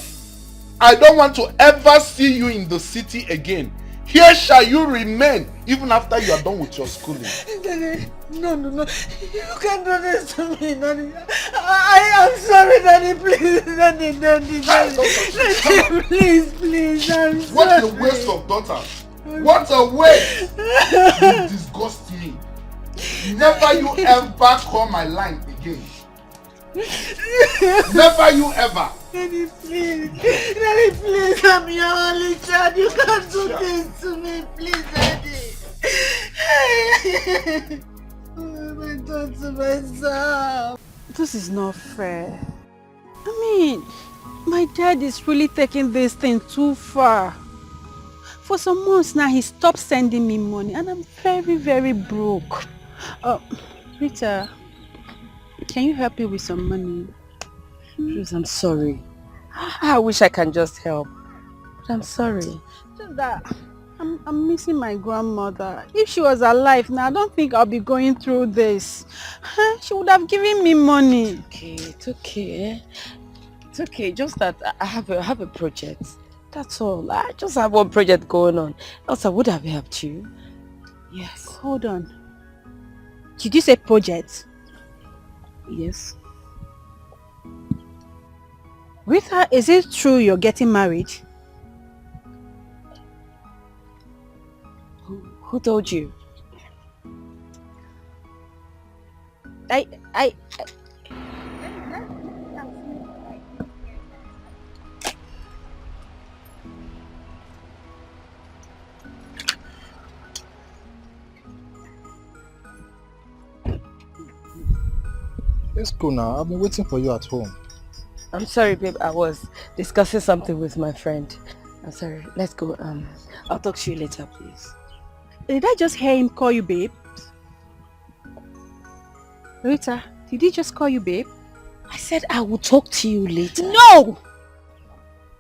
I don't want to ever see you in the city again. Here shall you remain even after you are done with your schooling. Daddy, no. You can't do this to me, Daddy. I am sorry, Daddy. Please, Daddy. Daddy, please. I'm sorry. What a waste of daughter. What a waste. You disgust me. Never you ever call my line again. Never you ever. Daddy, please, I'm your only child. You can't do this to me, please, Daddy. I done to myself. This is not fair. I mean, my dad is really taking this thing too far. For some months now, he stopped sending me money, and I'm very, very broke. Rita, can you help me with some money? Rose, I'm sorry. I wish I can just help. But I'm sorry. Just that I'm missing my grandmother. If she was alive now, I don't think I'll be going through this. She would have given me money. Okay, it's okay. It's okay. Just that I have a project. That's all. I just have one project going on. Else I would have helped you. Yes. Hold on. Did you say project? Yes. Rita, is it true you're getting married? Who told you? I Let's go now. I've been waiting for you at home. I'm sorry, babe. I was discussing something with my friend. I'm sorry. Let's go. I'll talk to you later, please. Did I just hear him call you babe? Rita, did he just call you babe? I said I will talk to you later. No!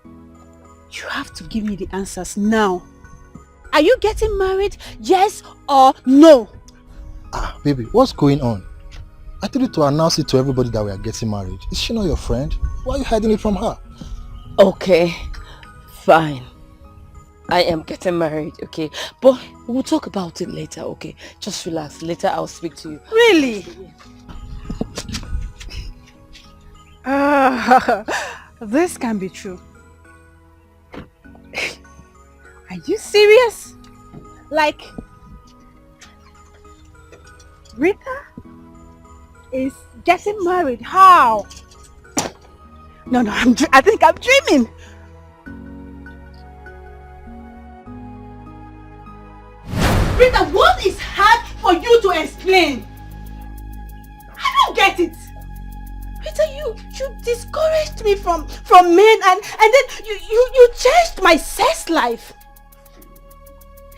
You have to give me the answers now. Are you getting married? Yes or no? Baby, what's going on? I told you to announce it to everybody that we are getting married. Is she not your friend? Why are you hiding it from her? Okay, fine. I am getting married, okay? But we'll talk about it later, okay? Just relax. Later I'll speak to you. Really? This can be true. Are you serious? Like, Rita is getting married? How? No, I think I'm dreaming. Rita, what is hard for you to explain? I don't get it. Rita, you discouraged me from men and then you changed my sex life.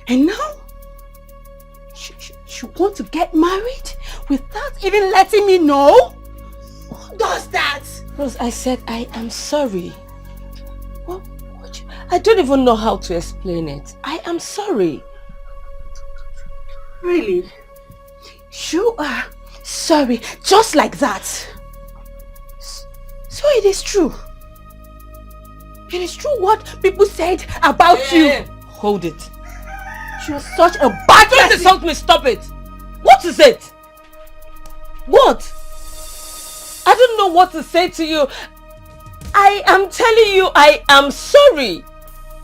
And now, you want to get married without even letting me know? Who does that? Rose, I said I am sorry. I don't even know how to explain it. I am sorry. Really? You are sorry, just like that? So it is true. It is true what people said about you. Hold it. You're such a bad person. Don't insult me, stop it. What is it? What? I don't know what to say to you. I am telling you I am sorry.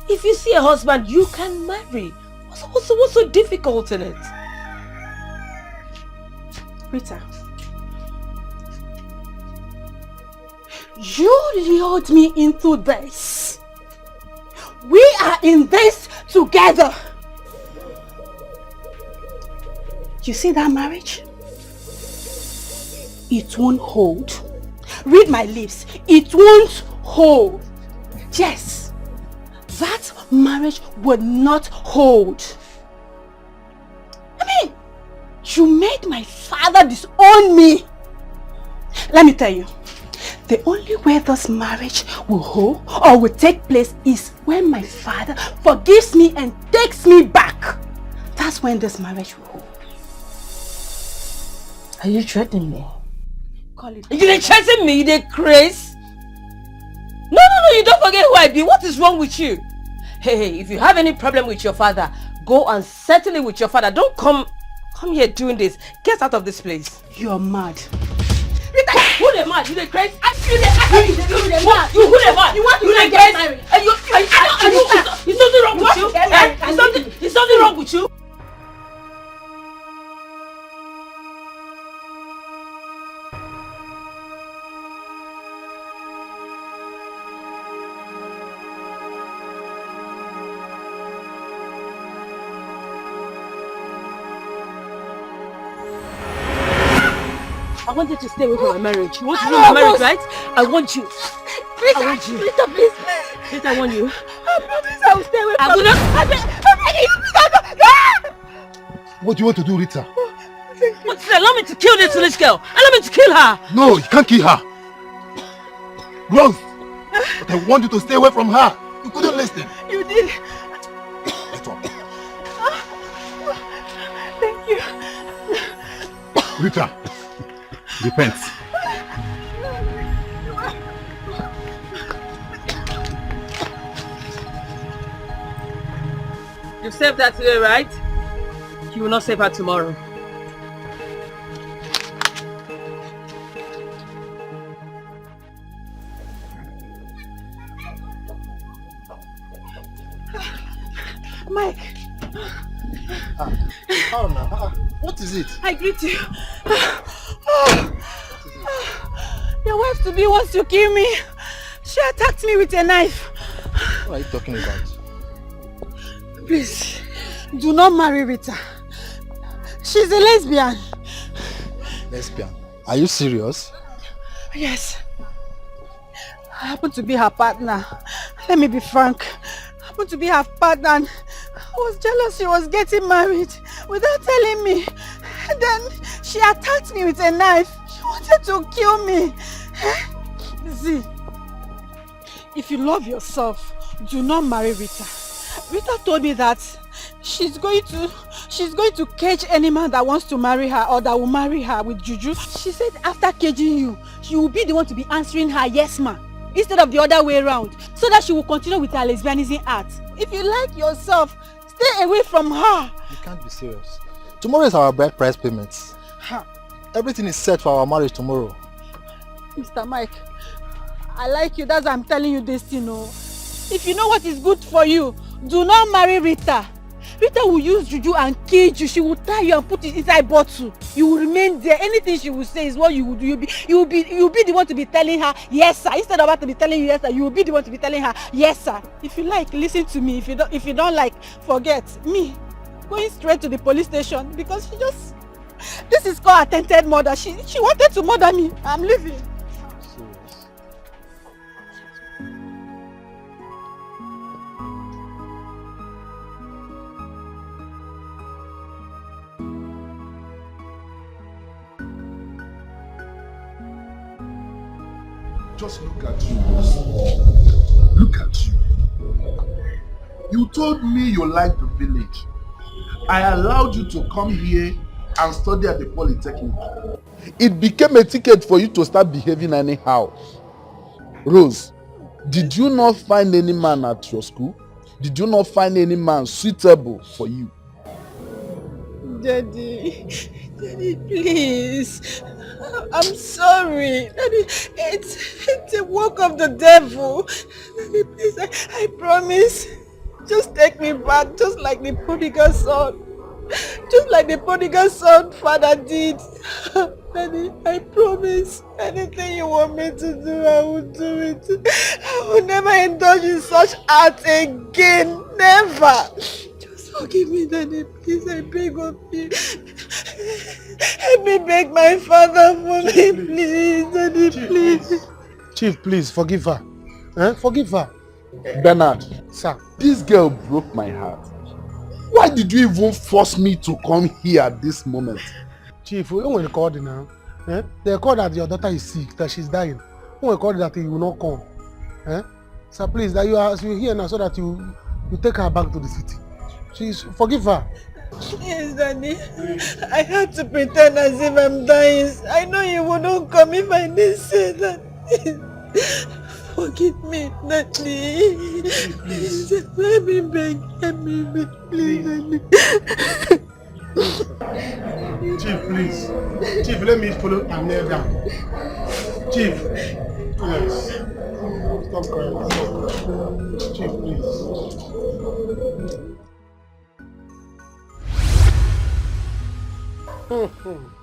If you see a husband, you can marry. What's so difficult in it? Rita, you lured me into this. We are in this together. You see that marriage? It won't hold. Read my lips. It won't hold. Yes, that marriage would not hold. I mean, you made my father disown me. Let me tell you, the only way this marriage will hold or will take place is when my father forgives me and takes me back. That's when this marriage will hold. Are you threatening me? Call it. You threatening me? You crazy? No, you don't forget who I be. What is wrong with you? Hey, if you have any problem with your father, go and settle it with your father. Don't come here doing this. Get out of this place. You're mad. Rita, who the mad? You the crazy? You the mad. You who the mad? You want to get get married? married? Is something wrong with you? Is something wrong with you? I want you to stay away from my marriage. You want to ruin my marriage, right? I want you. Rita, I want you. Rita, please. Rita, I want you. I promise I will stay away from I will not. What do you want to do, Rita? Allow me to kill this foolish girl. Allow me to kill her. No, you can't kill her. Rose, but I want you to stay away from her. You couldn't listen. You did. Thank you. Rita, repent. You saved her today, right? You will not save her tomorrow. Mike. Oh no. What is it? I greet you. Your wife to be wants to kill me. She attacked me with a knife. What are you talking about? Please, do not marry Rita. She's a lesbian. Lesbian? Are you serious? Yes. I happen to be her partner. Let me be frank. I happen to be her partner and I was jealous she was getting married without telling me. And then she attacked me with a knife. She wanted to kill me. See, if you love yourself, do not marry Rita. Rita told me that she's going to cage any man that wants to marry her or that will marry her with juju. She said after caging you, she will be the one to be answering her yes ma, instead of the other way around, so that she will continue with her lesbianism art. If you like yourself, stay away from her. You can't be serious. Tomorrow is our bride price payments. Everything is set for our marriage tomorrow. Mr. Mike, I like you, that's why I'm telling you this, you know. If you know what is good for you, Do not marry Rita. Rita will use juju and cage you. She will tie you and put it inside bottle. You will remain there. Anything she will say is what you will do. You will be the one to be telling her yes sir. Instead of her to be telling you yes sir, you will be the one to be telling her yes sir. If you like, listen to me. If you don't like, forget me. Going straight to the police station because she just. This is called attempted murder. She wanted to murder me. I'm leaving. Just look at you. Look at you. You told me you liked the village. I allowed you to come here and study at the Polytechnic. It became a ticket for you to start behaving anyhow. Rose, did you not find any man at your school? Did you not find any man suitable for you? Daddy, please. I'm sorry. Daddy, it's a work of the devil. Daddy, please, I promise. Just take me back, just like the prodigal son. Just like the prodigal son father did. Daddy, I promise. Anything you want me to do, I will do it. I will never indulge in such acts again. Never. Forgive me, Daddy, please, I beg of you. Help me beg my father for me, please, Daddy, please. Chief, please, forgive her. Forgive her. Bernard, sir, this girl broke my heart. Why did you even force me to come here at this moment? Chief, when we called now, they called that your daughter is sick, that she's dying. When we called that he will not come. Sir, please, that you here now so that you take her back to the city. Please, forgive her. Yes, Daddy. I had to pretend as if I'm dying. I know you wouldn't come if I didn't say that. Forgive me, Daddy. Please. Let me beg, please, Daddy. Chief, please. Chief, let me follow and kneel down. Chief, yes. Stop crying. Chief, please.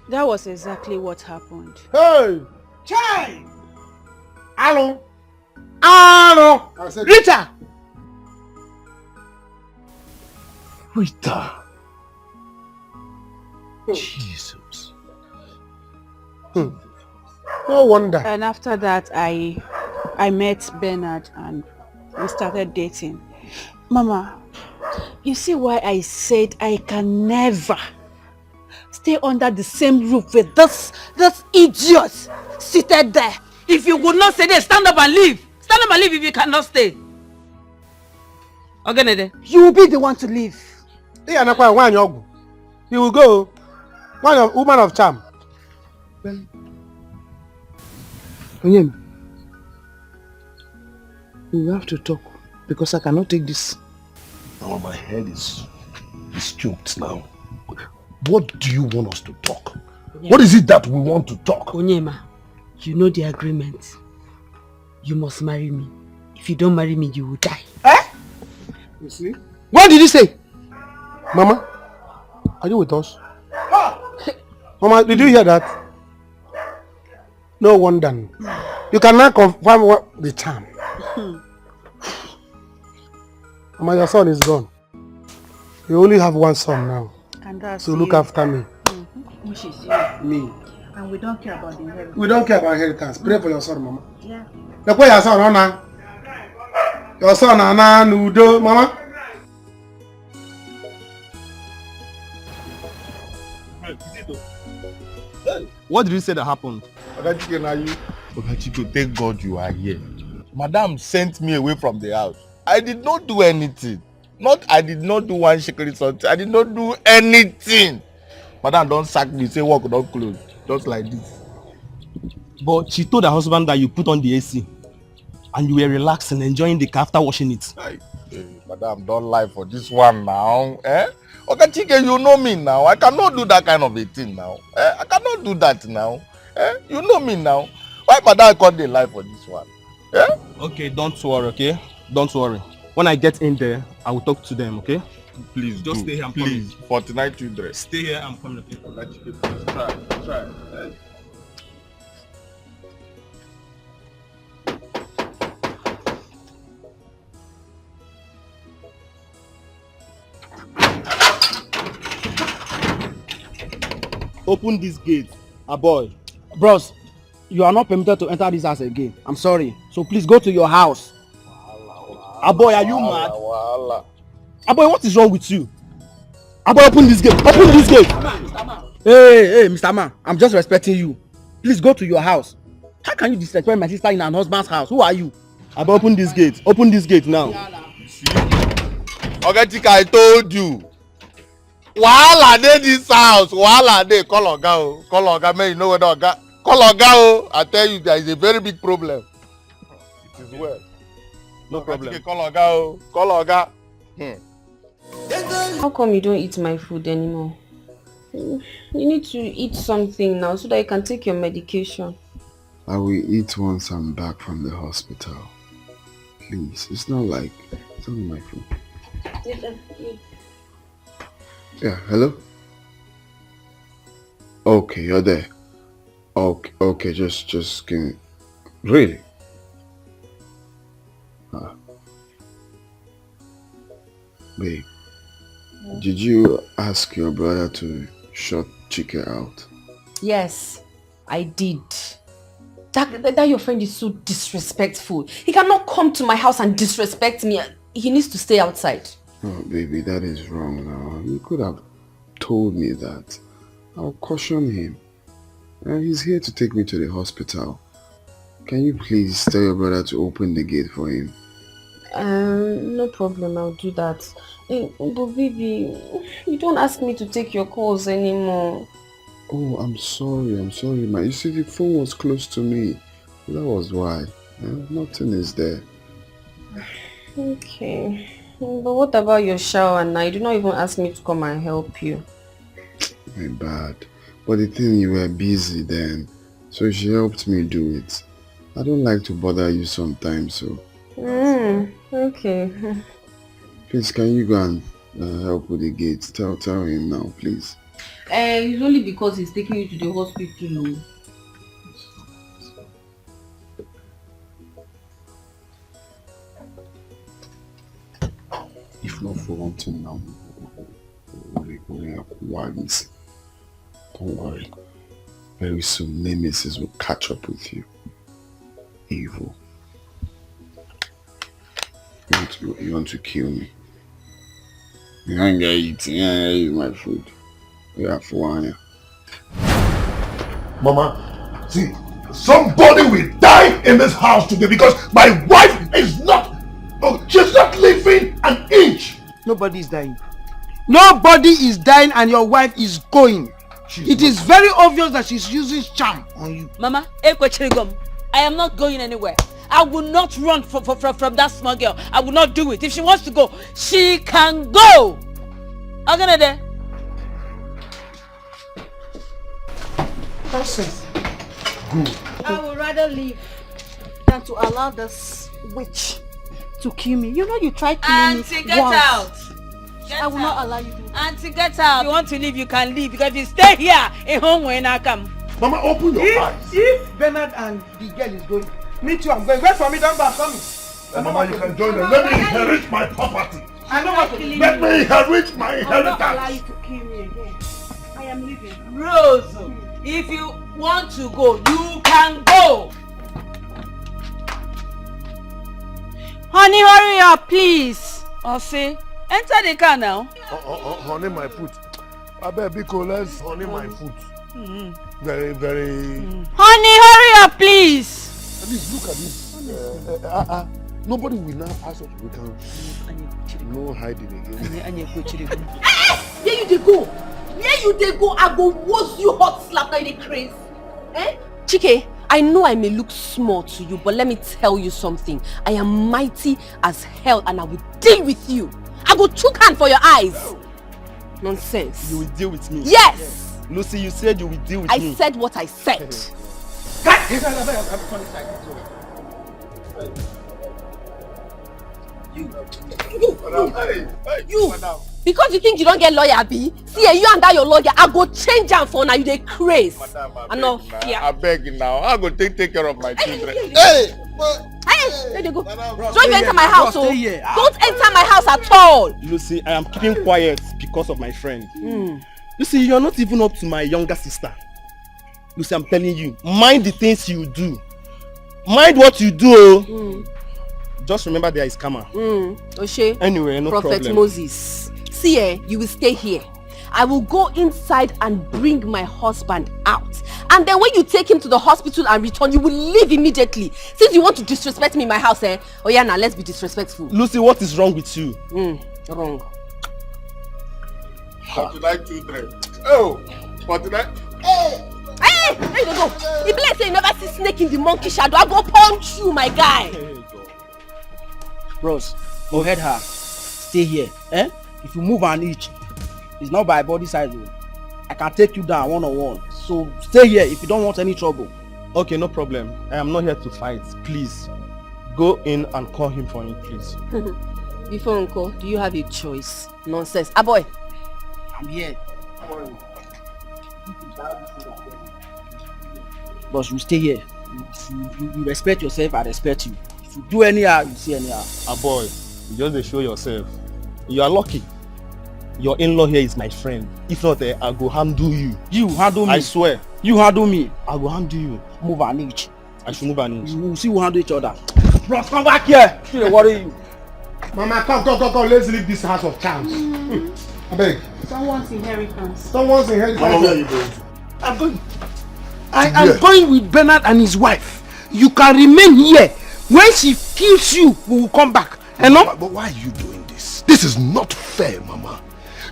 That was exactly what happened. Hey! Chai! Hello! Hello! Rita! Rita! Jesus. No wonder. And after that, I met Bernard and we started dating. Mama, you see why I said I can never stay under the same roof with this idiot seated there. If you would not stay there, stand up and leave. Stand up and leave if you cannot stay. Okay, you will be the one to leave. You will go. Woman of charm. We have to talk because I cannot take this. Oh, my head is choked now. What do you want us to talk? Onyema. What is it that we want to talk? Onyema, you know the agreement. You must marry me. If you don't marry me, you will die. You see? What did you say? Mama, are you with us? Mama, did you hear that? No wonder. You cannot confirm what the charm. Mama, your son is gone. You only have one son now. And that's so look after me. Which is you. Me. And we don't care about the inheritance. We don't care about inheritance. Pray for your son, Mama. Yeah. Look where your son, Anna. Your son, Anna, Nudo, Mama. What did you say that happened? Chiko, thank God you are here. Madam sent me away from the house. I did not do anything. I did not do one shekeli something. I did not do anything. Madam don't sack me, say work don't close. Just like this. But she told her husband that you put on the AC and you were relaxing, enjoying the car after washing it. Madam, don't lie for this one now. Okay, Chike, you know me now. I cannot do that kind of a thing now. I cannot do that now. You know me now. Why madam can't they lie for this one? Okay, don't worry, okay? Don't worry. When I get in there, I will talk to them, okay? Please, Just stay here, I'm please. 49 children. Stay here, I'm coming. Try. Open this gate, boy. Bros, you are not permitted to enter this house again. I'm sorry. So please go to your house. Boy, are you mad? Boy, what is wrong with you? Boy, open this gate. Open this gate. Hey, Mr. Man, I'm just respecting you. Please go to your house. How can you disrespect my sister in her husband's house? Who are you? Boy, open this gate. Open this gate now. Okay, Tika, I told you. Wahala dey this house. Wahala dey. Call Oga o. Call Oga, man, you know where the Oga. Call Oga o. I tell you, there is a very big problem. It is well. No problem. Tika, call Oga o. Call Oga. How come you don't eat my food anymore? You need to eat something now so that you can take your medication. I will eat once I'm back from the hospital. Please, it's not like it's only my food. Yeah, hello? Okay, you're there. Okay, just give me... Really? Babe, did you ask your brother to shut Dikeh out? Yes, I did. That your friend is so disrespectful. He cannot come to my house and disrespect me. He needs to stay outside. Oh, baby, that is wrong now. You could have told me that. I'll caution him. He's here to take me to the hospital. Can you please tell your brother to open the gate for him? No problem, I'll do that. But baby, you don't ask me to take your calls anymore. Oh, I'm sorry. You see, the phone was close to me. That was why. Nothing is there. Okay. But what about your shower now? You did not even ask me to come and help you. My bad. But the thing, you were busy then. So she helped me do it. I don't like to bother you sometimes, so... Okay. Please, can you go and help with the gate? Tell him now, please. It's only because he's taking you to the hospital. If not for one thing now, don't worry. Very soon, Nemesis will catch up with you. Evil. You want to kill me? You ain't gonna eat my food. You have one. Mama, see, somebody will die in this house today because my wife is not, she's not leaving an inch. Nobody is dying. Nobody is dying and your wife is going. It is very obvious that she's using charm on you. Mama, I am not going anywhere. I will not run from that small girl. I will not do it. If she wants to go, she can go. Aganede. Nonsense. Good. I would rather leave than to allow this witch to kill me. You know you tried killing me once. Auntie, get out. I will not allow you to. Auntie, get out. If you want to leave, you can leave. Because if you stay here, a home when I come. Mama, open your eyes. If Bernard and the girl is going, me too, I'm going. Wait for me, don't go, come. Mama, you can join them. Let me inherit my property. I know what to do. Let me inherit my inheritance. I will not allow you to kill me again. I am leaving. Rose, if you want to go, you can go. Honey, hurry up, please. See, enter the car now. Honey, my foot. I better be let's honey my foot. Very, very... Honey, hurry up, please. At least look at this. Nobody will now ask us. We can no hiding again. Where you dey go? Where you dey go? I go wash you hot slap like the craze. Dikeh, I know I may look small to you, but let me tell you something. I am mighty as hell and I will deal with you. I go chook hand for your eyes. Nonsense. You will deal with me? Yes. Lucy, you said you will deal with me. I said what I said. You. Because you think you don't get lawyer, B. See, you and that your lawyer, I go change am for now. You dey craze. I beg you now. I go take care of my children. Hey, there they go. Don't even enter my house, oh. Don't enter my house at all. Lucy, I am keeping quiet because of my friend. Lucy, you are not even up to my younger sister. Lucy, I'm telling you, mind the things you do. Mind what you do. Just remember there is karma. Oshe. Anyway, no Prophet problem. Moses. See, you will stay here. I will go inside and bring my husband out. And then when you take him to the hospital and return, you will leave immediately. Since you want to disrespect me in my house, oh yeah, now let's be disrespectful. Lucy, what is wrong with you? Wrong. What did I children? Oh, what did I? Hey, there you go. If let's say you never see snake in the monkey shadow, I go punch you, my guy. Bros, go ahead her. Stay here. If you move an inch, it's not by body size. I can take you down one-on-one. So stay here if you don't want any trouble. Okay, no problem. I am not here to fight. Please, go in and call him for me, please. Before uncle, do you have a choice? Nonsense. Boy. I'm here. Boss, you stay here. You respect yourself, I respect you. If you do anyhow, you see anyhow. Boy, you just dey show yourself. You are lucky. Your in-law here is my friend. If not, I go handle you. You handle me? I swear. You handle me? I will handle you. Move an inch. I should move an inch. You will see who handle each other. Bros, come back here. Should worry you. Mama, come. Let's leave this house of charms. I beg. Someone's inheritance. Someone's inheritance. Mama, where are you going? I'm going. I am going with Bernard and his wife. You can remain here. When she kills you, we will come back. But why are you doing this? This is not fair, Mama.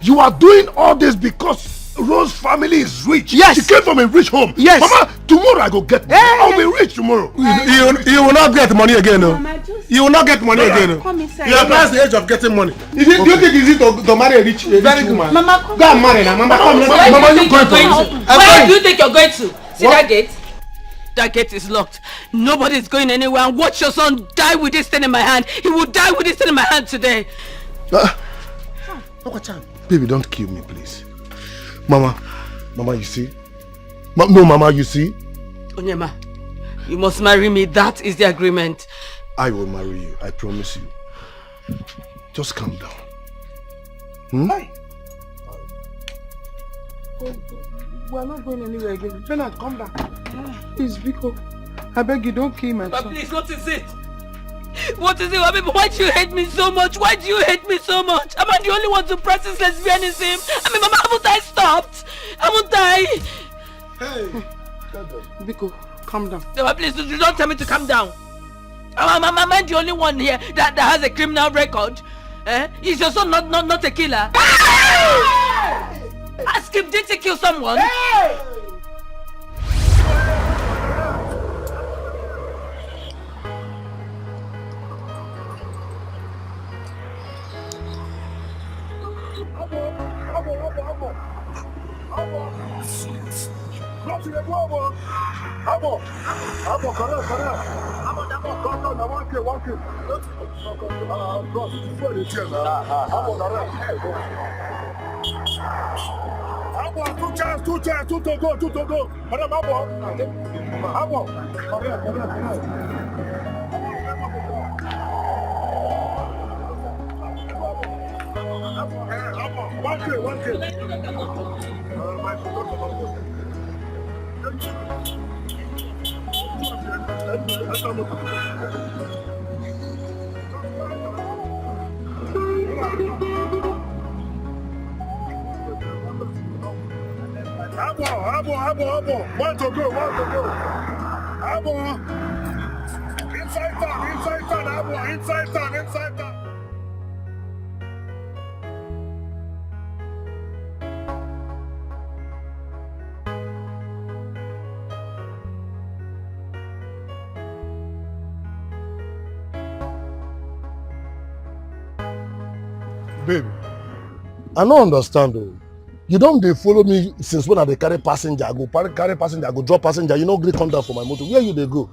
You are doing all this because Rose's family is rich. Yes. She came from a rich home. Yes. Mama, tomorrow I go get money. I'll be rich tomorrow. You will not get money again, no. You will not get money again, no. You are past the age of getting money. Do you think it's easy to marry a rich woman? Mama, come. Go and marry now. Mama, come. Where do you think you're going to? See that gate? That gate is locked. Nobody is going anywhere. And watch your son die with this thing in my hand. He will die with this thing in my hand today. Baby, don't kill me, please. Mama, you see? No, Mama, you see? Onyema, you must marry me. That is the agreement. I will marry you. I promise you. Just calm down. Hey. We are not going anywhere again. Bernard, come back. Please, Biko. I beg you, don't kill my son. Please, what is it? What is it? I mean, why do you hate me so much? Why do you hate me so much? Am I the only one to practice lesbianism? I mean, Mama, haven't I stopped? Haven't I? Hey. Biko, calm down. No, please, don't tell me to calm down. Am I the only one here that has a criminal record? Is your son not a killer? Ask him, did he kill someone? Hey! Two to go. Madam, One kid. Abo. One to go. Abo. Inside town, Abo. Inside town. Baby, I don't understand though. You don't dey follow me since when I dey carry passenger. I go carry passenger, I go drop passenger. You no gree come down for my motor. Where you dey go?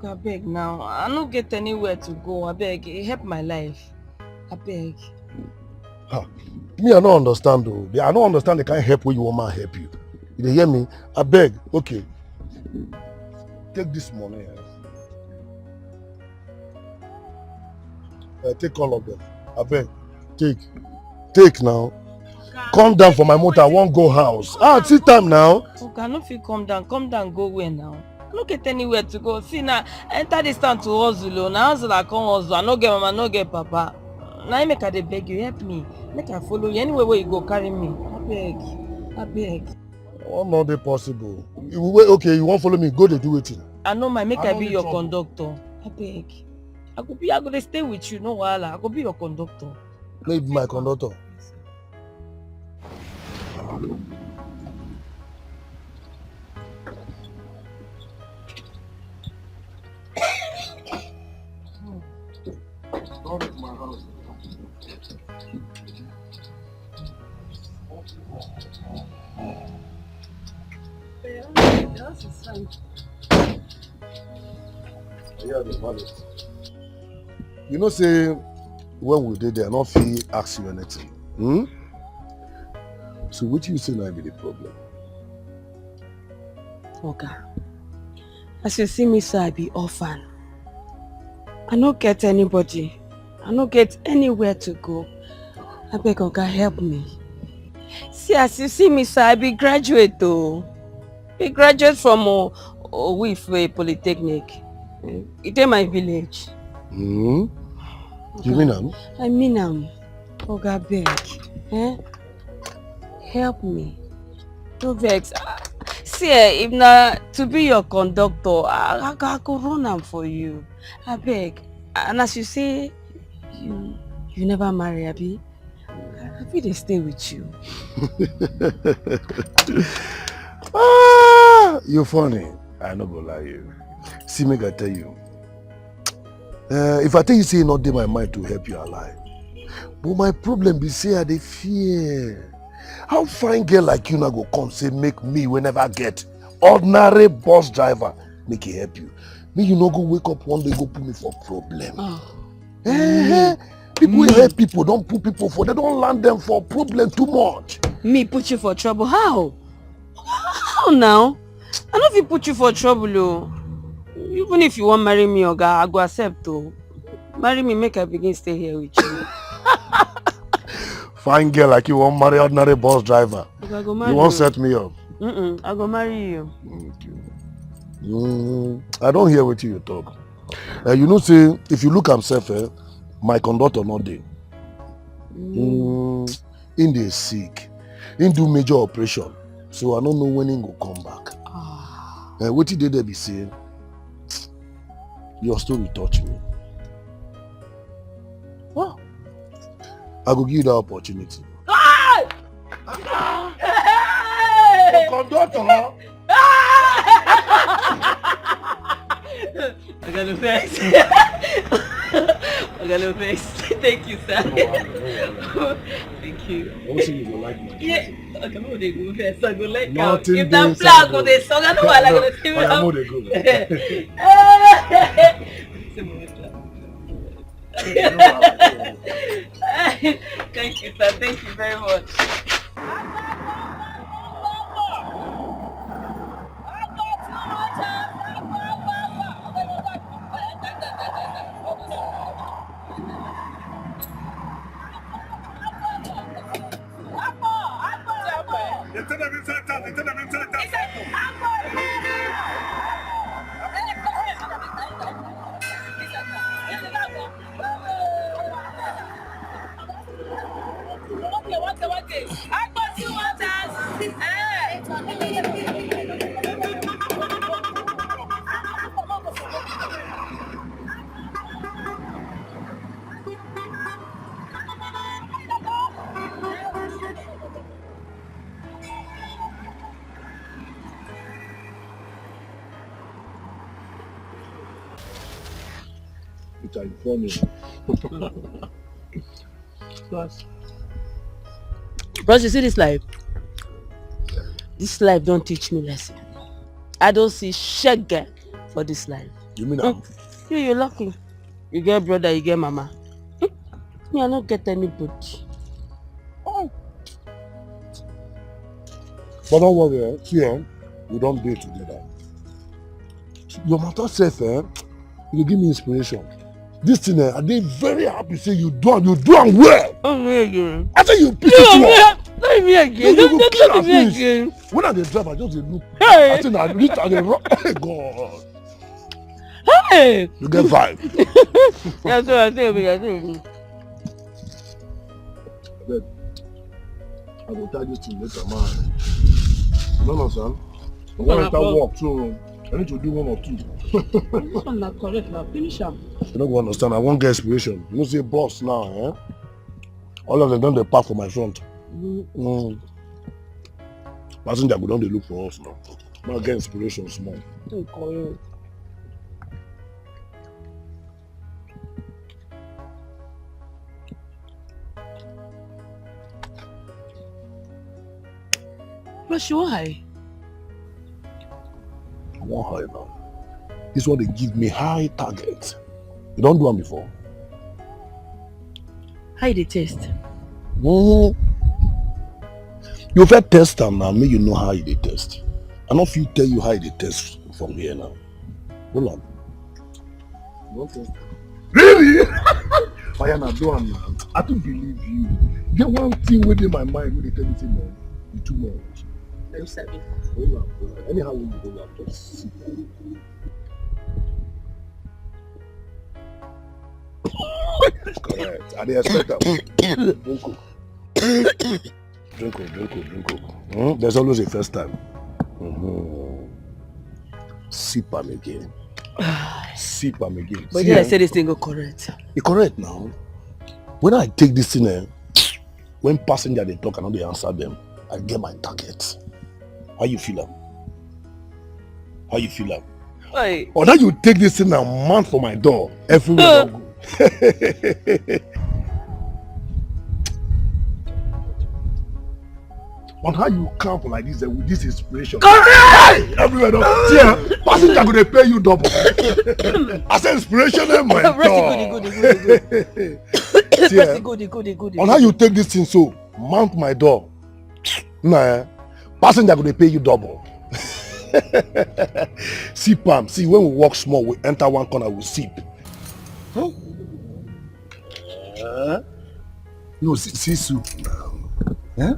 I beg now. I don't get anywhere to go. I beg, help my life. I beg. Me, I don't understand though. I don't understand the kind of help where you want man help you. You dey hear me? I beg. Okay. Take this money. Take all of them. I beg. Take now. Calm down for my motor. I won't go house. It's tea time now. Okay, I no fit come down. Come down, go where now? I no get anywhere to go. See now, enter this town to hustle. Now hustle I come hustle. I no get mama, no get papa. Now I make I dey beg you, help me. Make I follow you. Anywhere where you go, carry me. I beg. What not dey possible? Okay, you won't follow me. Go dey do it. I know my make I be your conductor. I beg. I go dey stay with you. No wahala. I go be your conductor. Maybe my conductor. You know, say when we did there, not feel ask you anything. So what you say now be the problem? Oga, as you see me, so I be orphan. I no get anybody. I no get anywhere to go. I beg Oga, help me. See, as you see me, so I be graduate though. Be graduate from Owife Polytechnic. It's in my village. You mean am? I mean am. Oga, beg. Help me. No vex. See, if na to be your conductor, I go run am for you. I beg. And as you say, you never marry, Abi. I feel they stay with you. You're funny. I no go lie you. See, make I tell you. If I tell you, say it not dey my mind to help you alive. But my problem be say I dey fear. How fine girl like you now go come say make me whenever I get ordinary bus driver make it help you. Me you no go wake up one day go put me for problem. People help people, don't put people for, they don't land them for problem too much. Me put you for trouble? How? How now? I know if you put you for trouble, oh. Even if you want marry me, Oga, I go accept, oh. Marry me, make I begin stay here with you. Fine girl like you won't marry ordinary bus driver. Okay, I go marry you won't set me up. I go marry you. I don't hear what you talk. You know, say if you look himself, my conductor not there. In the sick, in do major operation, so I don't know when he go come back. What did they be saying? Your story touch me. What? I go give you that opportunity. Hey! Conductor, I got no face. I got no face. Thank you, sir. Thank you. Also, you go like me. Yeah. Okay, I'm going to go first. I go like Nothing if that being flag said, go the song, I know why I'm going to sing. I'm going to go. Thank you, sir. Thank you very much. Which I inform you. Bros, you see this life? This life don't teach me lesson. I don't see shaggy for this life. You mean I'm... You're lucky. You get brother, you get mama. Me, I don't get anybody. Oh. But don't worry, see, we don't date together. Your matter says, you give me inspiration. This thing, I did very happy. Say you do well. Oh, me again. I say you pick it up. Let me again. Don't me again. When I drive, I just look. Hey. I think I reach and they rock. Hey, God. Hey. You get vibe. That's what I say. But I will tell this thing later, man. You don't understand? I'm going to start work, so I need to do one or two. This one not correct now. Finish up. You don't understand. I won't get inspiration. You know, say boss now, eh? All of them done the park for my front. Passenger go down they look for us now. Now get inspiration small. Correct. But why? I want high now. This one they give me high target. You don't do one before. How they taste? You first test them now, make you know how they test. I don't feel tell you how they test from here now. Hold on. Really? Fire na do am now. I don't believe you. Get one thing within my mind when they tell me say no, you too much. I'm sorry. Hold on. Anyhow when you hold on, just sit down. Correct. I dey expect that. Drink up. There's always a first time. Sip am again. Sip am again. But then I say this thing go correct. It's correct now. When I take this thing, when passenger they talk and not they answer them, I get my target. How you feel am? How you feel am? Hey. Or now you take this thing and man for my door everywhere. Go. On how you camp like this with this inspiration. Correct! Everywhere. Yeah, passenger gonna pay you double. I said inspiration in my door. Good. On how you take this thing so mount my door. Nah, passenger gonna pay you double. Sip am. See when we walk small, we enter one corner, we sip. Huh? No, see soup now. Huh?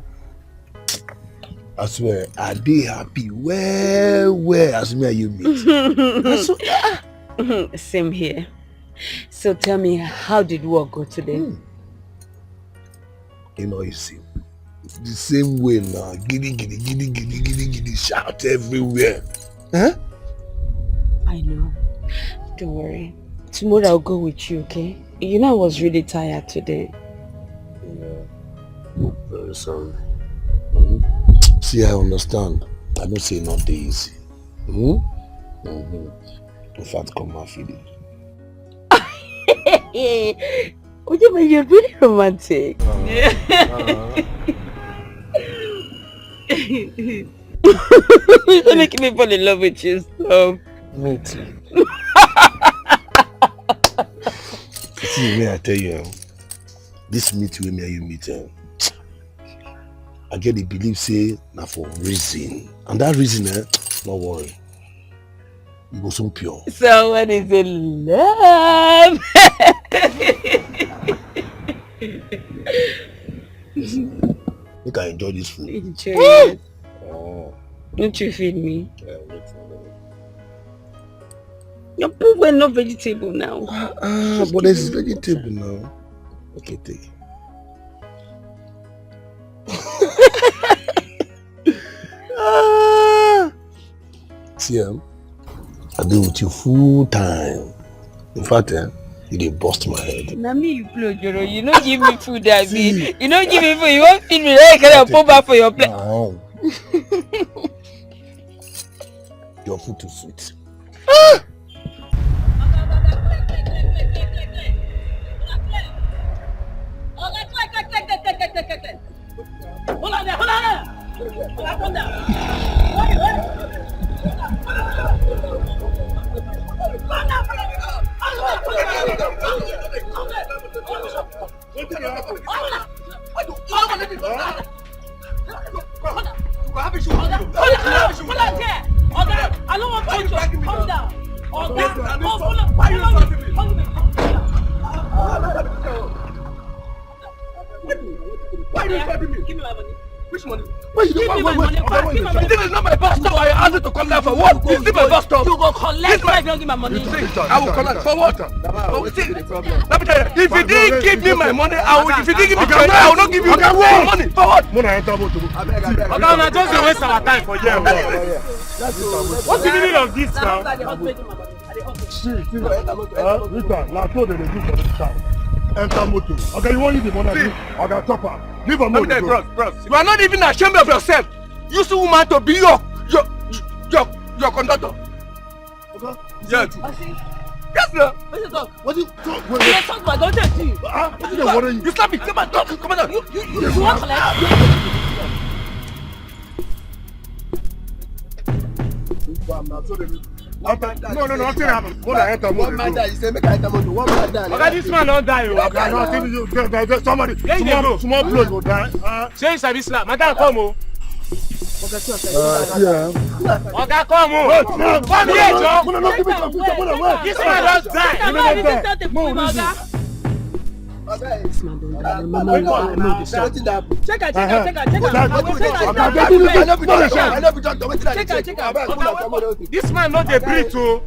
I swear, I dey happy well as me and you meet. Same here. So tell me, how did work go today? You know, you see, the same way now, giddy, shout everywhere. Huh? I know. Don't worry. Tomorrow I'll go with you, okay? You know I was really tired today. Yeah. Very sorry. See, I understand. I don't say not easy. In fact, come and feel it. You're really romantic. You're making me fall in love with you. Stop. Me too. See, may I tell you, this meet with me and you meet, I get the belief say now for reason, and that reason, no worry, you go so pure. Someone is in love. You can enjoy this food. Enjoy it. Don't you feed me? Yeah, wait for Your food were not vegetable now. But there's vegetable now. Okay, take it. See, I deal with you full time. In fact, you did bust my head. Now me you blow, Joro. You don't give me food, I mean. You don't give me food. You won't feed me. Then you can pull back for your plate. No. Your food too sweet. Hold on there. Come down. I don't want to calm down. Why are you fighting me? Give me my money. Which money? Give me my money. This is not my bus stop. I asked you to come down for what? This is my bus stop. You go collect my give me my money. I will collect for what? If you didn't give me my money, I will. If you didn't give me my money, I will not give you my money. For what? Okay, just waste our time for here. What's the meaning of this now? Rita, now so they do for this town. Enter motor. Okay, you want you the money? Okay, chopper. Leave a motor. Bros. You are not even ashamed of yourself. Use a woman to be your conductor. Okay. Yes. Yes, sir. What's the talk? What do you talk? You talk about don't tell you. What do you worry you? You slap me. Come on, talk. Come on. You want to collect? No, nothing happened. What I enter motor. One man die. You say make I enter motor. One man die. Okay, this man don't die. Okay, nothing. Somebody. Small blood will die. Say Sabi slap. Madam, come on. Yeah. Okay, come on. Come here, Joe. This man don't die. This man don't die. Mama, no, check out. This man not dey breathe too.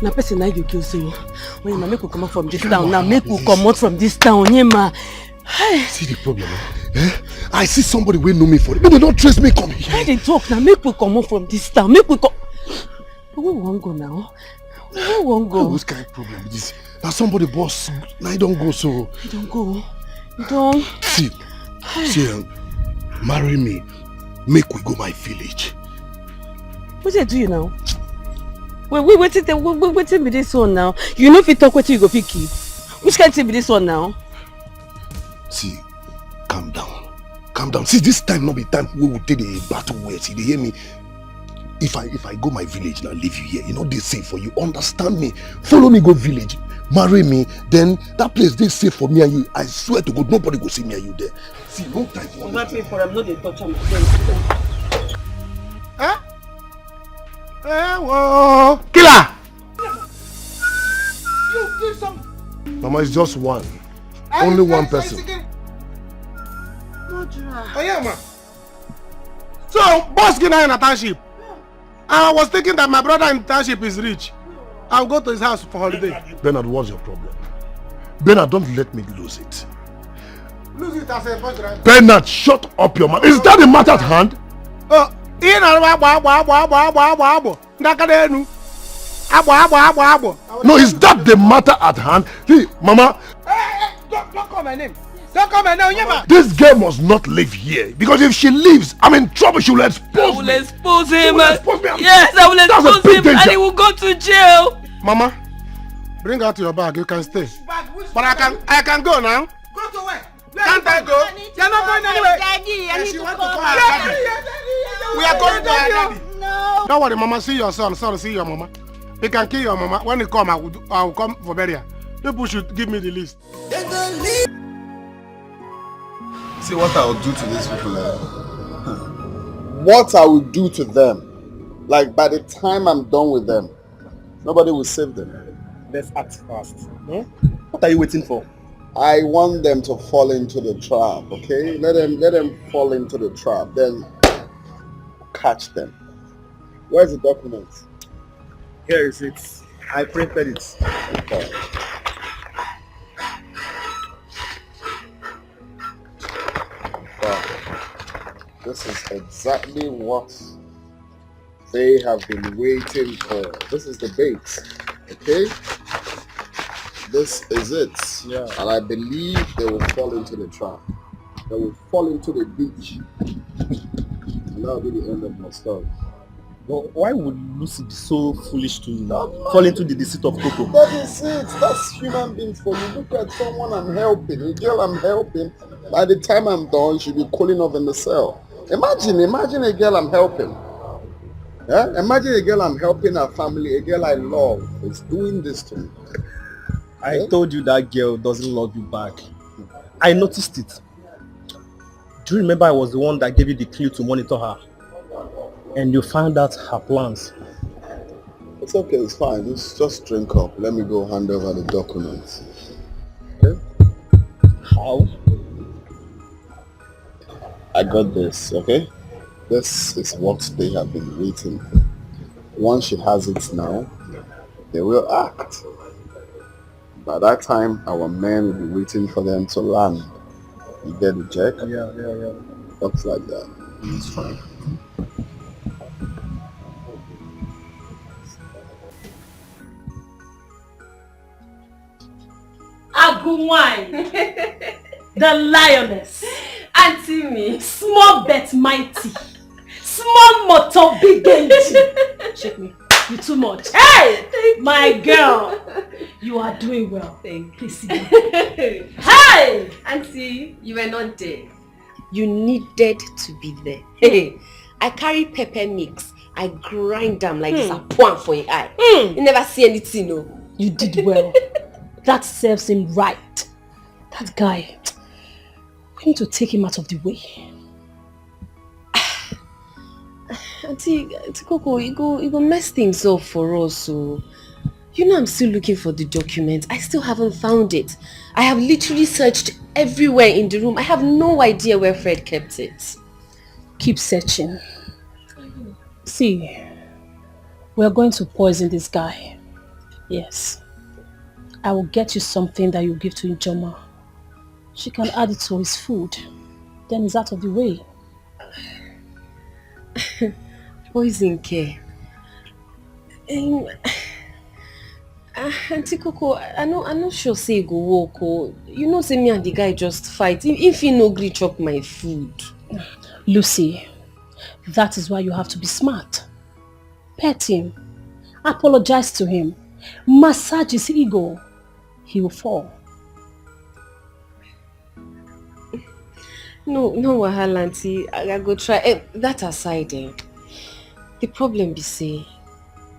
Na person na you kill so. When you make we come out from this town, now make we come out from this town, Yema. See the problem, I see somebody will know me for it. But they don't trace me come here. Why they talk now? Make we come out from this town. Make we come. Where we won't go now? Where we won't go? Which kind of problem is this? Now somebody boss. Now you don't go so. You don't go. You don't. See, marry me. Make we go my village. What they do you now? Wait till be this one now. You know if you talk what you go pick keep. Which kind of be this one now? See, calm down. See, this time not be time we will take the battle where. See, they hear me. If I go my village and I leave you here, you know they safe for you. Understand me. Follow me, go village. Marry me. Then that place they safe for me and you. I swear to God, nobody go see me and you there. See, no time for not pay for them. No, they touch them. Huh? Whoa. Killer! You kill some. Mama, it's just one. Only one person. Oh yeah, ma. So, boss Gina in a township. I was thinking that my brother in township is rich. I'll go to his house for holiday. Bernard, what's your problem? Bernard, don't let me lose it. Lose it as a punch, right? Bernard, shut up your mouth. Is that the matter at hand? Oh, no, is that the matter at hand? See, Mama. Hey, don't call my name. Don't call my name, Yema. This girl must not live here because if she leaves, I'm in trouble. She will expose me. I will expose him. Yes, I will expose him, and he will go to jail. Mama, bring out your bag. You can stay. But I can go now. Go to where? Can't I go? You're not going anywhere. Daddy, I need to call my daddy. We are going to our daddy. No. Don't worry, Mama. See your son. Son, see your mama. He can kill your mama. When he come, I will come for burial. People should give me the list. See what I will do to these people. What I will do to them. Like by the time I'm done with them, nobody will save them. Let's act fast. What are you waiting for? I want them to fall into the trap, okay? Let them fall into the trap. Then catch them. Where's the document? Here is it. I printed it. Okay. This is exactly what they have been waiting for. This is the bait, okay? This is it. Yeah. And I believe they will fall into the trap. They will fall into the beach. And that will be the end of my story. But why would Lucy be so foolish to fall into the deceit of Coco? That is it. That's human beings for you. Look at someone I'm helping, a girl I'm helping. By the time I'm done, she'll be cooling off in the cell. Imagine a girl I'm helping. Yeah? Imagine a girl I'm helping, her family, a girl I love is doing this to me. I told you that girl doesn't love you back. I noticed it. Do you remember I was the one that gave you the clue to monitor her? And you found out her plans. It's okay, it's fine. Just drink up. Let me go hand over the documents. Okay? How? I got this, okay? This is what they have been waiting for. Once she has it now, they will act. By that time, our men will be waiting for them to land. You get the check? Yeah. Looks like that. It's fine. Agumwine, the lioness. Auntie me. Small but mighty. Small motor big engine. Check me. You too much. Hey! My girl. You are doing well. Please sit down. Hey! Auntie, you were not there. You needed to be there. Hey, I carry pepper mix. I grind them like this a point for your eye. You never see anything, no. You did well. That serves him right. That guy. We need to take him out of the way. Auntie Coco, you go mess things up for us. So, you know I'm still looking for the document. I still haven't found it. I have literally searched everywhere in the room. I have no idea where Fred kept it. Keep searching. See, we're going to poison this guy. Yes. I will get you something that you give to Ijoma. She can add it to his food. Then he's out of the way. Poison care. Auntie Coco, I'm not sure say go walk or you know say me and the guy just fight. If he no gree chop my food. Lucy, that is why you have to be smart. Pet him. Apologize to him. Massage his ego. He will fall. No wahala, auntie. I go try. That aside, the problem be say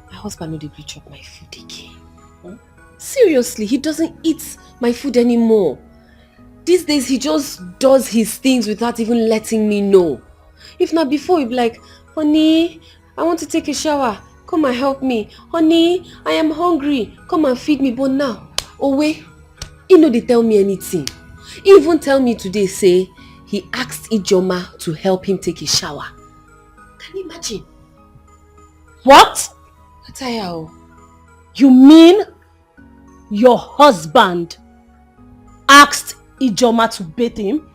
my husband no dey gree chop my food again. Seriously, he doesn't eat my food anymore. These days he just does his things without even letting me know. If not before, he'd be like, honey, I want to take a shower. Come and help me. Honey, I am hungry. Come and feed me. But now, oh wait, he no dey tell me anything. He even tell me today, say, he asked Ijoma to help him take a shower. Can you imagine? What? Ataya. You mean your husband asked Ijoma to bathe him?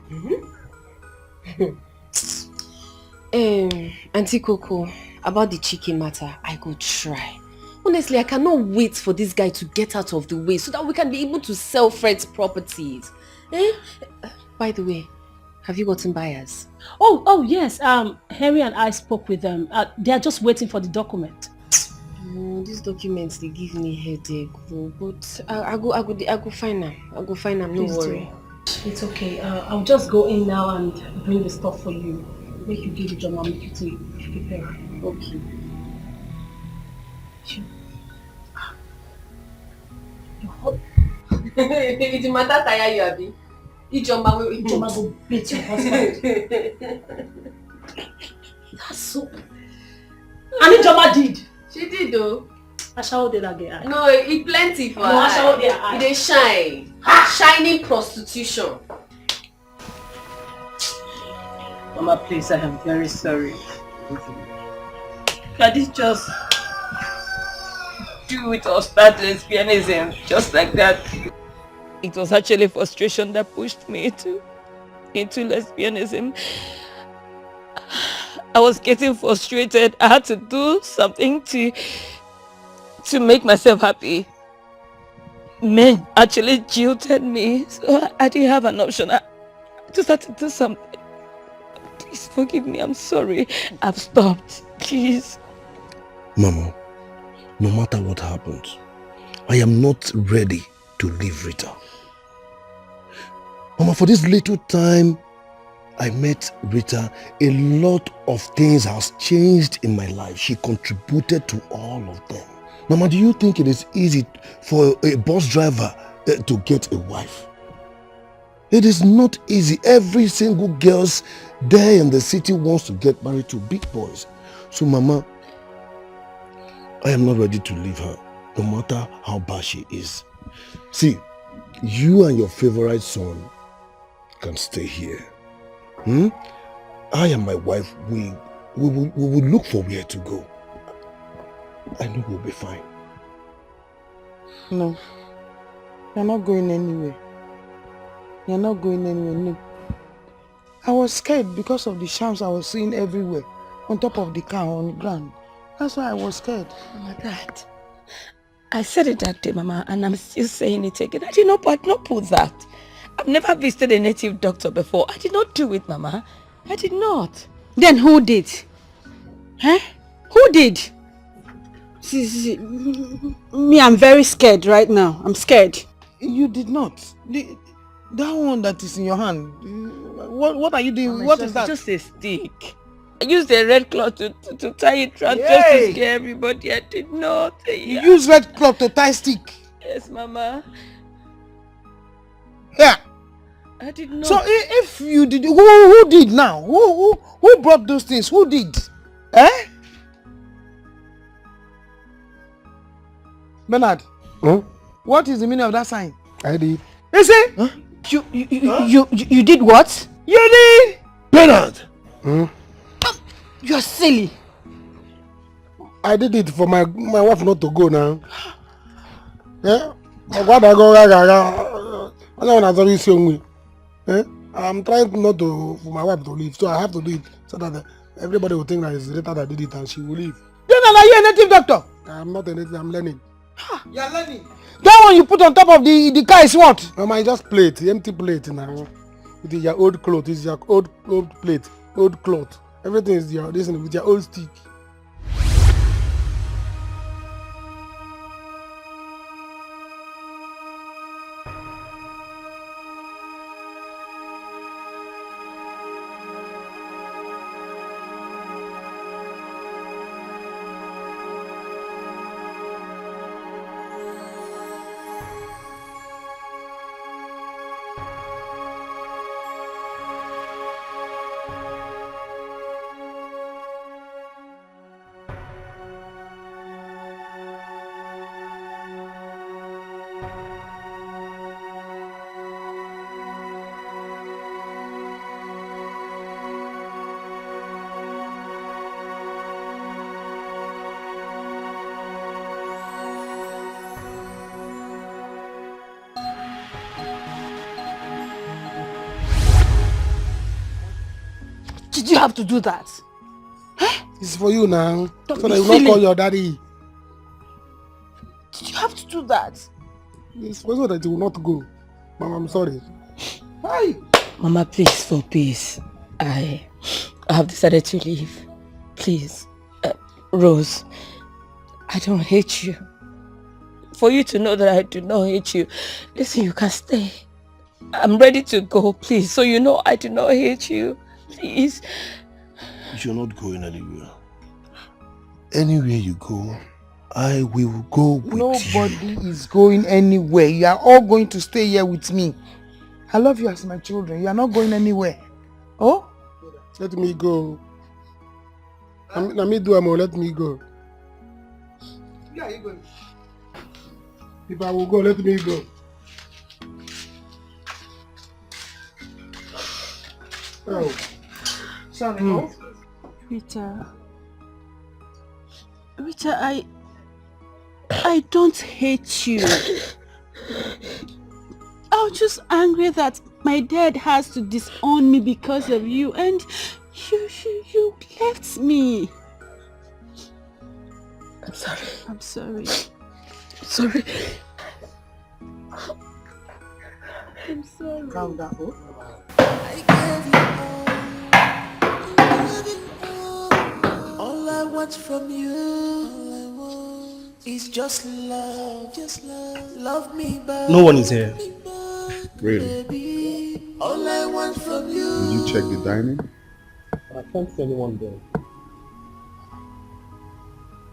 Auntie Coco, about the chicken matter, I go try. Honestly, I cannot wait for this guy to get out of the way so that we can be able to sell Fred's properties. By the way, have you gotten buyers? Oh yes. Harry and I spoke with them. They are just waiting for the document. These documents, they give me headache, but I go find them. I go find them. No worry. It's okay. I'll just go in now and bring the stuff for you. Make you give it your mom to prepare. Okay. If the matter tire you, Abi, Ijoma go beat your husband. That's so. And Ijoma did. She did though. Ashawo did again. No, it plenty for her. No, Ashawo did. They shine. Shining prostitution. Mama, please, I am very sorry. Can this just do with us start lesbianism just like that? It was actually frustration that pushed me into lesbianism. I was getting frustrated. I had to do something to make myself happy. Men actually jilted me, so I didn't have an option. I just had to do something. Please forgive me, I'm sorry. I've stopped. Please. Mama, no matter what happens, I am not ready to leave Rita. Mama, for this little time I met Rita, a lot of things has changed in my life. She contributed to all of them. Mama, do you think it is easy for a bus driver to get a wife? It is not easy. Every single girl there in the city wants to get married to big boys. So, Mama, I am not ready to leave her, no matter how bad she is. See, you and your favorite son can stay here. I and my wife, we will look for where to go. I know we'll be fine. No, you're not going anywhere. You're not going anywhere, no. I was scared because of the shams I was seeing everywhere, on top of the car, on the ground. That's why I was scared. Mama, Dad, I said it that day, Mama, and I'm still saying it again. I did not put that. I've never visited a native doctor before. I did not do it, Mama. I did not. Then who did? Huh? Who did? See, me, I'm very scared right now. I'm scared. You did not. That one that is in your hand. What are you doing? Mama, What is that? Just a stick. I used a red cloth to tie it around just to scare everybody. I did not. You use red cloth to tie stick? Yes, Mama. Yeah. I did not. So if you did, who did now? Who brought those things? Who did? Eh? Bernard. Huh? What is the meaning of that sign? I did. You see? Huh? You did what? You did. Bernard. You're silly. I did it for my wife not to go now. Yeah? I'm trying not to for my wife to leave, so I have to do it so that everybody will think that it's Rita that did it and she will leave. Then are you a native doctor? I'm not a native, I'm learning. You're learning. That one you put on top of the car is what? I just plate, empty plate now. It is your old cloth, it's your old plate, old cloth. Everything is your with your old stick. Did you have to do that? It's for you now. Don't so be that you silly. not call your daddy. Did you have to do that? It's for so that you will not go. Mama, I'm sorry. Hi. Mama, please, for peace. I have decided to leave. Please. Rose, I don't hate you. For you to know that I do not hate you, listen, you can stay. I'm ready to go, please. So you know I do not hate you. Please. You're not going anywhere. Anywhere you go, I will go with Nobody is going anywhere. You are all going to stay here with me. I love you as my children. You are not going anywhere. Oh? Let me go. Let me do more. Let me go. Yeah, you going. If I will go, let me go. Oh. Sorry, Rita, I don't hate you. I was just angry that my dad has to disown me because of you, and you left me. I'm sorry. I'm sorry. Sorry. I'm sorry. Calm down. All I want from you, all I want is just love, love me back. No one is here. Really? Baby, all I want from Did you. you check the dining? I can't see anyone there.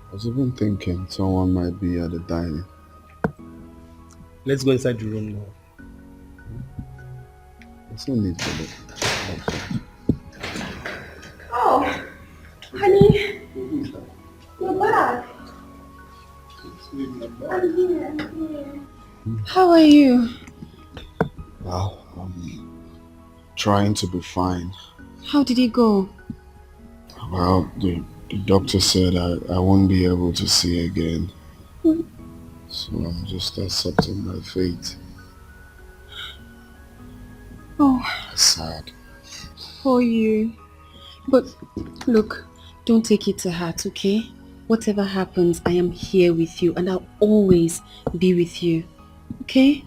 I was even thinking someone might be at the dining. Let's go inside the room now. There's no need for that. Oh, honey, you're back. I'm here. How are you? Well, I'm trying to be fine. How did it go? Well, the doctor said I won't be able to see again. So I'm just accepting my fate. Oh, Sad. for you. But look, don't take it to heart, okay? Whatever happens, I am here with you and I'll always be with you. Okay?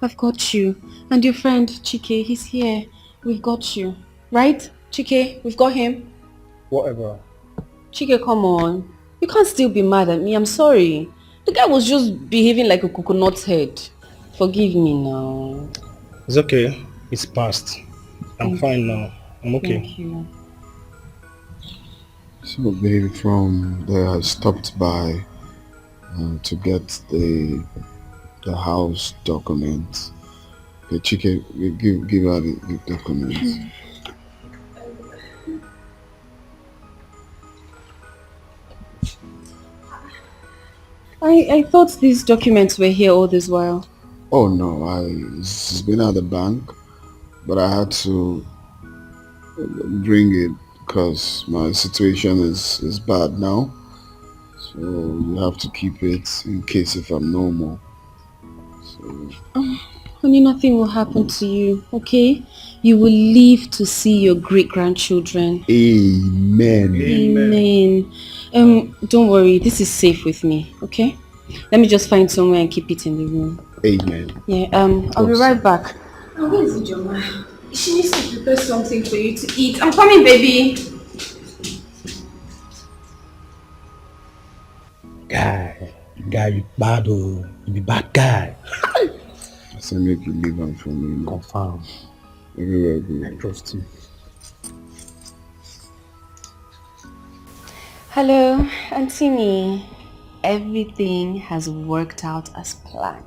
I've got you. And your friend, Chike, he's here. We've got you. Right? Chike, we've got him. Whatever. Chike, come on. You can't still be mad at me. I'm sorry. The guy was just behaving like a coconut head. Forgive me now. It's okay. It's past. I'm fine now. I'm okay. Thank you. So baby, from there I stopped by to get the house documents. Okay, Chike, give her the documents. I thought these documents were here all this while. Oh no, it's been at the bank, but I had to bring it because my situation is bad now. So you have to keep it in case if I'm normal. So Honey, nothing will happen to you, okay? You will live to see your great-grandchildren. Amen. Amen. Don't worry, this is safe with me, okay? Let me just find somewhere and keep it in the room. Amen. Yeah, I'll be right back. Oh, where is Ijoma? She needs to prepare something for you to eat. I'm coming, baby. Guy, you bad, oh. You be bad guy. I said make you leave on for me. Confirm. Everywhere good. I trust you. Hello, Auntie Me. Everything has worked out as planned.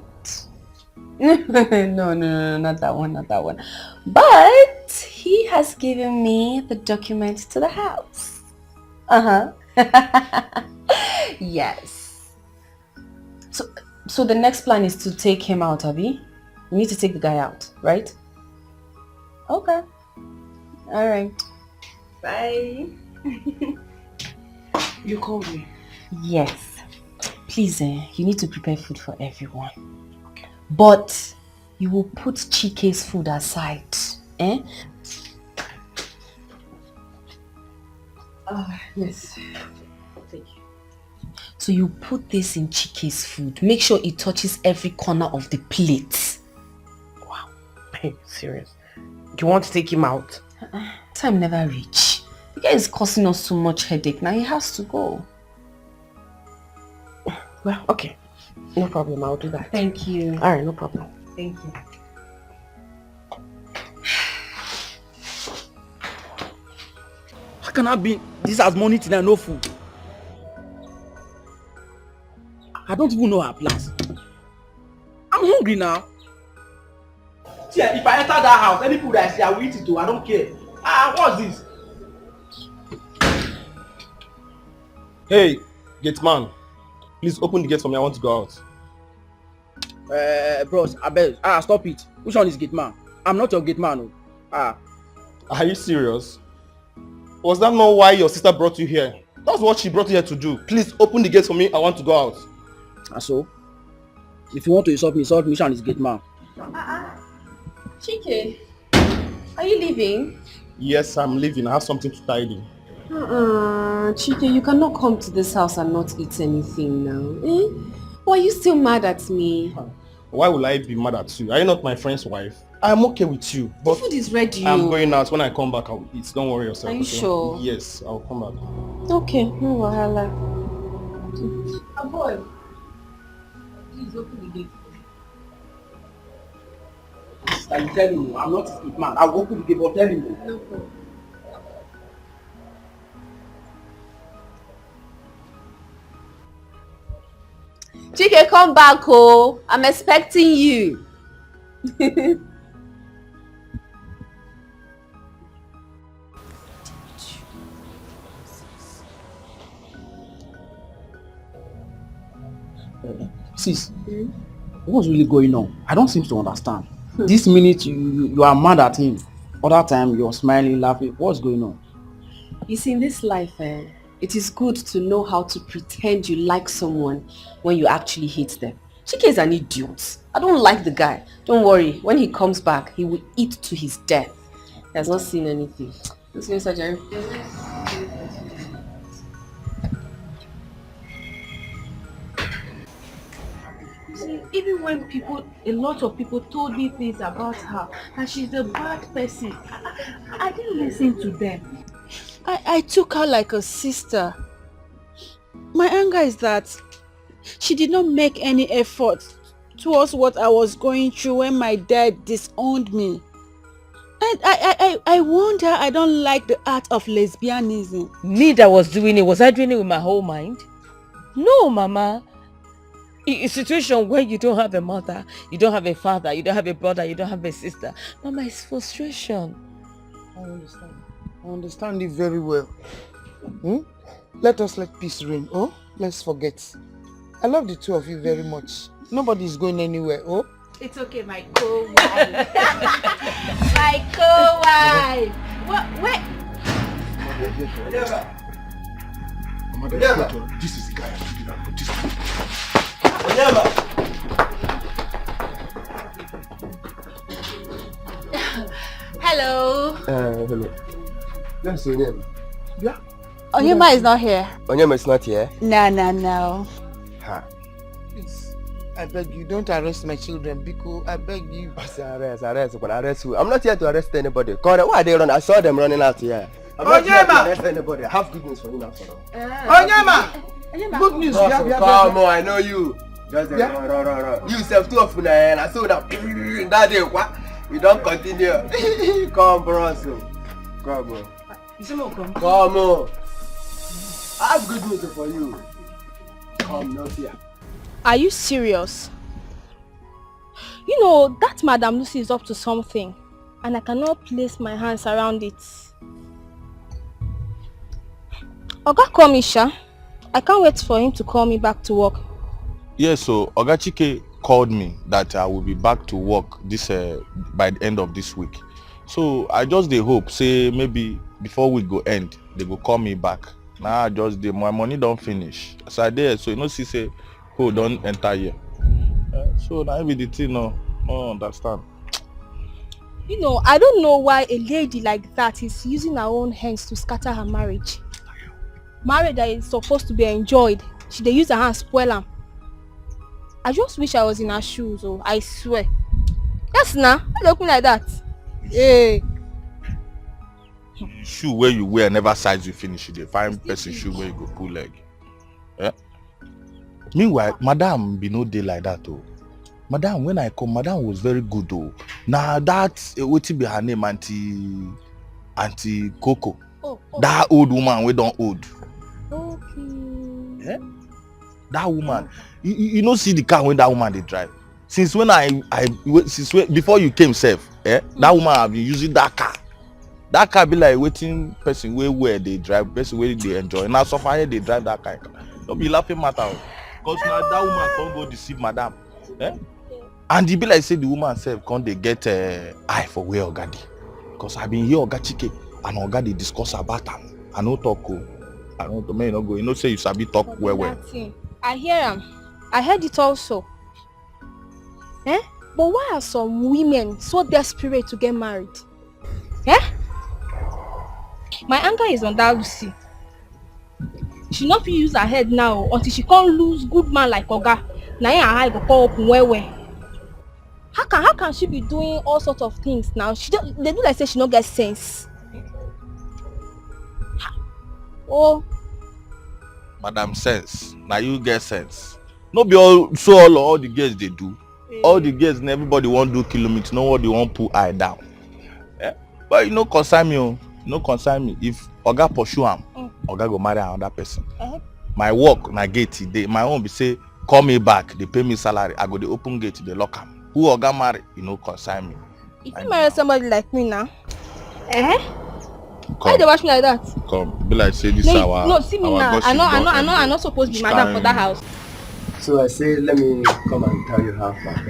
No, not that one. But he has given me the documents to the house. Yes. So the next plan is to take him out, Abby. We need to take the guy out, right? Okay. All right. Bye. You called me? Yes. Please, you need to prepare food for everyone. Okay. But you will put Chike's food aside. Yes. Thank you. So you put this in Chike's food. Make sure it touches every corner of the plate. Wow. Hey, serious? Do you want to take him out? Time never reach. The guy is causing us so much headache. Now he has to go. Well, okay. No problem. I'll do that. Thank you. Alright, no problem. Thank you. How can I be this as money today and no food? I don't even know her plans. I'm hungry now. See, if I enter that house, any food I see, I will eat it too. I don't care. What's this? Hey, gate man. Please open the gate for me. I want to go out. Bros, I bet. Stop it. Which one is gate man? I'm not your gate man. Are you serious? Was that not why your sister brought you here? That's what she brought you here to do. Please open the gate for me. I want to go out. So, if you want to insult me, which one is gate man? Chike, are you leaving? Yes, I'm leaving. I have something to tidy. Chike, you cannot come to this house and not eat anything now. Why are you still mad at me? Why will I be mad at you? Are you not my friend's wife? I'm okay with you. But the food is ready. I'm going out. When I come back, I'll eat. Don't worry yourself. Are you sure? Yes, I'll come back. Okay, no wahala. Boy, please open the gate. I'm telling you, I'm not a stupid man. I'll open the gate, but tell him. No problem. Dikeh, come back, oh. I'm expecting you. Sis, what's really going on? I don't seem to understand. This minute you are mad at him. Other time you're smiling, laughing. What's going on? You see, in this life, it is good to know how to pretend you like someone when you actually hate them. Dikeh is an idiot. I don't like the guy. Don't worry, when he comes back, he will eat to his death. He has not seen anything. Let's go inside, Jerry. See, even when a lot of people told me things about her, that she's a bad person, I didn't listen to them. I took her like a sister. My anger is that she did not make any effort towards what I was going through when my dad disowned me. And I warned her I don't like the art of lesbianism. Me that was doing it, was I doing it with my whole mind? No, Mama. In a situation where you don't have a mother, you don't have a father, you don't have a brother, you don't have a sister. Mama, it's frustration. I understand. I understand it very well. Let us let peace reign. Oh, let's forget. I love the two of you very much. Nobody is going anywhere. Oh, it's okay, my co-wife. My co-wife. What? This is the guy. Hello. Hello. Let's see him. Yeah. Onyema is not here. Onyema is not here? No. Ha. Please, I beg you, don't arrest my children, Biko. I beg you. Arrest who? I'm not here to arrest anybody. Why are they running? I saw them running out here. I'm not here to arrest anybody. I have good news for you now, for Onyema! Good news. Come on, I know you. Just run. You self too often, and I saw that day. What? You don't continue. Come, bro. Come on. Come on. I have good news for you. Come, no fear. Are you serious? You know, that Madam Lucy is up to something, and I cannot place my hands around it. Oga Komisha, I can't wait for him to call me back to work. Yes, so Oga Chike called me that I will be back to work this by the end of this week. So I just dey hope, say maybe before we go end, they go call me back. Now my money don't finish. As I there, so you know, see say, who don't enter here. So now every the thing, no understand. You know, I don't know why a lady like that is using her own hands to scatter her marriage. Marriage that is supposed to be enjoyed, she dey use her hands spoil am. I just wish I was in her shoes, oh, I swear. Yes, nah, why they looking like that? Hey. Shoe where you wear never size you finish. You find person shoe where you go pull leg. Yeah. Meanwhile, Madam be no day like that, oh. Madam, when I come, Madam was very good, oh. Now that's what be her name, Auntie Coco. Oh. That old woman we don't old. Okay. Yeah? That woman, you know, see the car when that woman they drive. Since when before you came safe, that woman have been using that car. That car be like waiting person where they drive, person where they enjoy. Now so far they drive that car. Don't be laughing matter. Because now that woman can't go deceive Madam. And it be like say the woman self can't they get eye for where Ogadi. Because I've been here Oga Chike and Ogadi discuss about them. I know talk. I know to me not go. You know say you sabi talk well. I hear him. I heard it also. But why are some women so desperate to get married? My anger is on that Lucy. She not use her head now until she can't lose good man like Oga. Now her eye go fall up well. How can she be doing all sorts of things now? They do like say she no get sense. Oh. Madam sense. Now you get sense. No be all the girls they do. All the girls and everybody want do kilometers. No what they want put eye down. Yeah? But you no concern me. No concern me. If Oga pursue am, Oga go marry another person. My work na gate today. My own be say call me back. They pay me salary. I go the open gate. They lock am. Who Oga marry? You no concern me. If you marry somebody like me now, Come. why they watch me like that? Come. Be like say this No, our. no, see me our now. gossip I'm not supposed to be madam for that house. So I say, let me come and tell you how far.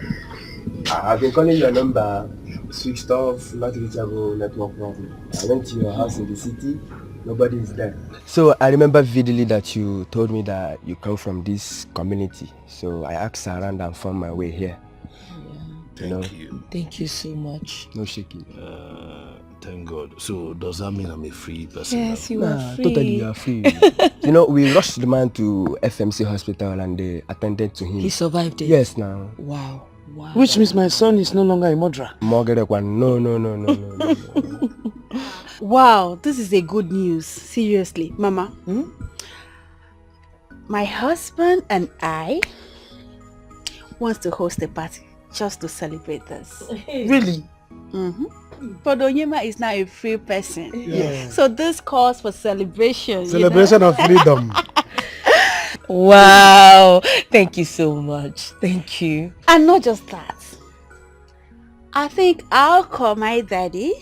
I've been calling your number, switched off, not reachable, network problem. I went to your house in the city, nobody is there. So I remember vividly that you told me that you come from this community. So I asked around and found my way here. Thank you. Thank you so much. No shaking. Thank God. So does that mean I'm a free person? Yes, you are free. Totally, you are free. We rushed the man to FMC hospital and they attended to him. He survived it? Yes, now. Wow. Wow. Which means my son is no longer a murderer. No. Wow, this is a good news. Seriously, Mama. My husband and I wants to host a party just to celebrate this. Really? But Onyema is now a free person. Yes. So this calls for celebration. Celebration of freedom. Wow. Thank you so much. Thank you. And not just that. I think I'll call my daddy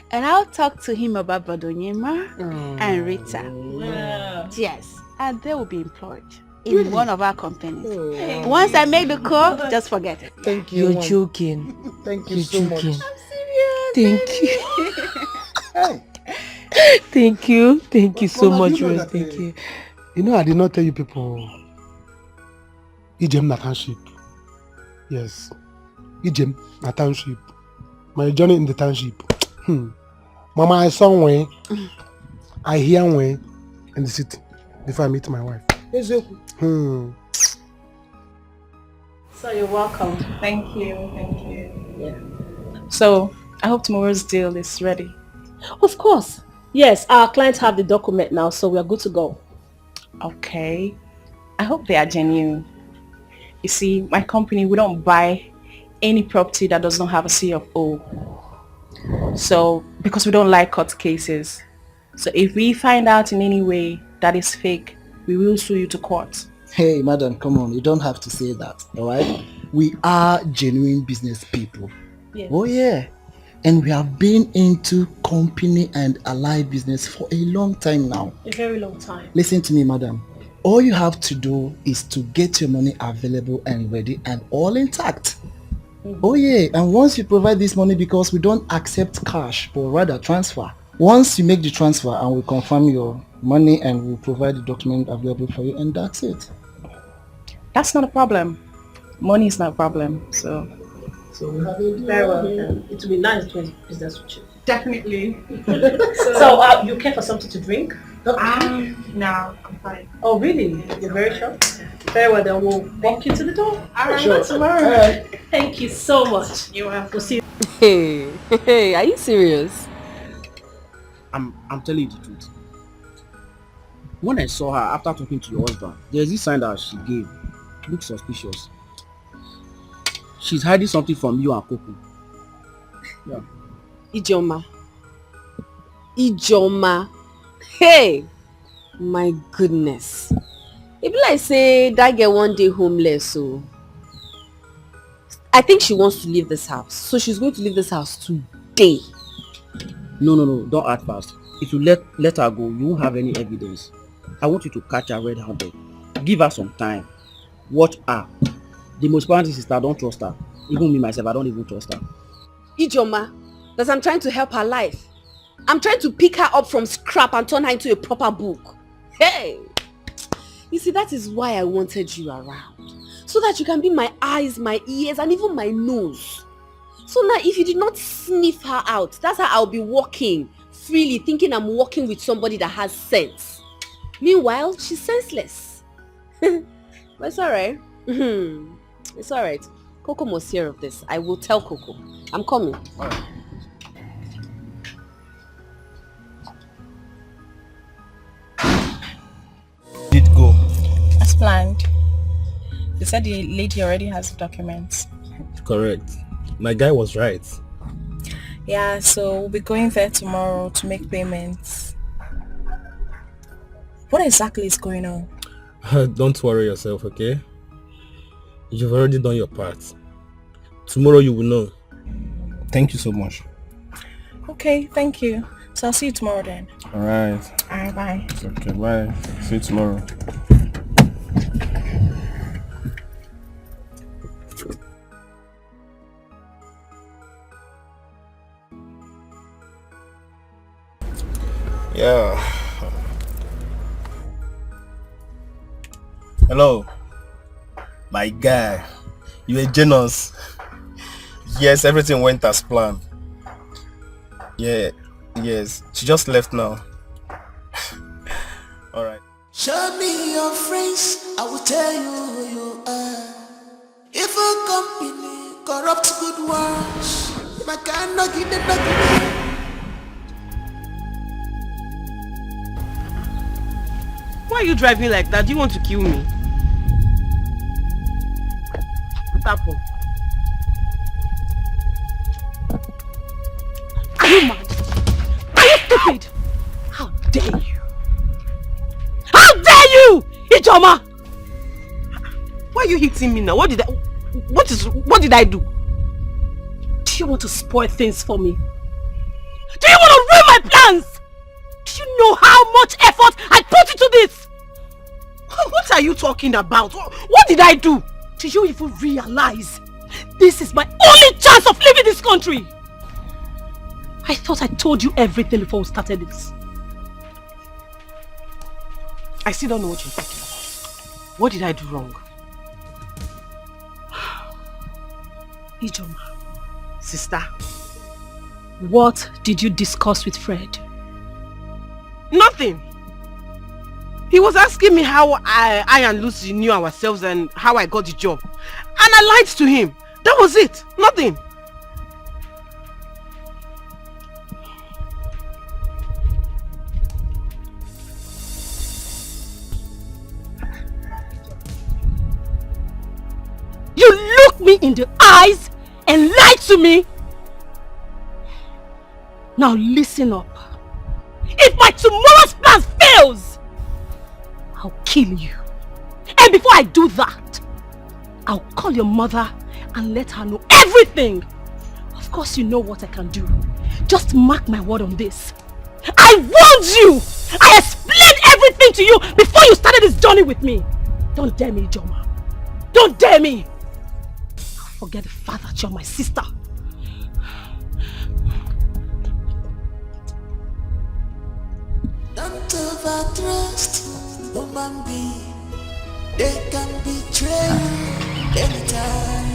and I'll talk to him about Badonyema and Rita. Wow. Yes. And they will be employed in one of our companies. Once I make the call, just forget it. Thank you. You're joking. Thank you You're so joking. much. Thank you. Thank you. Thank you so much, Rose. Thank you. I did not tell you people. Ijem na township. Yes. Ijem na township. My journey in the township. Mama, I saw one. I hear one in the city before I meet my wife. So you're welcome. Thank you. Yeah. So I hope tomorrow's deal is ready. Of course. Yes, our clients have the document now, so we are good to go. Okay. I hope they are genuine. You see, my company, we don't buy any property that does not have a C of O. So, because we don't like court cases. So if we find out in any way that is fake, we will sue you to court. Hey, madam, come on. You don't have to say that, all right? We are genuine business people. Yes. Oh, yeah. And we have been into company and allied business for a long time now. A very long time. Listen to me, madam. All you have to do is to get your money available and ready and all intact. Oh, yeah. And once you provide this money, because we don't accept cash, but rather transfer. Once you make the transfer and we confirm your money and we'll provide the document available for you, and that's it. That's not a problem. Money is not a problem, so we have a deal. Very well. It will be nice doing business with you. Definitely. So you care for something to drink? No, I'm fine. Oh, really? You're very sure? Very well, then we'll walk you to the door. Sure. Tomorrow. Thank you so much. You're welcome. We'll see you. Hey, are you serious? I'm telling you the truth. When I saw her after talking to your husband, there's this sign that she gave. Looks suspicious. She's hiding something from you and Coco. Yeah. Ijoma. Hey! My goodness. It be like say that girl one day homeless, so I think she wants to leave this house. So she's going to leave this house today. No, don't act fast. If you let her go, you won't have any evidence. I want you to catch her red-handed. Give her some time. Watch her. The most important thing is that I don't trust her. Even me myself, I don't even trust her. Ijoma, that I'm trying to help her life. I'm trying to pick her up from scrap and turn her into a proper book. Hey! You see, that is why I wanted you around. So that you can be my eyes, my ears, and even my nose. So now, if you did not sniff her out, that's how I'll be walking freely, thinking I'm walking with somebody that has sense. Meanwhile, she's senseless. But it's alright. It's alright. Coco must hear of this. I will tell Coco. I'm coming. Did go? As planned. They said the lady already has the documents. Correct. My guy was right. Yeah, so we'll be going there tomorrow to make payments. What exactly is going on? Don't worry yourself, okay? You've already done your part. Tomorrow you will know. Thank you so much. Okay, thank you. So I'll see you tomorrow then. Alright. Alright, bye. Okay, bye. See you tomorrow. Yeah. Hello. My guy. You were generous. Yes, everything went as planned. Yeah. Yes. She just left now. Alright. Show me your friends, I will tell you who you are. If a company corrupt good ones, my kind of give them back. Why are you driving like that? Do you want to kill me? What happened? Are you mad? Are you stupid? How dare you? How dare you, Ijoma? Why are you hitting me now? What did I do? Do you want to spoil things for me? Do you want to ruin my plans? Do you know how much effort I put into this? What are you talking about? What did I do? Do you even realize this is my only chance of leaving this country? I thought I told you everything before we started this. I still don't know what you're talking about. What did I do wrong? Ijoma. Sister. What did you discuss with Fred? Nothing. He was asking me how I and Lucy knew ourselves and how I got the job. And I lied to him. That was it. Nothing. You looked me in the eyes and lied to me. Now listen up. If my tomorrow's plan fails, I'll kill you. And before I do that, I'll call your mother and let her know everything. Of course you know what I can do. Just mark my word on this. I warned you! I explained everything to you before you started this journey with me. Don't dare me, Ijoma. Don't dare me! Forget the fact that you're my sister. Don't overtrust human being. They can betray you anytime.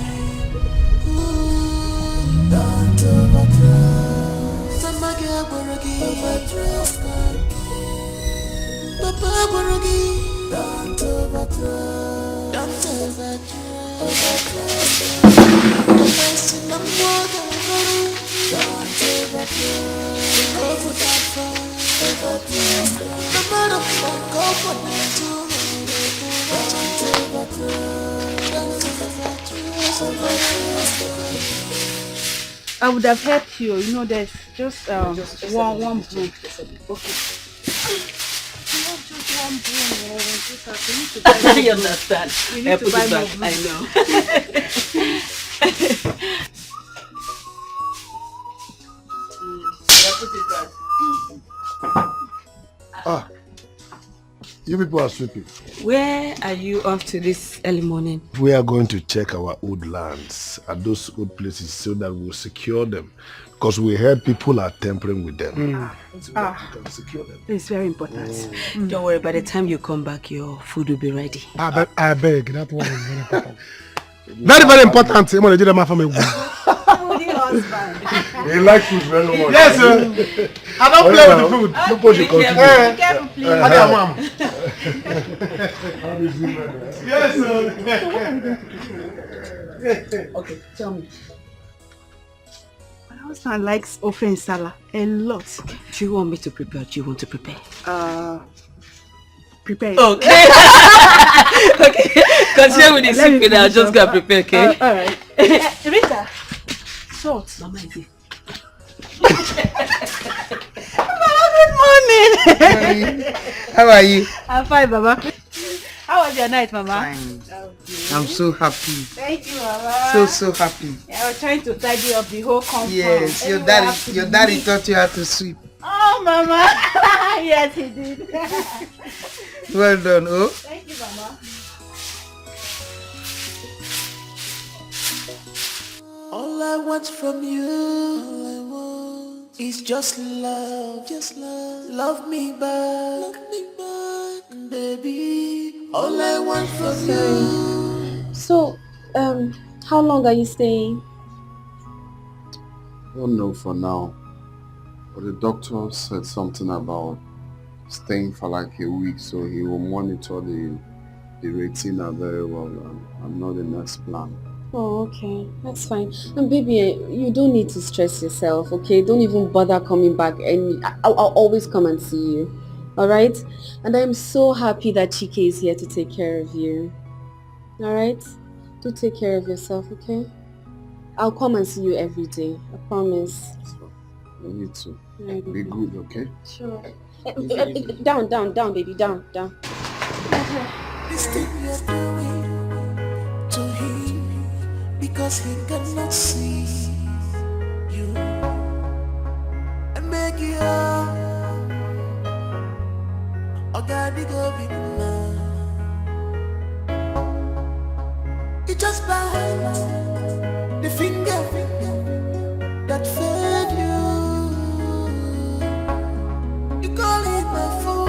Ooh, don't overtrust. Samaga Borogi. Overtrust can kill. Papa Borogi. Don't overtrust. Don't overtrust. Overtrust. Wasting the more than a don't overtrust. Go for that fun. Overtrust. No matter what, go for that too. I would have helped you. You know, there's just one broom. Okay. Just one broom. I understand. You need to buy more I know. Ah, you people are sweeping. Where are you off to this early morning? We are going to check our old lands at those old places so that we'll secure them. Because we heard people are tampering with them. So that we can secure them. It's very important. Don't worry, by the time you come back, your food will be ready. I beg, that one is very important. Very, very important. I'm going to do my family. He likes food very much. Yes, sir. I don't play with the food. No push it. Be careful, please. Yes, sir. Okay, tell me. My husband likes ofe nsala a lot. Do you want me to prepare? Do you want to prepare? Prepare it. Okay. Okay. Continue with the secret. I'll just go and prepare, okay? Alright. Rita. Salt. Mama is here. Good morning. How are you? I'm fine, Mama. How was your night, Mama? Fine. I'm so happy. Thank you, Mama. So happy. Yeah, I was trying to tidy up the whole compound. Yes, your daddy taught you how to sweep. Oh, Mama. Yes, he did. Well done, oh. Thank you, Mama. All I want from you is just love. Just love. Love me back. Love me back, baby. All I want from you. So, how long are you staying? I don't know for now. But the doctor said something about staying for like a week, so he will monitor the retina very well. I'm not the next plan. Oh, okay. That's fine. And baby, you don't need to stress yourself, okay? Don't even bother coming back. And I'll always come and see you. Alright? And I'm so happy that Chike is here to take care of you. Alright? Do take care of yourself, okay? I'll come and see you every day. I promise. You need to. Right. Be good, okay? Sure. Down, baby. Down. This thing you're doing to him because he cannot see you. And make you go be man. It just bites the finger that fed you. You call him a fool.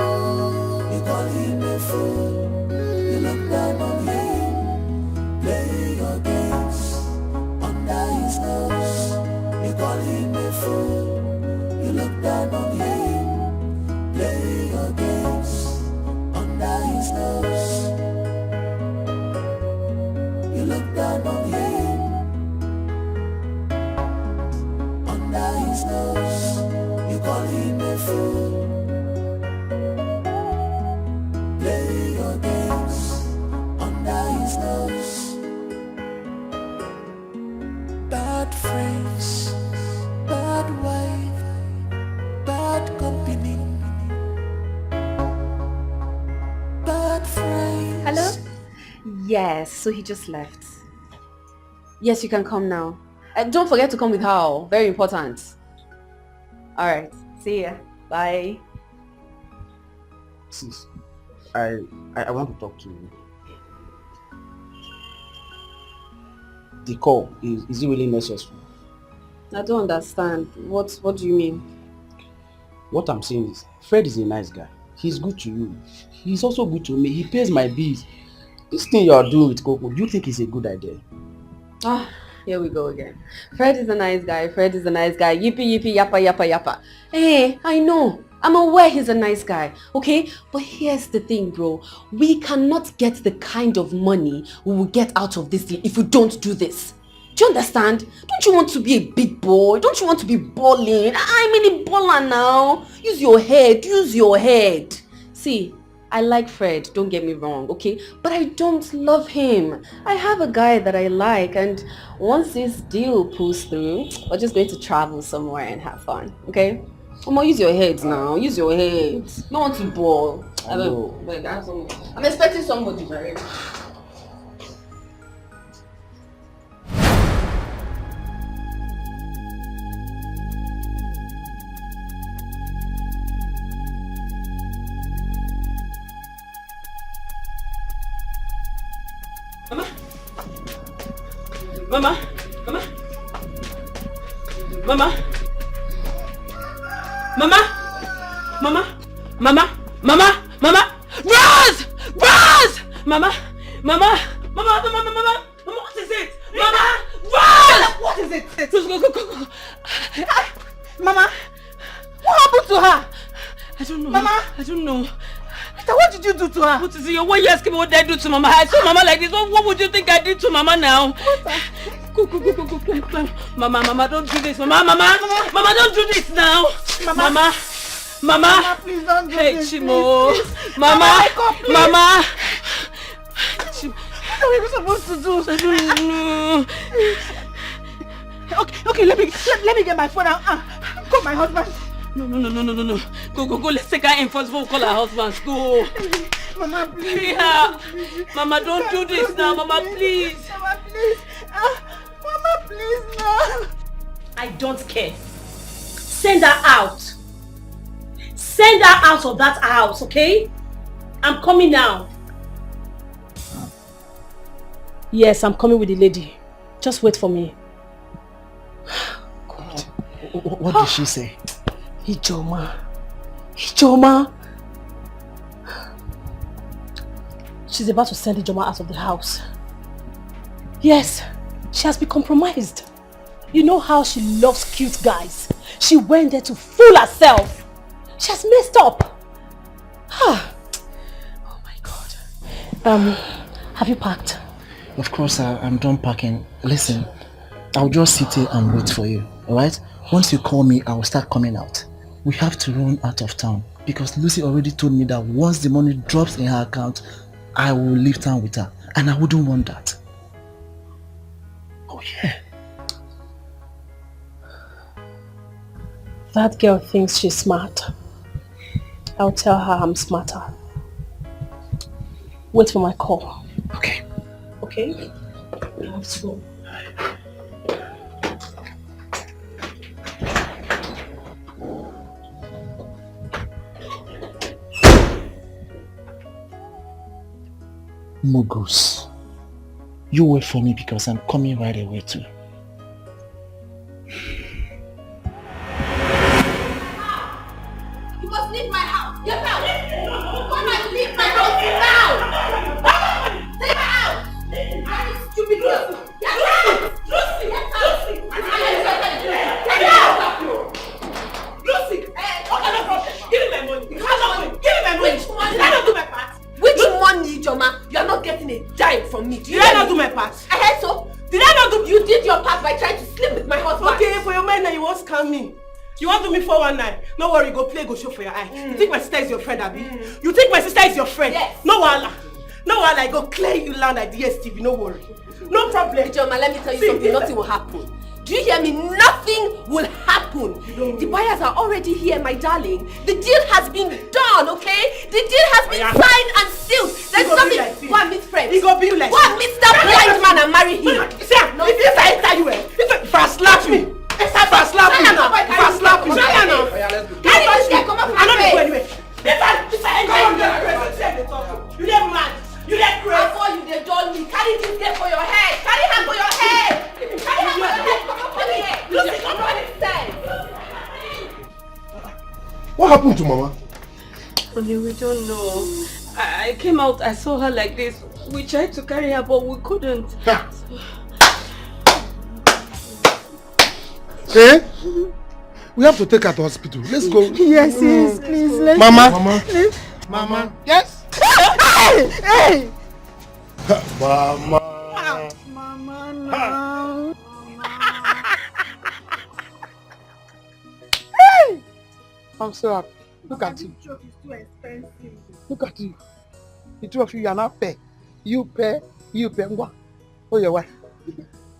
You look down on him, play your games under his nose. You call him a fool. You look down on him, play your games under his nose. You look down on him, under his nose. You call him a fool. Play your games under his nose. Bad friends, bad wife, bad company, bad friends. Hello? Yes, so he just left. Yes, you can come now. And don't forget to come with her. Very important. Alright, see ya. Bye. Sis, I want to talk to you. The call, is it really necessary? I don't understand. What do you mean? What I'm saying is, Fred is a nice guy. He's good to you. He's also good to me. He pays my bills. This thing you are doing with Coco, do you think it's a good idea? Ah, here we go again. Fred is a nice guy. Yippee, yappa. Hey, I know. I'm aware he's a nice guy, okay? But here's the thing, bro. We cannot get the kind of money we will get out of this deal if we don't do this. Do you understand? Don't you want to be a big boy? Don't you want to be balling? I'm in a baller now. Use your head. See, I like Fred, don't get me wrong, okay? But I don't love him. I have a guy that I like, and once this deal pulls through, we're just going to travel somewhere and have fun, okay? Come on, use your head now. Use your head. No one to ball. I'm expecting somebody, right? Mama, Rose! Mama, what is it? Mama, Rose! What is it? Go. Mama, what happened to her? I don't know. Mama, I don't know. Rita, what did you do to her? Mama. What is it? What you asking me what I do to Mama? I saw Mama like this. What would you think I did to Mama now? Go. Mama, don't do this. Mama, don't do this now. Mama, please don't do this. Hey, Chimo. Please. Mama. What are we supposed to do? Okay, let me get my phone out. Call my husband. No. Go. Let's take her in first before we call her husband. Go. Mama, please. Yeah. Mama, don't do this now. Mama, please. Mama, please. Mama, please, no. I don't care. Send her out. Send her out of that house, okay? I'm coming now. Yes, I'm coming with the lady. Just wait for me. God. What did she say? Ijoma. She's about to send Ijoma out of the house. Yes, she has been compromised. You know how she loves cute guys. She went there to fool herself. She has messed up. Oh my God. Have you packed? Of course, I'm done packing. Listen, I'll just sit here and wait for you, alright? Once you call me, I will start coming out. We have to run out of town because Lucy already told me that once the money drops in her account, I will leave town with her. And I wouldn't want that. Oh yeah. That girl thinks she's smart. I'll tell her I'm smarter. Wait for my call. Okay. Okay? I have to go. Mugus, you wait for me because I'm coming right away too. You must leave my house. Get out. Come and leave my house now. Take her out. I stupid girl. Get out. Lucy. Get out. Lucy. Okay, no problem. Give me my money. Give me my money. Which money? Did I not do my part? Which money, Joma? You are not getting a dime from me. Did I not do my part? I heard so. Did I not do? You did your part by trying to sleep with my husband. Okay, for your mind now, you won't scam me. You want to do me 419? No worry, go play, go show for your eye. You think my sister is your friend, Abi? You think my sister is your friend? Yes. No wahala. I go clear you land at DSTV, no worry. No problem. Joma, let me tell you something, nothing will happen. Do you hear me? Nothing will happen. The buyers are already here, my darling. The deal has been done, okay? The deal has been signed and sealed. There's nothing. Go and meet friends. He go be like. Go and meet that blind man and marry him. Sir, if I enter you, if I slap me, if I slap me, Carry this guy, come up from I don't go face. anywhere. If I enter you, they're mad. You let crazy. Before you they told me, carry this girl for your head. Carry her for your head. Carry her for your head. Come on here. Lucy, come on inside. What happened to Mama? Honey, we don't know. I came out, I saw her like this. We tried to carry her, but we couldn't. Eh? We have to take her to hospital. Let's go. Yes, please. Let's Mama. Yes? Hey! Mama. Mama, no. Hey! I'm so happy. Look at you. This is too expensive. Look at you. The two of you are not fair. You pay. Ngwa. Oh, your wife.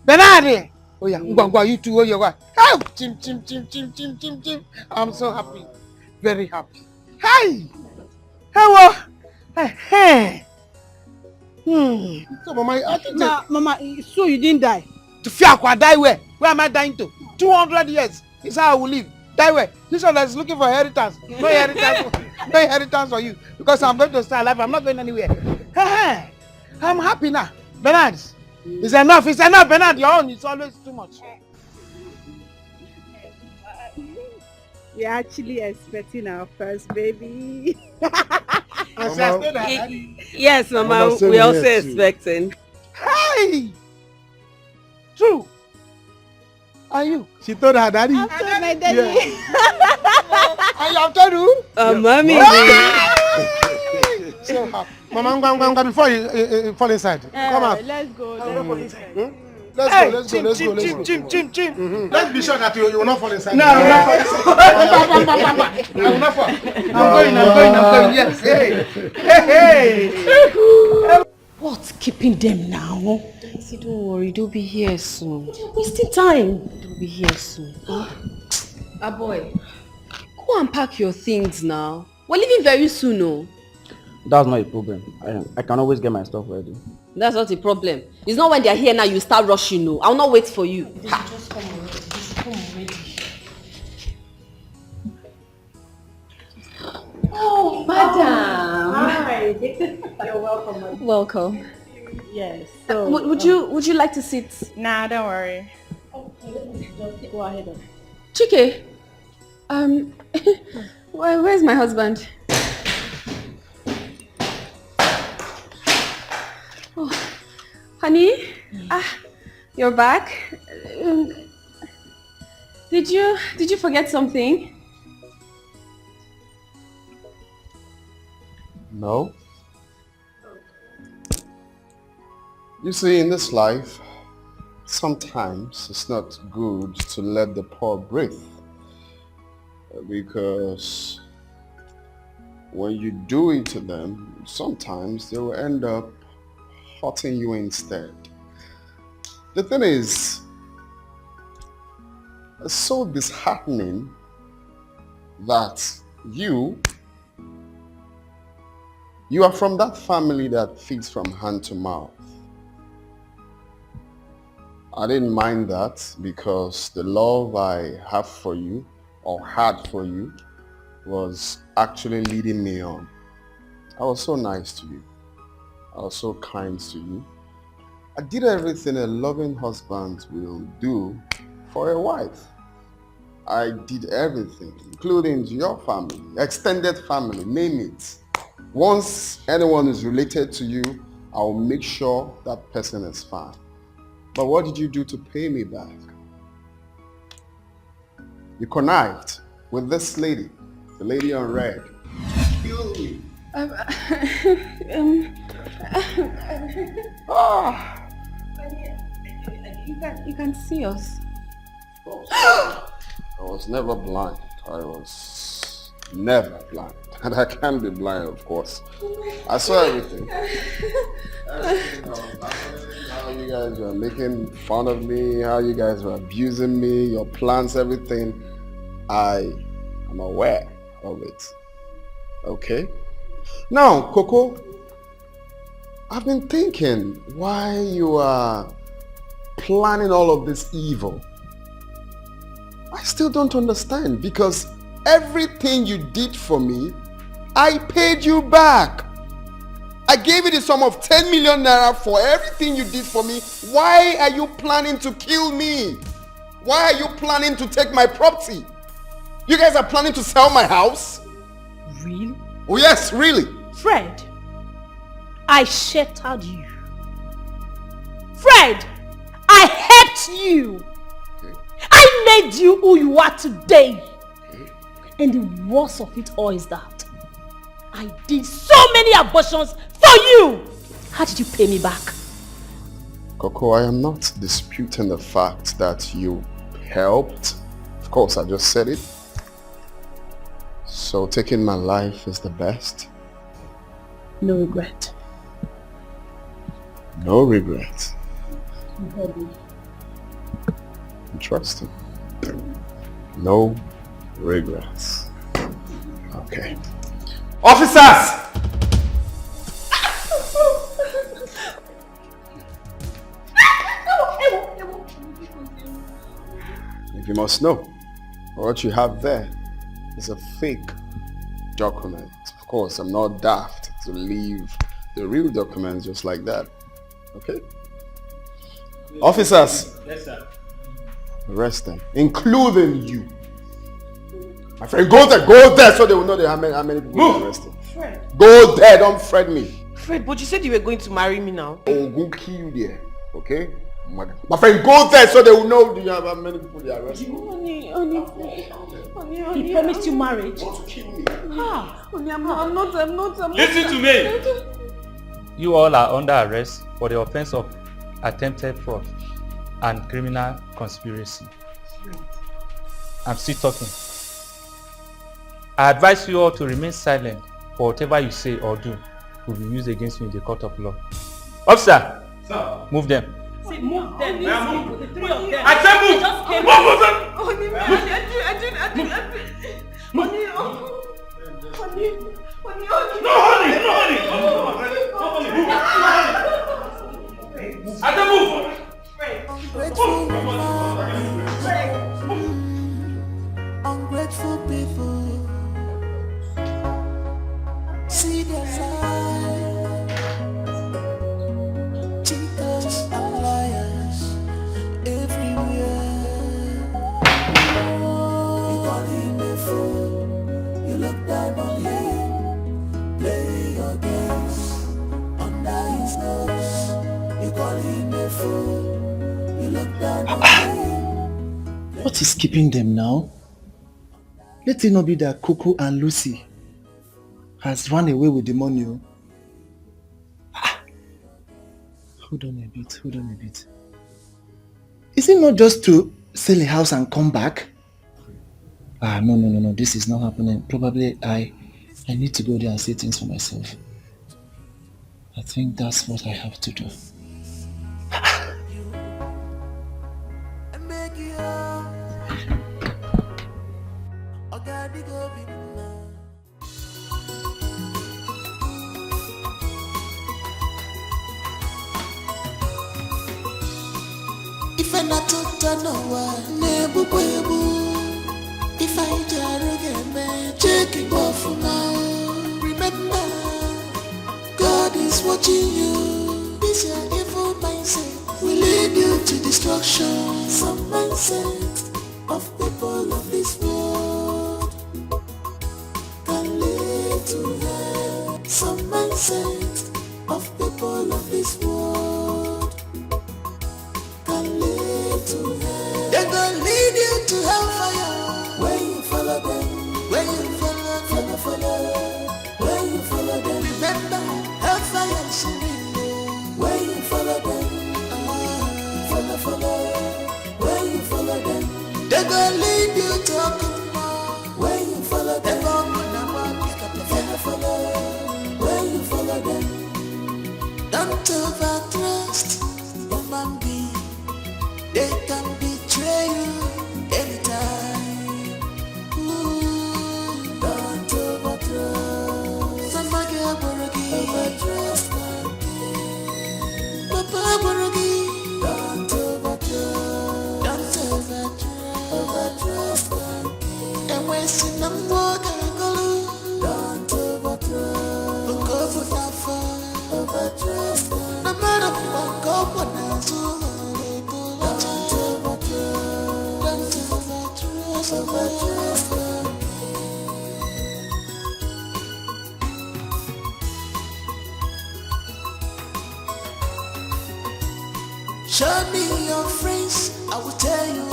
Bernard! Oh, yeah. Ngwa, you two. Oh, your wife. Oh, chim. I'm so happy. Very happy. Hey! Hello! Hey! So, Mama, I think Mama, so you didn't die? To Fiakwa, die where? Where am I dying to? 200 years is how I will live. Die where? This one is looking for inheritance. No inheritance for you. Because I'm going to stay alive. I'm not going anywhere. Hey, I'm happy now. Bernard, it's enough, Bernard. Your own is always too much. We're actually expecting our first baby. Yes, Mama, we're also expecting. Hey! True. Are you? She told her daddy. I told my daddy. And you have told who? Mommy. So happy. Mama, before you fall inside. Come out. Let's go. Let's go. Let's be sure that you will not fall inside. No, I will not fall. I'm going. Yes. Hey. What's keeping them now? See, don't worry, they'll be here soon. They're wasting time. They'll be here soon. Boy, go and pack your things now. We're leaving very soon, no? That's not a problem. I can always get my stuff ready. That's not a problem. It's not when they're here now you start rushing, no. I'll not wait for you. Just come already. Oh, madam. Hi. You're welcome. Welcome. Yes. So, would you like to sit? Nah, don't worry. Just go ahead. Chike, where's my husband? Oh, honey, you're back. Did you forget something? No. You see, in this life, sometimes it's not good to let the poor breathe. Because when you do it to them, sometimes they will end up hurting you instead. The thing is, it's so disheartening that you are from that family that feeds from hand to mouth. I didn't mind that because the love I have for you or had for you was actually leading me on. I was so nice to you. I was so kind to you. I did everything a loving husband will do for a wife. I did everything, including your family, extended family, name it. Once anyone is related to you, I will make sure that person is fine. But what did you do to pay me back? You connived with this lady, the lady on red. Kill me. You can see us. I was never blind. I was never blind. And I can't be blind, of course. I saw everything. How you guys were making fun of me, how you guys were abusing me, your plans, everything. I am aware of it. Okay? Now, Coco, I've been thinking why you are planning all of this evil. I still don't understand because everything you did for me, I paid you back. I gave you the sum of 10 million naira for everything you did for me. Why are you planning to kill me? Why are you planning to take my property? You guys are planning to sell my house? Really? Oh yes, really. Fred, I sheltered you. Fred, I helped you. Okay. I made you who you are today. Okay. And the worst of it all is that I did so many abortions for you. How did you pay me back? Coco, I am not disputing the fact that you helped. Of course, I just said it. So taking my life is the best? No regret. No regret. You heard me. Interesting. No regrets. Okay. Officers! If you must know, what you have there is a fake document. Of course, I'm not daft to leave the real documents just like that. Okay? Officers! Yes, sir. Arrest them, including you. My friend, go there so they will know how many people are arrested. Fred. Go there, don't fret me. Fred, but you said you were going to marry me now. I will go kill you there, okay? My friend, go there so they will know how many people they are arrested. He promised you marriage. Want to kill me? Honey, I'm not. Listen to me. You all are under arrest for the offense of attempted fraud and criminal conspiracy. I'm still talking. I advise you all to remain silent, for whatever you say or do will be used against you in the court of law. Officer, sir, move them. See, move them. Move. The three of them. I said move. Just came move them. Ungrateful people see their life. Cheaters and liars everywhere. You call him a fool, you look down on him, play your games under his nose. You call him a fool, you look down on him. What is keeping them now? Let it not be that Coco and Lucy has run away with the money. Hold on a bit. Is it not just to sell a house and come back? No, this is not happening. Probably I need to go there and see things for myself. I think that's what I have to do. If I not to no one, nebu kwebu. If I jaruge check it off now. Remember, God is watching you. This your evil mindset will lead you to destruction. Some mindset of people of this world can lead to hell. Some mindset of people of this world can lead to hell. They're gonna lead you to hellfire. When you follow them, when you follow, when you follow them, remember hellfire is real. When you follow them, follow, when you follow them, they're gonna lead you to a good. When you follow them, follow, when you follow them, don't overtrust human being. They can betray you anytime. Don't overtrust. Somebody overtrust. Papa Borogi. Don't overtrust. Don't overtrust. And when sin and walk and go, don't overtrust. Look over that far. Overtrust. No matter what, go for now. Show me your friends, I will tell you